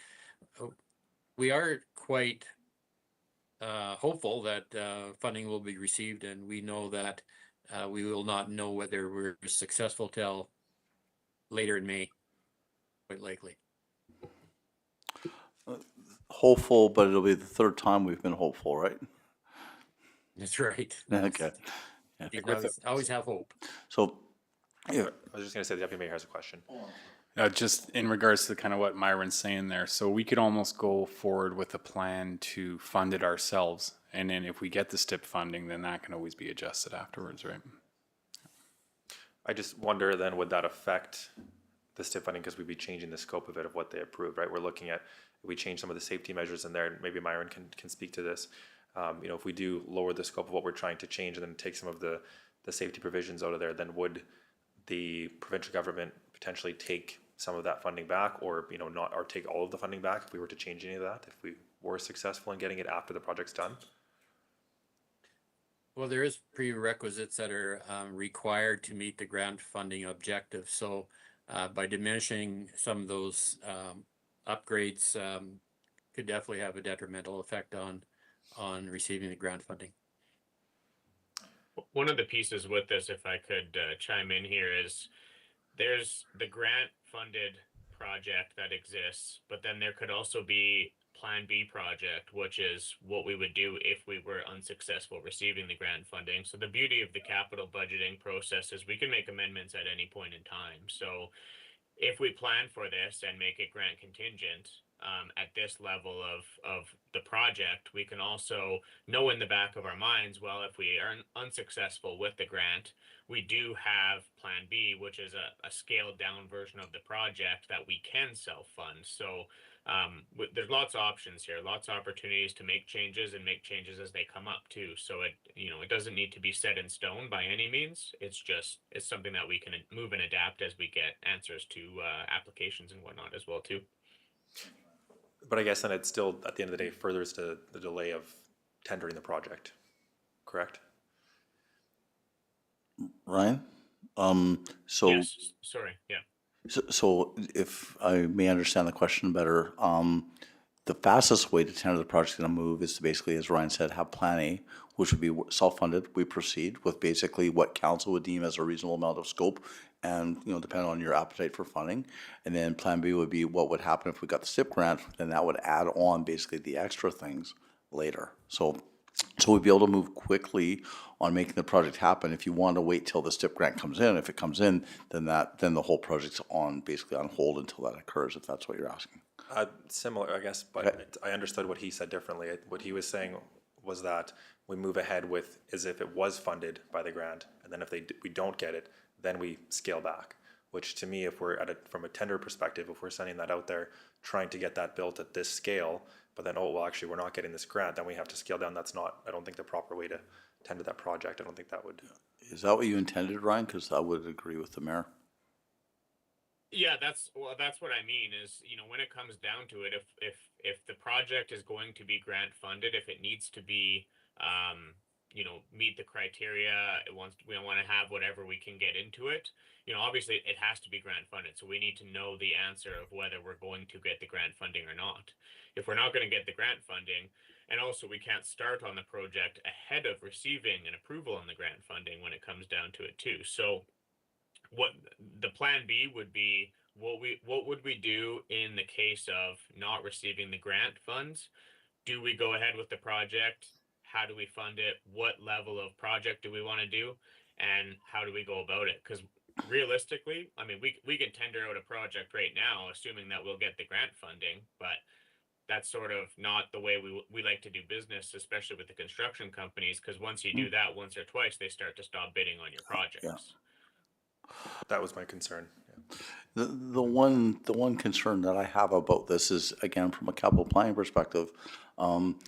we are quite hopeful that funding will be received, and we know that we will not know whether we're successful till later in May, quite likely. Hopeful, but it'll be the third time we've been hopeful, right? That's right. Okay. You always have hope. So, yeah, I was just gonna say the deputy mayor has a question. Just in regards to kind of what Myron's saying there, so we could almost go forward with a plan to fund it ourselves. And then if we get the STIP funding, then that can always be adjusted afterwards, right? I just wonder then, would that affect the STIP funding, because we'd be changing the scope of it, of what they approved, right? We're looking at, if we change some of the safety measures in there, and maybe Myron can speak to this. You know, if we do lower the scope of what we're trying to change and then take some of the safety provisions out of there, then would the provincial government potentially take some of that funding back, or, you know, not, or take all of the funding back if we were to change any of that, if we were successful in getting it after the project's done? Well, there is prerequisites that are required to meet the grant funding objective. So by diminishing some of those upgrades could definitely have a detrimental effect on receiving the grant funding. One of the pieces with this, if I could chime in here, is there's the grant funded project that exists, but then there could also be Plan B project, which is what we would do if we were unsuccessful receiving the grant funding. So the beauty of the capital budgeting process is we can make amendments at any point in time. So if we plan for this and make it grant contingent at this level of the project, we can also know in the back of our minds, well, if we are unsuccessful with the grant, we do have Plan B, which is a scaled down version of the project that we can self-fund. So there's lots of options here, lots of opportunities to make changes and make changes as they come up too. So it doesn't need to be set in stone by any means. It's something that we can move and adapt as we get answers to applications and whatnot as well too. But I guess then it still, at the end of the day, furthers the delay of tendering the project, correct? Ryan? So, Yes, sorry, yeah. so if I may understand the question better, the fastest way to tender the project's gonna move is to basically, as Ryan said, have Plan A, which would be self-funded. We proceed with basically what council would deem as a reasonable amount of scope and, depending on your appetite for funding. And then Plan B would be what would happen if we got the STIP grant, then that would add on basically the extra things later. So we'd be able to move quickly on making the project happen. If you want to wait till the STIP grant comes in, if it comes in, then the whole project's basically on hold until that occurs, if that's what you're asking. Similar, I guess, but I understood what he said differently. What he was saying was that we move ahead with as if it was funded by the grant, and then if we don't get it, then we scale back. Which to me, if we're from a tender perspective, if we're sending that out there, trying to get that built at this scale, but then, oh, well, actually, we're not getting this grant, then we have to scale down. That's not, I don't think, the proper way to tender that project. I don't think that would. Is that what you intended, Ryan? Because I would agree with the mayor. Yeah, that's what I mean is, when it comes down to it, if the project is going to be grant funded, if it needs to be, meet the criteria, we want to have whatever we can get into it, obviously it has to be grant funded. So we need to know the answer of whether we're going to get the grant funding or not. If we're not going to get the grant funding, and also we can't start on the project ahead of receiving an approval on the grant funding when it comes down to it too. So what the Plan B would be, what would we do in the case of not receiving the grant funds? Do we go ahead with the project? How do we fund it? What level of project do we want to do? And how do we go about it? Because realistically, I mean, we can tender out a project right now, assuming that we'll get the grant funding, but that's sort of not the way we like to do business, especially with the construction companies, because once you do that once or twice, they start to stop bidding on your projects. That was my concern. Yeah. The one concern that I have about this is, again, from a capital planning perspective,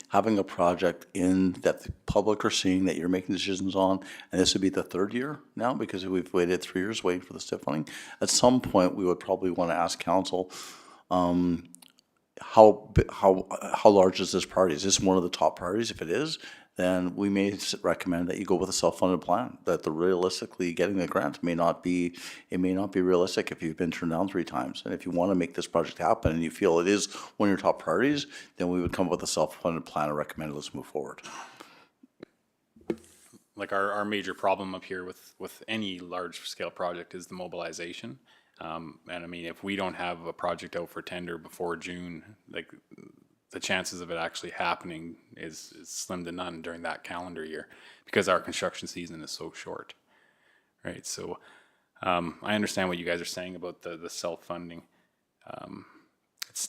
having a project that the public are seeing that you're making decisions on, and this would be the third year now because we've waited 3 years waiting for the STIP funding. At some point, we would probably want to ask council, how large is this priority? Is this one of the top priorities? If it is, then we may recommend that you go with a self-funded plan. That the realistically getting the grant may not be realistic if you've been turned down 3 times. And if you want to make this project happen and you feel it is one of your top priorities, then we would come up with a self-funded plan and recommend let's move forward. Like our major problem up here with any large scale project is the mobilization. And I mean, if we don't have a project out for tender before June, like the chances of it actually happening is slim to none during that calendar year because our construction season is so short, right? So I understand what you guys are saying about the self-funding.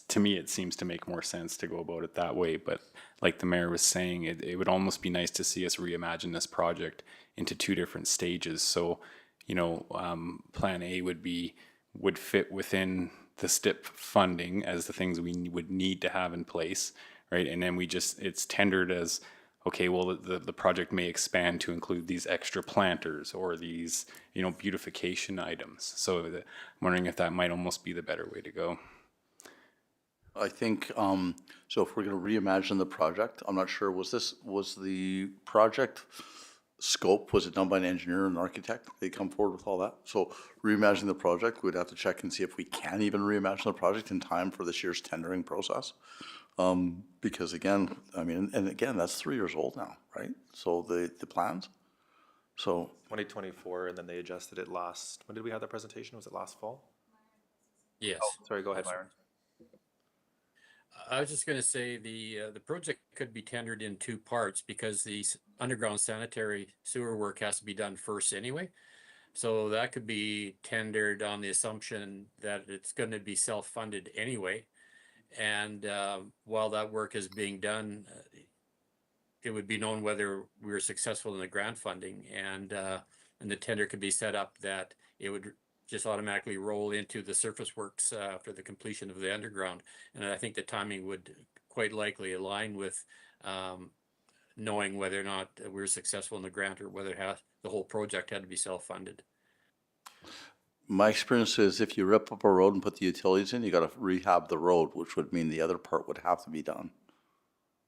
To me, it seems to make more sense to go about it that way. But like the mayor was saying, it would almost be nice to see us reimagine this project into 2 different stages. So, you know, plan A would fit within the STIP funding as the things we would need to have in place, right? And then it's tendered as, okay, well, the project may expand to include these extra planters or these, you know, beautification items. So I'm wondering if that might almost be the better way to go. I think, so if we're gonna reimagine the project, I'm not sure, was the project scope, was it done by an engineer and an architect? They come forward with all that? So reimagining the project, we'd have to check and see if we can even reimagine the project in time for this year's tendering process. Because again, I mean, and again, that's 3 years old now, right? So the plans, so. 2024, and then they adjusted it when did we have that presentation? Was it last fall? Yes. Sorry, go ahead, Myron. I was just going to say the project could be tendered in 2 parts because the underground sanitary sewer work has to be done first anyway. So that could be tendered on the assumption that it's going to be self-funded anyway. And while that work is being done, it would be known whether we were successful in the grant funding, and the tender could be set up that it would just automatically roll into the surface works after the completion of the underground. And I think the timing would quite likely align with knowing whether or not we were successful in the grant or whether the whole project had to be self-funded. My experience is if you rip up a road and put the utilities in, you gotta rehab the road, which would mean the other part would have to be done.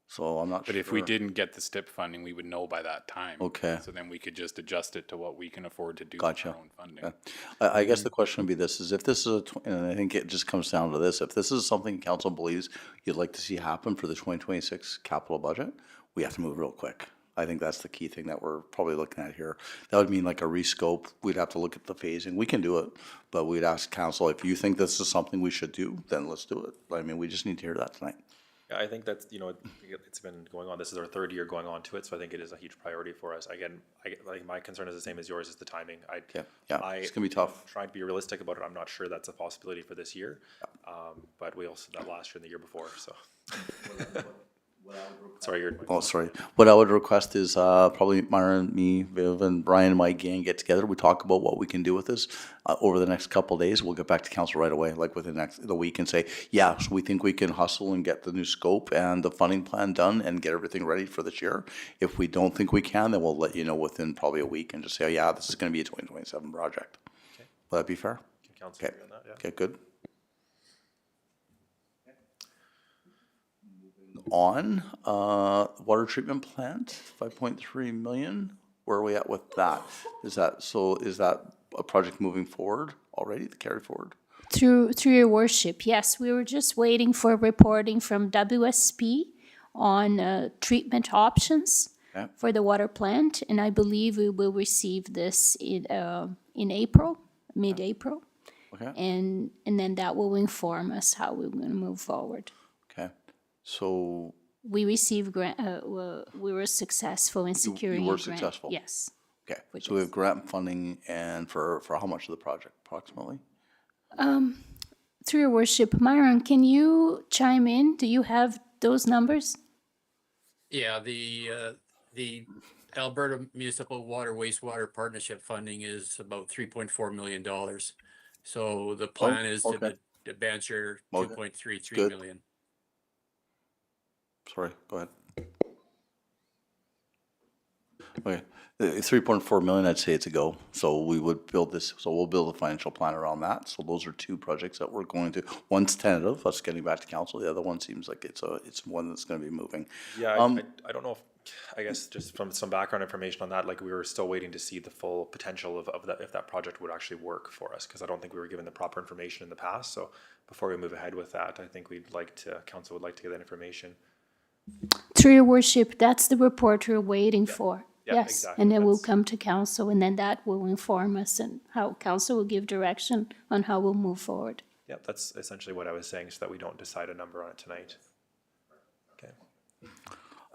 So I'm not sure. But if we didn't get the STIP funding, we would know by that time. Okay. So then we could just adjust it to what we can afford to do Gotcha. with our own funding. Okay. I guess the question would be this, is if this is and I think it just comes down to this, if this is something council believes you'd like to see happen for the 2026 capital budget, we have to move real quick. I think that's the key thing that we're probably looking at here. That would mean like a rescope. We'd have to look at the phasing. We can do it, but we'd ask council, if you think this is something we should do, then let's do it. I mean, we just need to hear that tonight. Yeah, I think that's, it's been going on. This is our 3rd year going on to it, so I think it is a huge priority for us. Again, like my concern is the same as yours, is the timing. Yeah, it's gonna be tough. Trying to be realistic about it. I'm not sure that's a possibility for this year, but we also did that last year and the year before. So, sorry, Oh, sorry. What I would request is probably Myron, me, Viv, and Brian and my gang get together. We talk about what we can do with this over the next couple of days. We'll get back to council right away, like within the week, and say, yeah, so we think we can hustle and get the new scope and the funding plan done and get everything ready for this year. If we don't think we can, then we'll let you know within probably a week and just say, oh, yeah, this is going to be a 2027 project. Okay. Will that be fair? Can council agree on that? Yeah. Okay, good. On water treatment plant, 5.3 million. Where are we at with that? Is that a project moving forward already to carry forward? Through your worship, yes, we were just waiting for reporting from WSP on treatment options Okay. for the water plant, and I believe we will receive this in April, mid-April, Okay, and then that will inform us how we're going to move forward. okay. So We received grant. We were successful in securing were a grant. successful? Yes. okay, Which so we have grant funding and for how much of the project approximately? Through your worship, Myron, can you chime in? Do you have those numbers? Yeah, the Alberta Municipal Water Wastewater Partnership funding is about $3.4 million. So the plan is okay. to adventure Okay. 2.33 Good. million. Sorry, go ahead. Okay, 3.4 million, I'd say it's a go. So we would build this, so we'll build a financial plan around that. So those are two projects that we're going to, one's tentative, us getting back to council. The other one seems like it's one that's gonna be moving. Yeah, I don't know if, I guess just from some background information on that, like we were still waiting to see the full potential of that, if that project would actually work for us, because I don't think we were given the proper information in the past. So before we move ahead with that, I think council would like to get that information. Through your worship, that's the report we're waiting for. Yeah, Yes, exactly. and then we'll That's- come to council, and then that will inform us and how council will give direction on how we'll move forward. Yeah, that's essentially what I was saying, so that we don't decide a number on it tonight. Okay.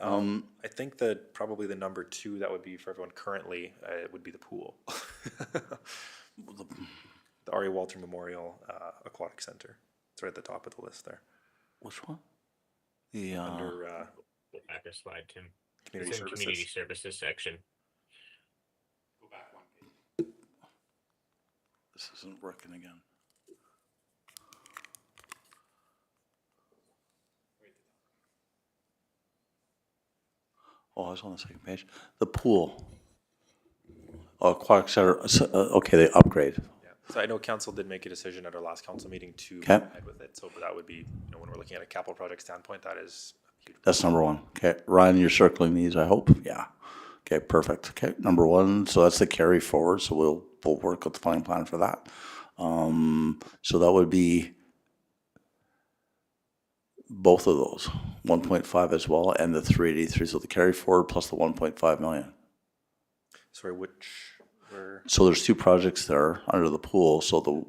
I think that probably the number two that would be for everyone currently, would be the pool. The R.A. Walter Memorial, Aquatic Center. It's right at the top of the list there, Which one? The, under, Go back a slide, Tim. community It's in community services. services section. this isn't working again. Oh, I was on the second page. The pool. Oh, aquatic center, okay, they upgrade. Yeah, so I know council did make a decision at our last council meeting to move Okay. ahead with it, so that would be, when we're looking at a capital project standpoint, that is huge. That's number one. Okay, Ryan, you're circling these, I hope? Yeah. Okay, perfect. Okay, number one, so that's the carry forward, so we'll work with the funding plan for that. So that would be both of those, 1.5 as well, and the 383, so the carry forward plus the 1.5 million. Sorry, where, So there's two projects there under the pool, so the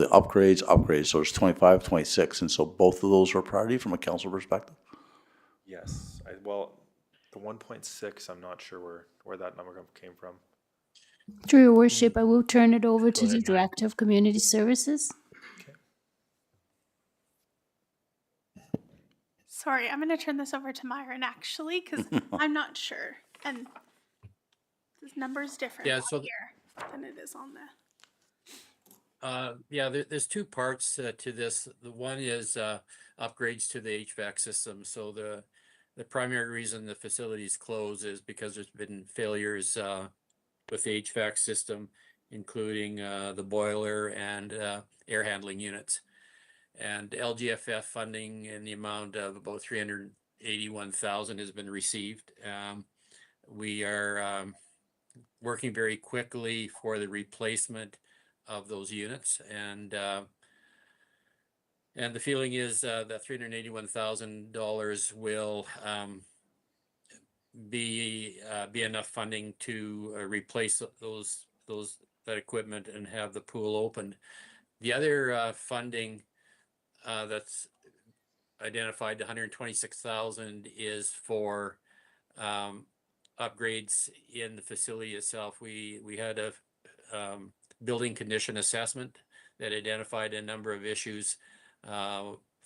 upgrades, so there's 25, 26, and so both of those are a priority from a council perspective? yes, well, the 1.6, I'm not sure where that number came from. Through your worship, I will turn it over to the ahead, Maya. Director of Community Services. Sorry, I'm going to turn this over to Myron actually, because I'm not sure. And this number is different Yeah, on so here than it is on the. Yeah, there's two parts to this. The one is upgrades to the HVAC system. So the primary reason the facility is closed is because there's been failures with the HVAC system, including the boiler and air handling units. And LGFF funding in the amount of about 381,000 has been received. We are working very quickly for the replacement of those units, and the feeling is that $381,000 will be enough funding to replace that equipment and have the pool opened. The other funding that's identified, 126,000, is for upgrades in the facility itself. We had a building condition assessment that identified a number of issues,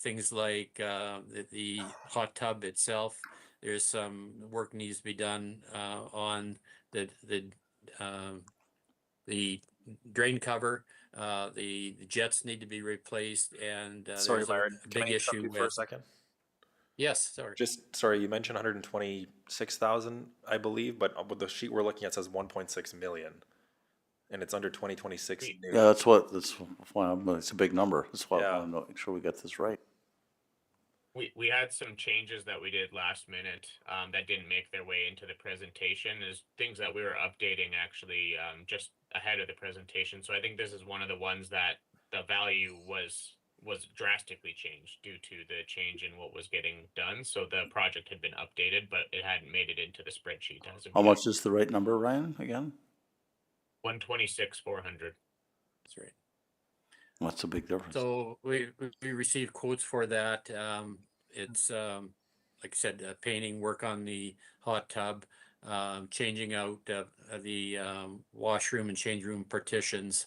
things like the hot tub itself. There's some work needs to be done on the drain cover. The jets need to be replaced, and Sorry, there's Myron, a can I big interrupt issue you for a with. second? Yes, sorry. Sorry, you mentioned 126,000, I believe, but with the sheet we're looking at says 1.6 million. And it's under 2026 new. Yeah, that's why, it's a big number. That's why I Yeah. want to make sure we get this right. We had some changes that we did last minute that didn't make their way into the presentation, is things that we were updating actually just ahead of the presentation. So I think this is one of the ones that the value was drastically changed due to the change in what was getting done. So the project had been updated, but it hadn't made it into the spreadsheet as of How yet. much is the right number, Ryan, again? 126,400. That's right. What's the big difference? So we received quotes for that. It's like I said, painting, work on the hot tub, changing out the washroom and change room partitions,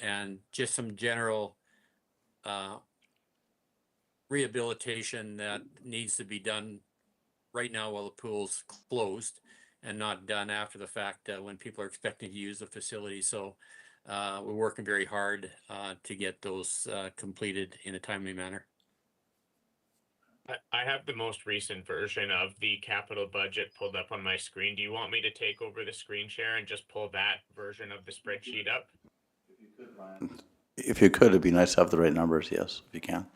and just some general rehabilitation that needs to be done right now while the pool's closed, and not done after the fact when people are expecting to use the facility. So we're working very hard to get those completed in a timely manner. I have the most recent version of the capital budget pulled up on my screen. Do you want me to take over the screen share and just pull that version of the spreadsheet up? If you could, it'd be nice to have the right numbers, yes, if you can.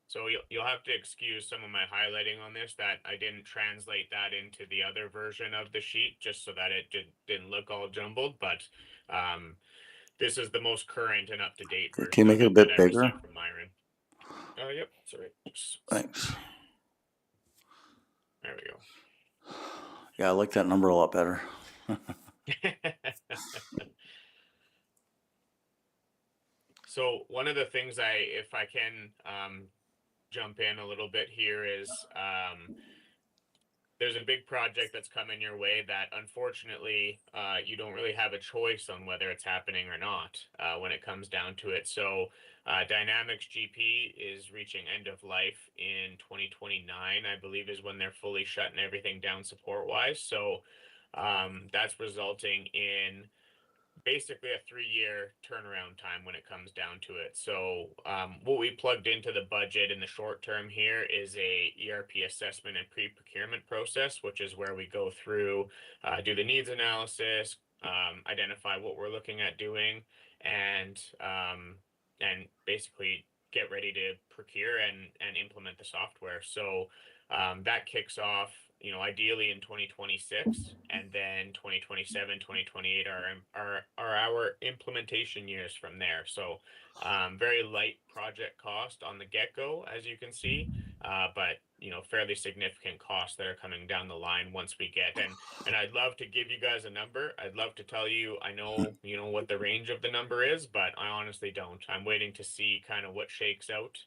So you'll have to excuse some of my highlighting on this, that I didn't translate that into the other version of the sheet just so that it didn't look all jumbled, but this is the most current and up-to-date version. Can you make it a of bit that I bigger? received from Myron. Yep, sorry. Thanks. There we go. Yeah, I like that number a lot better. So one of the things if I can jump in a little bit here is there's a big project that's coming your way that unfortunately you don't really have a choice on whether it's happening or not when it comes down to it. So Dynamics GP is reaching end of life in 2029, I believe, is when they're fully shutting everything down support wise. So that's resulting in basically a 3-year turnaround time when it comes down to it. So what we plugged into the budget in the short term here is a ERP assessment and pre-procurement process, which is where we go through, do the needs analysis, identify what we're looking at doing, and basically get ready to procure and implement the software. So that kicks off, ideally in 2026, and then 2027, 2028 are our implementation years from there. So very light project cost on the get-go, as you can see, but fairly significant costs that are coming down the line once we get. And I'd love to give you guys a number. I'd love to tell you I know what the range of the number is, but I honestly don't. I'm waiting to see kind of what shakes out.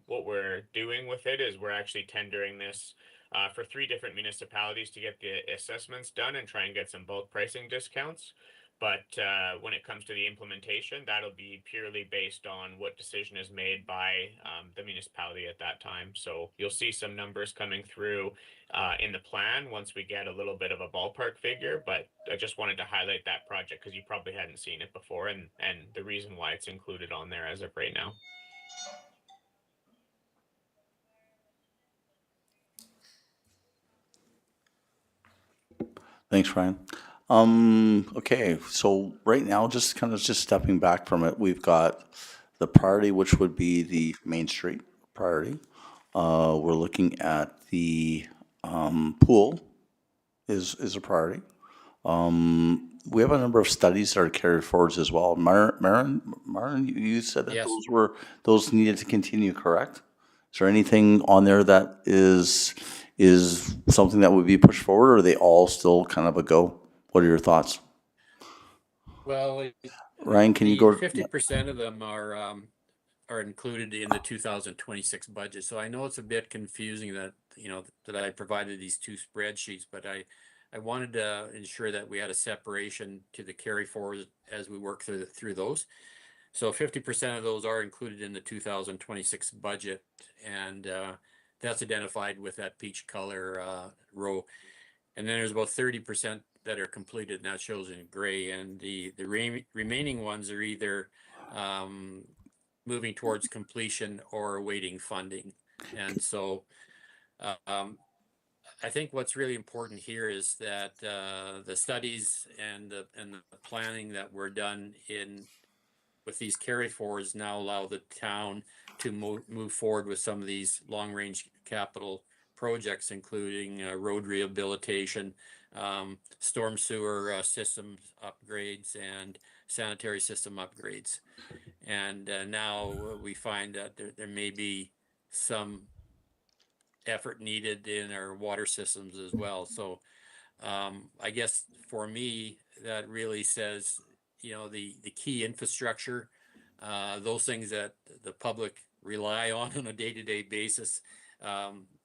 What we're doing with it is we're actually tendering this for 3 different municipalities to get the assessments done and try and get some bulk pricing discounts. But when it comes to the implementation, that'll be purely based on what decision is made by the municipality at that time. So you'll see some numbers coming through in the plan once we get a little bit of a ballpark figure. But I just wanted to highlight that project because you probably hadn't seen it before, and the reason why it's included on there as of right now. Thanks, Ryan. Okay, so right now, just stepping back from it, we've got the priority, which would be the Main Street priority. We're looking at the pool is a priority. We have a number of studies that are carried forwards as well. Maren, you said that Yes. those needed to continue, correct? Is there anything on there that is something that would be pushed forward, or are they all still kind of a go? What are your thoughts? Well, Ryan, can you go? 50% of them are included in the 2026 budget. So I know it's a bit confusing that that I provided these 2 spreadsheets, but I wanted to ensure that we had a separation to the carry forward as we work through those. So 50% of those are included in the 2026 budget, and that's identified with that peach color row. And then there's about 30% that are completed, and that shows in gray. And the remaining ones are either moving towards completion or awaiting funding. And so I think what's really important here is that the studies and the planning that were done with these carry forwards now allow the town to move forward with some of these long range capital projects, including road rehabilitation, storm sewer systems upgrades, and sanitary system upgrades. And now we find that there may be some effort needed in our water systems as well. So I guess for me, that really says, the key infrastructure, those things that the public rely on a day-to-day basis,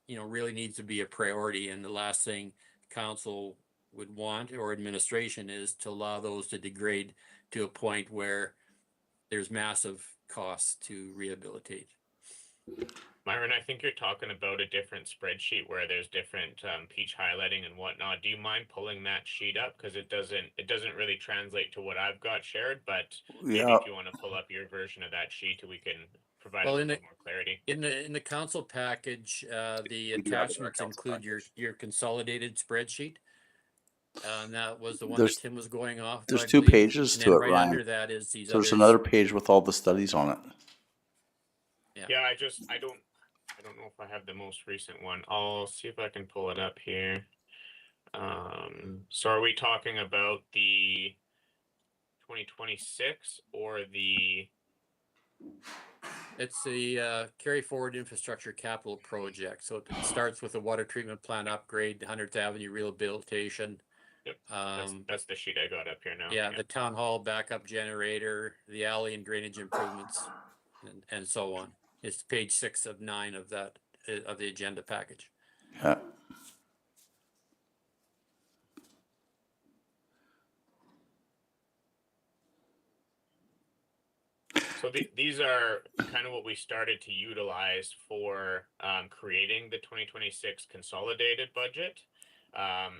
really needs to be a priority. And the last thing council would want, or administration, is to allow those to degrade to a point where there's massive costs to rehabilitate. Myron, I think you're talking about a different spreadsheet where there's different peach highlighting and whatnot. Do you mind pulling that sheet up? Because it doesn't really translate to what I've got shared, but maybe Yeah. if you want to pull up your version of that sheet, we can provide Well, a in little the- more clarity. In the council package, the We do have it in our attachments council include your consolidated spreadsheet. And that was the one There's- that Tim was going off. there's I 2 believe. pages And to then it, right Ryan. under that is these There's others. another page with all the studies on it. Yeah, I don't know if I have the most recent one. I'll see if I can pull it up here. So are we talking about the 2026 or the? It's the carry forward infrastructure capital project. So it starts with the water treatment plant upgrade, 100th Avenue rehabilitation. Yep, Um, that's the sheet I got up here now. yeah, the town hall backup generator, the alley and drainage improvements, and so on. It's page 6 of 9 of that, of the agenda package. Yeah. So these are kind of what we started to utilize for creating the 2026 consolidated budget.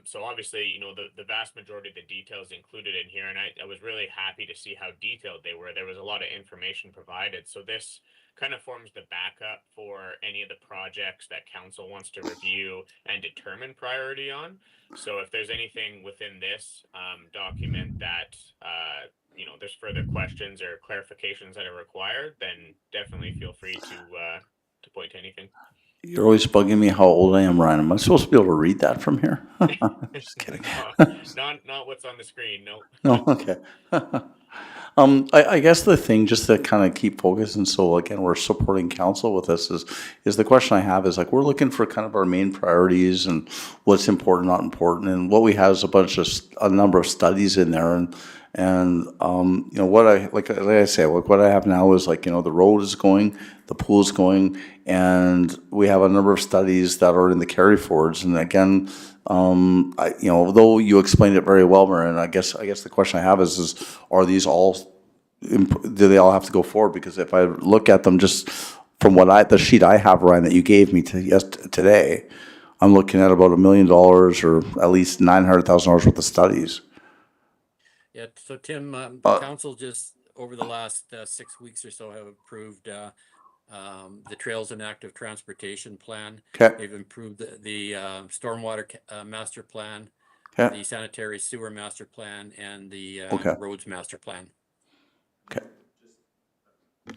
So obviously, you know, the vast majority of the details included in here, and I was really happy to see how detailed they were. There was a lot of information provided. So this kind of forms the backup for any of the projects that council wants to review and determine priority on. So if there's anything within this document that you know, there's further questions or clarifications that are required, then definitely feel free to point to anything. You're always bugging me how old I am, Ryan. Am I supposed to be able to read that from here? Just kidding. Not what's on the screen. No. No, okay. I guess the thing, just to kind of keep focus, and so again, we're supporting council with this, is the question I have is like, we're looking for kind of our main priorities and what's important, not important, and what we have is a number of studies in there, and you know, what I say, like what I have now is like, you know, the road is going, the pool is going, and we have a number of studies that are in the carry forwards, and again, you know, though you explained it very well, Marin, I guess the question I have is are these all, do they all have to go forward? Because if I look at them just from the sheet I have, Ryan, that you gave me today, I'm looking at about $1 million or at least $900,000 worth of studies. Yeah, so Tim, council just over the last 6 weeks or so have approved the Trails and Active Transportation Plan. Okay. They've improved the stormwater master plan, Okay. the sanitary sewer master plan, and the Okay. roads master plan. Okay.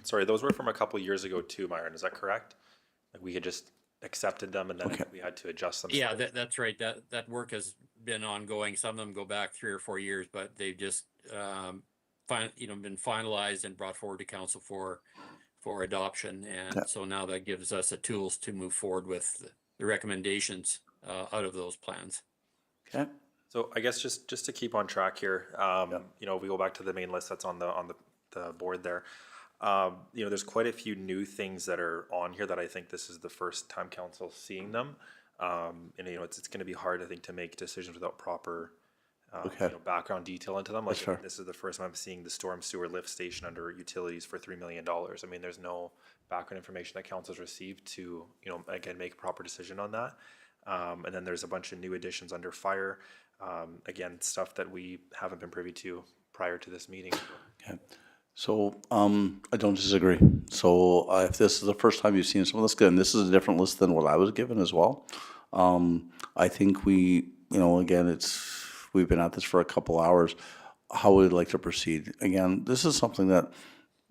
Sorry, those were from a couple years ago too, Myron, is that correct? Like we had just accepted them and then Okay. we had to adjust them. Yeah, that's right. That work has been ongoing. Some of them go back 3 or 4 years, but they've just been finalized and brought forward to council for adoption. And Yeah. so now that gives us the tools to move forward with the recommendations out of those plans. Okay. So I guess just to keep on track here, you know, if we go back to the main list that's on the board there. You know, there's quite a few new things that are on here that I think this is the first time council seeing them. And you know, it's going to be hard, I think, to make decisions without proper Okay. you know, background detail into them. Like Sure. this is the first time I'm seeing the storm sewer lift station under utilities for $3 million. I mean, there's no background information that council's received to, you know, again, make a proper decision on that. And then there's a bunch of new additions under fire. Again, stuff that we haven't been privy to prior to this meeting. Okay. So, I don't disagree. So, if this is the first time you've seen some of this, good, and this is a different list than what I was given as well. I think you know, again, we've been at this for a couple hours. How would you like to proceed? Again, this is something that,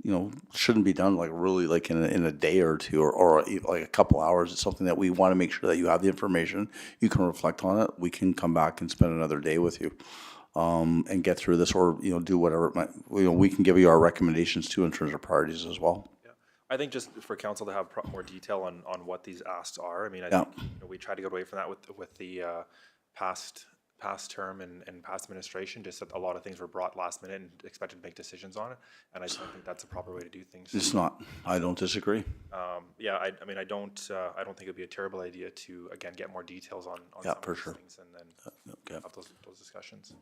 you know, shouldn't be done like really like in a day or two or like a couple hours. It's something that we want to make sure that you have the information, you can reflect on it. We can come back and spend another day with you. And get through this, or you know, do whatever it might. You know, we can give you our recommendations too in terms of priorities as well. I think just for council to have more detail on what these asks are. I mean, I Yeah. think you know, we tried to get away from that with the past term and past administration. Just that a lot of things were brought last minute and expected to make decisions on it, and I just don't think that's a proper way to do things. It's not. I don't disagree. Yeah, I mean, I don't think it'd be a terrible idea to again get more details on Yeah, some for of these sure. things and then Okay. have those discussions.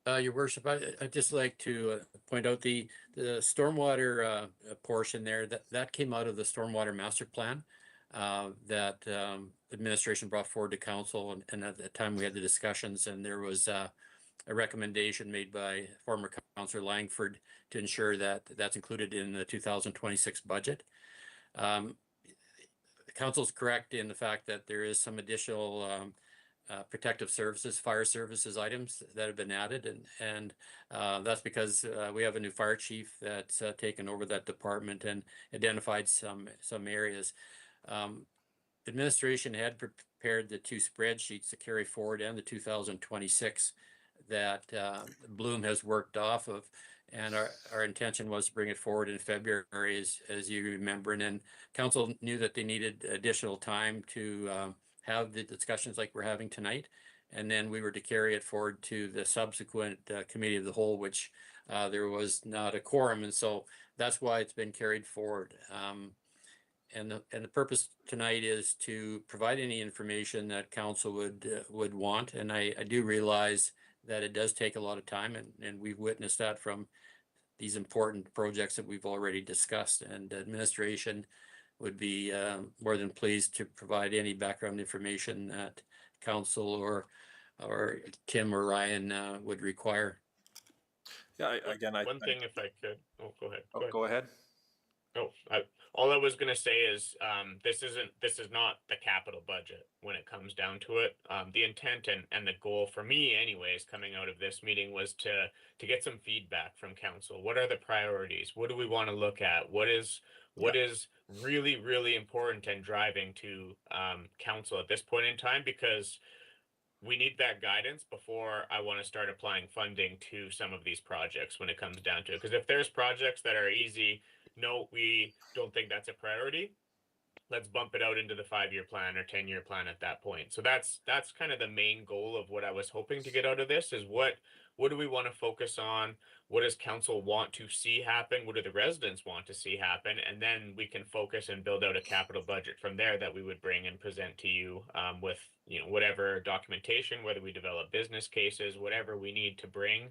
Your worship, I'd just like to point out the stormwater portion there, that came out of the stormwater master plan that administration brought forward to council, and at the time we had the discussions, and there was a recommendation made by former Councillor Langford to ensure that that's included in the 2026 budget. The council's correct in the fact that there is some additional protective services, fire services items that have been added, and that's because we have a new fire chief that's taken over that department and identified some areas. Administration had prepared the two spreadsheets to carry forward and the 2026 that Bloom has worked off of. And our intention was to bring it forward in February, as you remember. And then council knew that they needed additional time to have the discussions like we're having tonight. And then we were to carry it forward to the subsequent committee of the whole, which there was not a quorum. And so that's why it's been carried forward. And the purpose tonight is to provide any information that council would want. And I do realize that it does take a lot of time, and we've witnessed that from these important projects that we've already discussed. And administration would be more than pleased to provide any background information that council or Tim or Ryan would require. Yeah, again, One thing, if I could, go ahead. Go ahead. All I was gonna say is, this is not the capital budget when it comes down to it. The intent and the goal for me anyways, coming out of this meeting, was to get some feedback from council. What are the priorities? What do we want to look at? What is really, really important and driving to council at this point in time? Because we need that guidance before I want to start applying funding to some of these projects when it comes down to it. Because if there's projects that are easy, no, we don't think that's a priority, let's bump it out into the 5-year plan or 10-year plan at that point. So that's kind of the main goal of what I was hoping to get out of this, is what do we want to focus on? What does council want to see happen? What do the residents want to see happen? And then we can focus and build out a capital budget from there that we would bring and present to you with, whatever documentation, whether we develop business cases, whatever we need to bring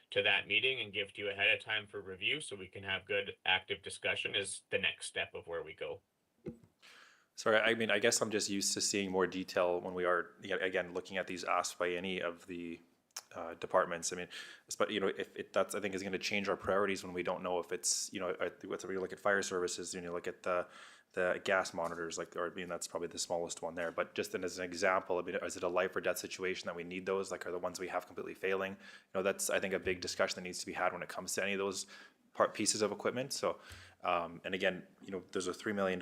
to that meeting and give to you ahead of time for review, so we can have good active discussion, is the next step of where we go. Sorry, I mean, I guess I'm just used to seeing more detail when we are, again, looking at these asked by any of the departments. I mean, but if that's, I think, is going to change our priorities when we don't know if it's, whether we look at fire services, look at the gas monitors, that's probably the smallest one there. But just as an example, I mean, is it a life or death situation that we need those? Like, are the ones we have completely failing? That's, I think, a big discussion that needs to be had when it comes to any of those pieces of equipment. So, and again, there's a $3 million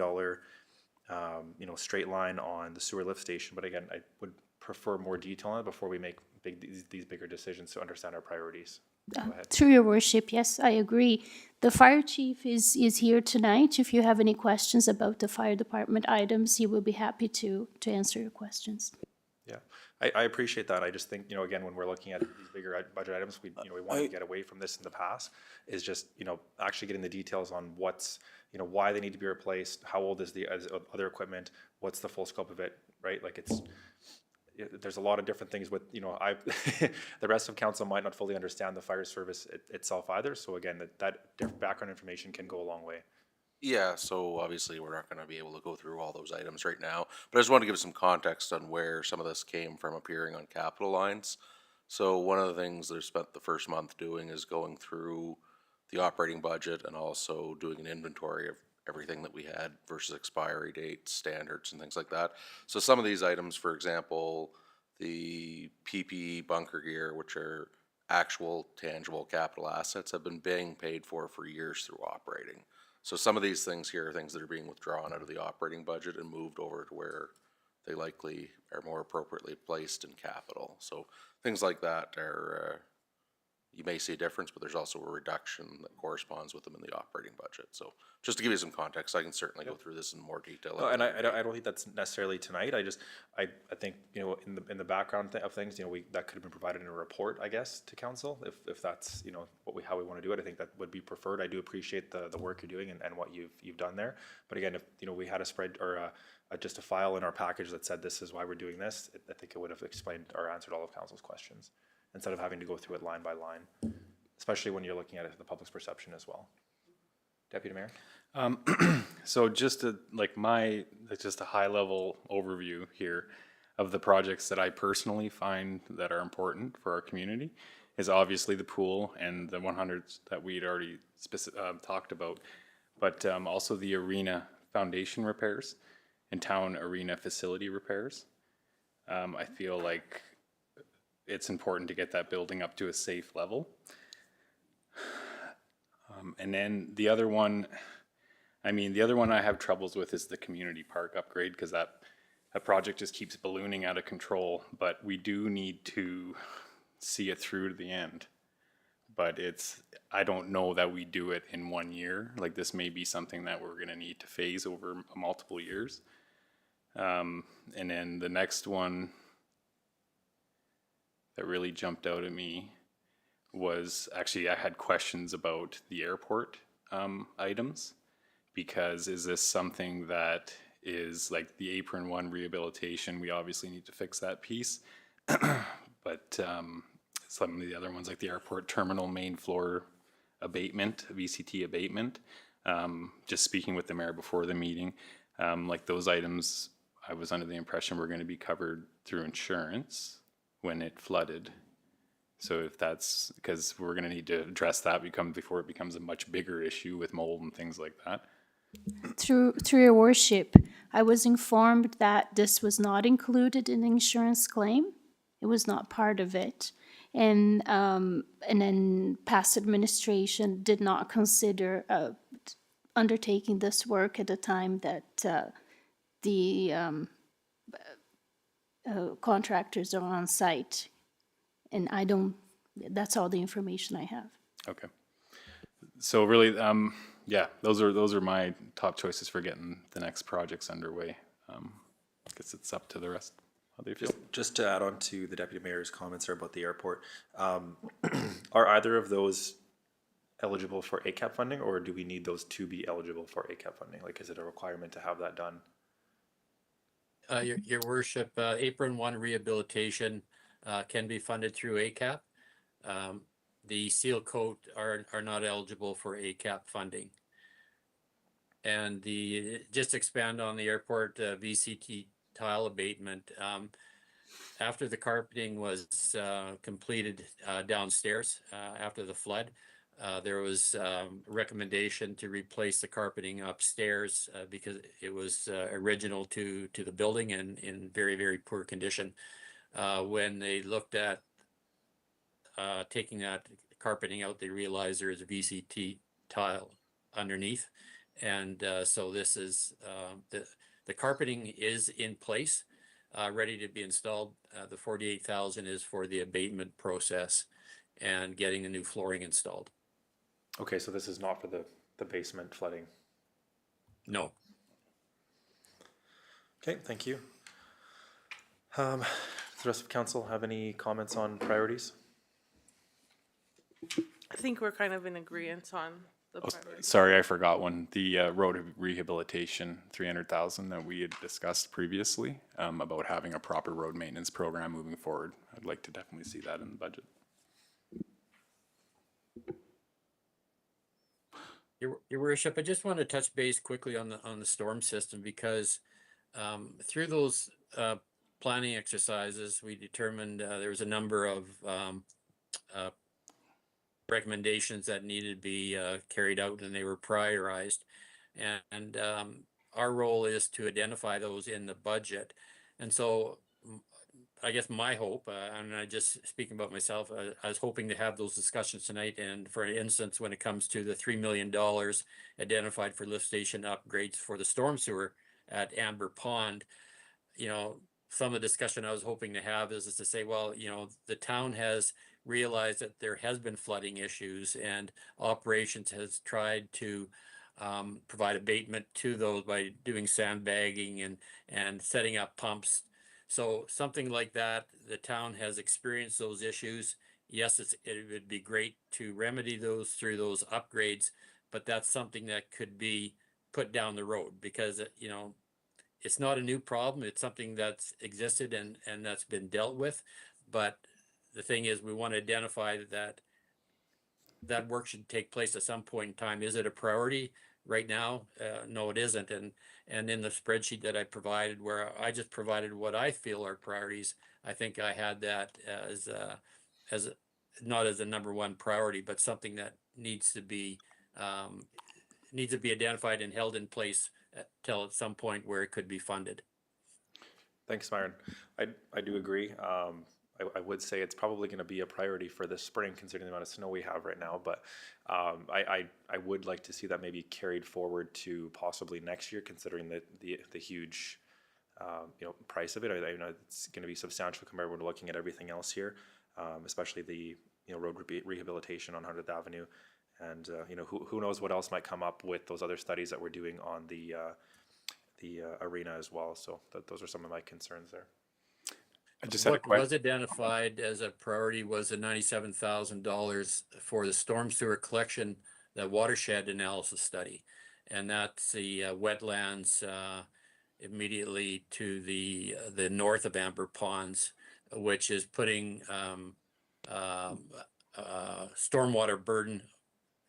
straight line on the sewer lift station. But again, I would prefer more detail on it before we make these bigger decisions to understand our priorities. Go ahead. Through your worship, yes, I agree. The fire chief is here tonight. If you have any questions about the fire department items, he will be happy to answer your questions. Yeah, I appreciate that. I just think, again, when we're looking at these bigger budget items, we wanted to get away from this in the past, is just, actually getting the details on what's, why they need to be replaced, how old is the other equipment, what's the full scope of it, right? Like, there's a lot of different things with, the rest of council might not fully understand the fire service itself either. So again, that background information can go a long way. Yeah, so obviously we're not going to be able to go through all those items right now, but I just want to give some context on where some of this came from appearing on capital lines. So one of the things that I spent the first month doing is going through the operating budget and also doing an inventory of everything that we had versus expiry dates, standards, and things like that. So some of these items, for example, the PPE bunker gear, which are actual tangible capital assets, have been being paid for years through operating. So some of these things here are things that are being withdrawn out of the operating budget and moved over to where they likely are more appropriately placed in capital. So things like that are, you may see a difference, but there's also a reduction that corresponds with them in the operating budget. So just to give you some context, I can certainly go through this in more detail. No, and I don't think that's necessarily tonight. I think, in the background of things, that could have been provided in a report, I guess, to council, if that's, how we want to do it. I think that would be preferred. I do appreciate the work you're doing and what you've done there. But again, if, we had a spread or just a file in our package that said this is why we're doing this, I think it would have explained or answered all of council's questions, instead of having to go through it line by line, especially when you're looking at it, the public's perception as well. Deputy Mayor? So just just a high level overview here of the projects that I personally find that are important for our community. is obviously the pool and the 100s that we'd already talked about, but also the arena foundation repairs and town arena facility repairs. I feel like it's important to get that building up to a safe level. And then the other one, the other one I have troubles with is the community park upgrade, because that project just keeps ballooning out of control, but we do need to see it through to the end. But I don't know that we do it in 1 year. Like, this may be something that we're gonna need to phase over multiple years. And then the next one that really jumped out at me was, actually, I had questions about the airport items, because is this something that is like the apron one rehabilitation? We obviously need to fix that piece. But some of the other ones, like the airport terminal main floor abatement, VCT abatement, just speaking with the mayor before the meeting, like those items, I was under the impression were going to be covered through insurance when it flooded. So if that's, because we're going to need to address that before it becomes a much bigger issue with mold and things like that. Through your worship, I was informed that this was not included in the insurance claim. It was not part of it. And then past administration did not consider undertaking this work at the time that the contractors are on site. And that's all the information I have. Okay. So really, yeah, those are my top choices for getting the next projects underway. I guess it's up to the rest, how they feel. Just to add on to the deputy mayor's comments there about the airport, are either of those eligible for ACAP funding, or do we need those to be eligible for ACAP funding? Like, is it a requirement to have that done? Your worship, apron one rehabilitation can be funded through ACAP. The seal coat are not eligible for ACAP funding. And just expand on the airport VCT tile abatement. After the carpeting was completed downstairs after the flood, there was a recommendation to replace the carpeting upstairs because it was original to the building and in very, very poor condition. When they looked at taking that carpeting out, they realized there is a VCT tile underneath. And so this is, the carpeting is in place, ready to be installed. The 48,000 is for the abatement process and getting the new flooring installed. Okay, so this is not for the basement flooding. No. Okay, thank you. Does the rest of council have any comments on priorities? I think we're kind of in agreement on the priorities. Sorry, I forgot one. The road rehabilitation, 300,000 that we had discussed previously, about having a proper road maintenance program moving forward. I'd like to definitely see that in the budget. Your worship, I just want to touch base quickly on the storm system, because through those planning exercises, we determined there was a number of recommendations that needed to be carried out, and they were prioritized. And our role is to identify those in the budget. And so I guess my hope, and I just speaking about myself, I was hoping to have those discussions tonight. And for instance, when it comes to the $3 million identified for lift station upgrades for the storm sewer at Amber Pond, some of the discussion I was hoping to have is to say, well, the town has realized that there has been flooding issues, and operations has tried to provide abatement to those by doing sandbagging and setting up pumps. So something like that, the town has experienced those issues. Yes, it would be great to remedy those through those upgrades, but that's something that could be put down the road, because it's not a new problem. It's something that's existed and that's been dealt with. But the thing is, we want to identify that work should take place at some point in time. Is it a priority right now? No, it isn't. And in the spreadsheet that I provided, where I just provided what I feel are priorities, I think I had that as not as a number one priority, but something that needs to be identified and held in place till at some point where it could be funded. Thanks, Myron. I do agree. I would say it's probably going to be a priority for this spring, considering the amount of snow we have right now. But I would like to see that maybe carried forward to possibly next year, considering the huge price of it. I know it's going to be substantial compared when we're looking at everything else here, especially the road rehabilitation on 100th Avenue, and who knows what else might come up with those other studies that we're doing on the arena as well. So those are some of my concerns there. I just had a What question. was identified as a priority was the $97,000 for the storm sewer collection, the watershed analysis study. And that's the wetlands immediately to the north of Amber Ponds, which is putting stormwater burden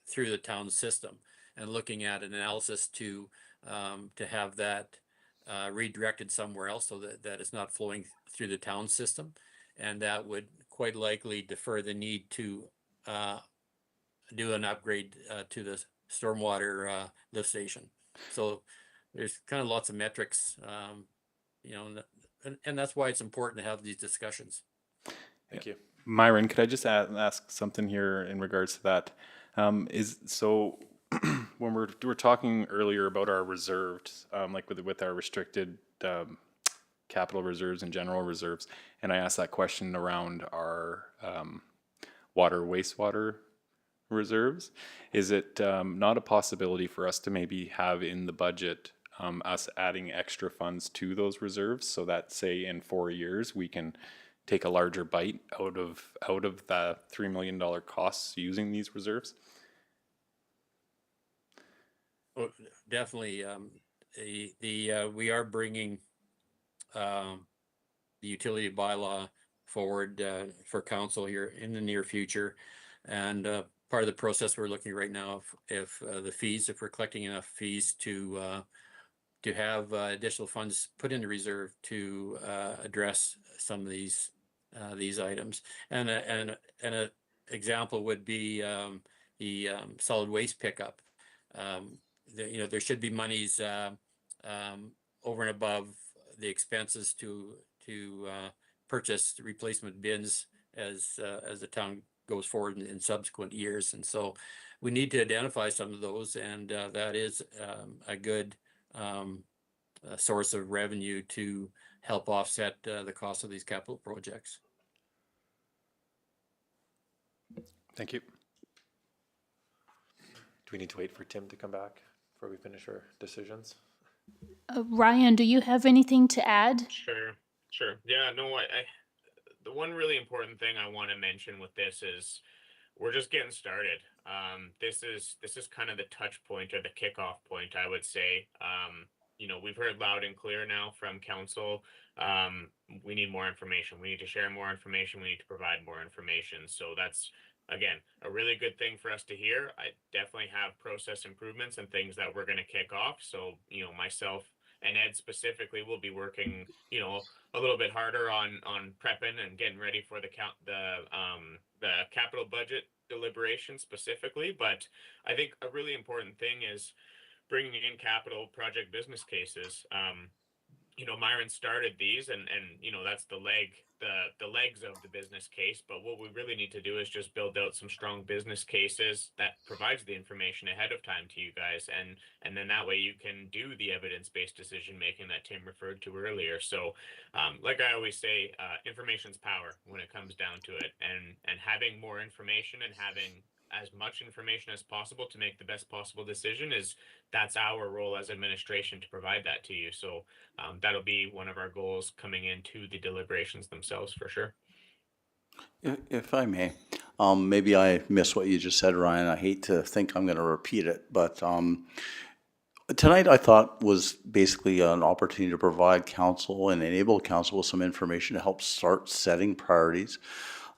through the town system, and looking at an analysis to have that redirected somewhere else so that it's not flowing through the town system. And that would quite likely defer the need to do an upgrade to the stormwater lift station. So there's kind of lots of metrics, and that's why it's important to have these discussions. Thank you. Myron, could I just ask something here in regards to that? When we're talking earlier about our reserves, like with our restricted capital reserves and general reserves, and I asked that question around our wastewater reserves, is it not a possibility for us to maybe have in the budget us adding extra funds to those reserves, so that say in 4 years we can take a larger bite out of the $3 million costs using these reserves? Oh, definitely. We are bringing the utility bylaw forward for council here in the near future, and part of the process we're looking right now if we're collecting enough fees to have additional funds put in the reserve to address some of these items. And an example would be the solid waste pickup. There should be monies over and above the expenses to purchase replacement bins as the town goes forward in subsequent years. And so we need to identify some of those, and that is a good source of revenue to help offset the cost of these capital projects. Thank you. Do we need to wait for Tim to come back before we finish our decisions? Ryan, do you have anything to add? Sure. Yeah, no, the one really important thing I want to mention with this is we're just getting started. This is kind of the touch point or the kickoff point, I would say. We've heard loud and clear now from council. We need more information. We need to share more information. We need to provide more information. So that's, again, a really good thing for us to hear. I definitely have process improvements and things that we're going to kick off. So, myself and Ed specifically will be working, a little bit harder on prepping and getting ready for the capital budget deliberation specifically. But I think a really important thing is bringing in capital project business cases. Myron started these, and that's the legs of the business case. But what we really need to do is just build out some strong business cases that provides the information ahead of time to you guys, and then that way you can do the evidence-based decision making that Tim referred to earlier. So, like I always say, information's power when it comes down to it, and having more information and having as much information as possible to make the best possible decision that's our role as administration to provide that to you. So that'll be one of our goals coming into the deliberations themselves for sure. If I may, maybe I missed what you just said, Ryan. I hate to think I'm going to repeat it, but tonight I thought was basically an opportunity to provide council and enable council with some information to help start setting priorities.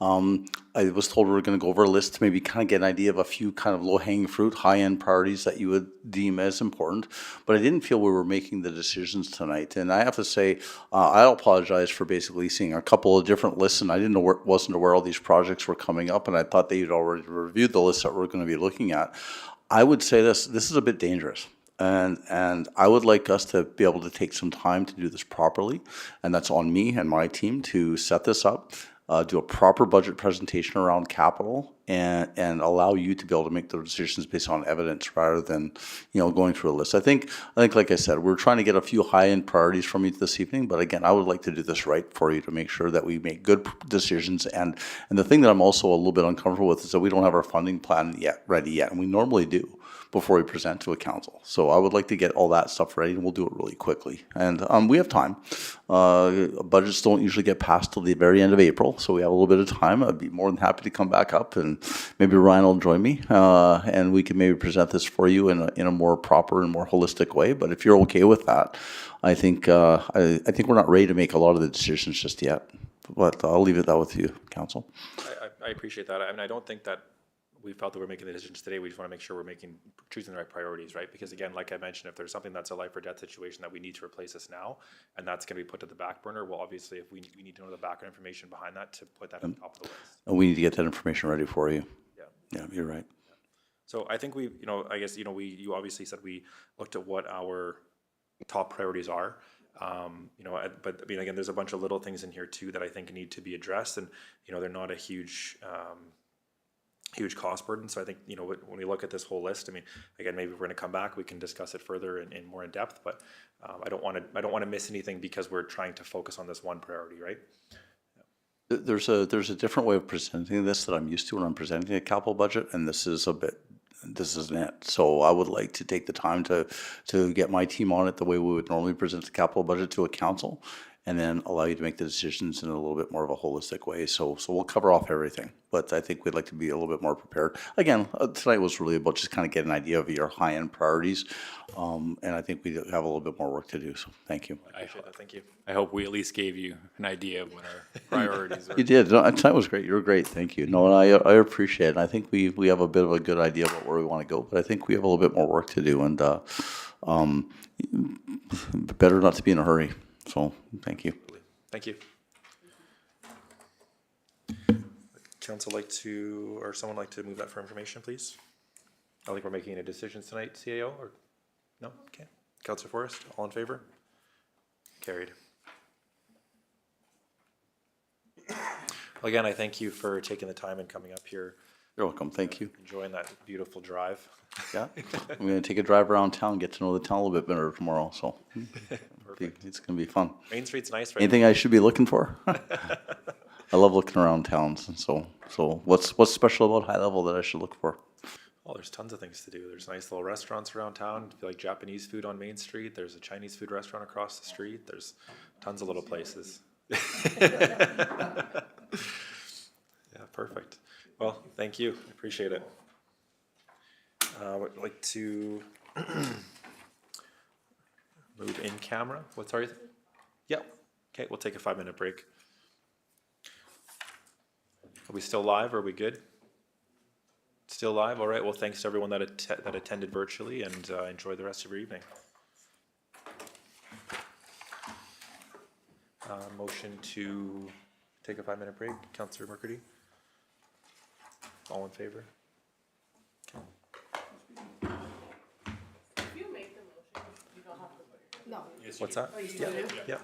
I was told we were gonna go over a list to maybe kind of get an idea of a few kind of low-hanging fruit, high-end priorities that you would deem as important. But I didn't feel we were making the decisions tonight. And I have to say, I apologize for basically seeing a couple of different lists, and I didn't know, wasn't aware all these projects were coming up, and I thought that you'd already reviewed the list that we're gonna be looking at. I would say this is a bit dangerous. And I would like us to be able to take some time to do this properly. And that's on me and my team to set this up, do a proper budget presentation around capital and allow you to be able to make those decisions based on evidence rather than, going through a list. I think, like I said, we're trying to get a few high-end priorities from you this evening, but again, I would like to do this right for you to make sure that we make good decisions. And the thing that I'm also a little bit uncomfortable with is that we don't have our funding plan ready yet, and we normally do before we present to a council. So I would like to get all that stuff ready, and we'll do it really quickly. And we have time. Budgets don't usually get passed till the very end of April, so we have a little bit of time. I'd be more than happy to come back up, and maybe Ryan will join me, and we can maybe present this for you in a more proper and more holistic way. But if you're okay with that, I think I think we're not ready to make a lot of the decisions just yet. But I'll leave it that with you, council. I appreciate that. I mean, I don't think that we felt that we're making the decisions today. We just want to make sure we're choosing the right priorities, right? Because again, like I mentioned, if there's something that's a life or death situation that we need to replace this now, and that's going to be put to the back burner, well, obviously, if we need to know the background information behind that to put that on top of the list. And we need to get that information ready for you. Yeah. Yeah, you're right. So I think I guess, you obviously said we looked at what our top priorities are. But I mean, again, there's a bunch of little things in here too that I think need to be addressed, and, they're not a huge cost burden. So I think, when we look at this whole list, I mean, again, maybe we're going to come back, we can discuss it further and more in depth, but I don't want to miss anything because we're trying to focus on this one priority, right? There's a different way of presenting this that I'm used to when I'm presenting a capital budget, and this isn't it. So I would like to take the time to get my team on it the way we would normally present the capital budget to a council, and then allow you to make the decisions in a little bit more of a holistic way. So we'll cover off everything, but I think we'd like to be a little bit more prepared. Again, tonight was really about just kind of getting an idea of your high-end priorities, and I think we have a little bit more work to do, so thank you. I appreciate that, thank you. I hope we at least gave you an idea of what our priorities are. You did. No, tonight was great. You were great. Thank you. No, and I appreciate it. I think we have a bit of a good idea about where we want to go, but I think we have a little bit more work to do, and better not to be in a hurry. So, thank you. Thank you. Council someone like to move that for information, please? I don't think we're making any decisions tonight, CAO, or, no? Okay. Councilor Forrest, all in favor? Carried. Well, again, I thank you for taking the time and coming up here, You're welcome. Thank you. enjoying that beautiful drive. Yeah. I'm going to take a drive around town, get to know the town a little bit better tomorrow, so it's going to be fun. Main Street's nice, right? Anything I should be looking for? I love looking around towns, and so what's special about High Level that I should look for? Well, there's tons of things to do. There's nice little restaurants around town. If you like Japanese food on Main Street, there's a Chinese food restaurant across the street. There's tons of little places. Yeah, perfect. Well, thank you. I appreciate it. Would like to move in camera. What's our? Yeah. Okay, we'll take a 5-minute break. Are we still live? Or are we good? Still live? All right. Well, thanks to everyone that attended virtually, and enjoy the rest of your evening. Motion to take a 5-minute break. Councillor Mercredi? All in favor? What's that? Yeah.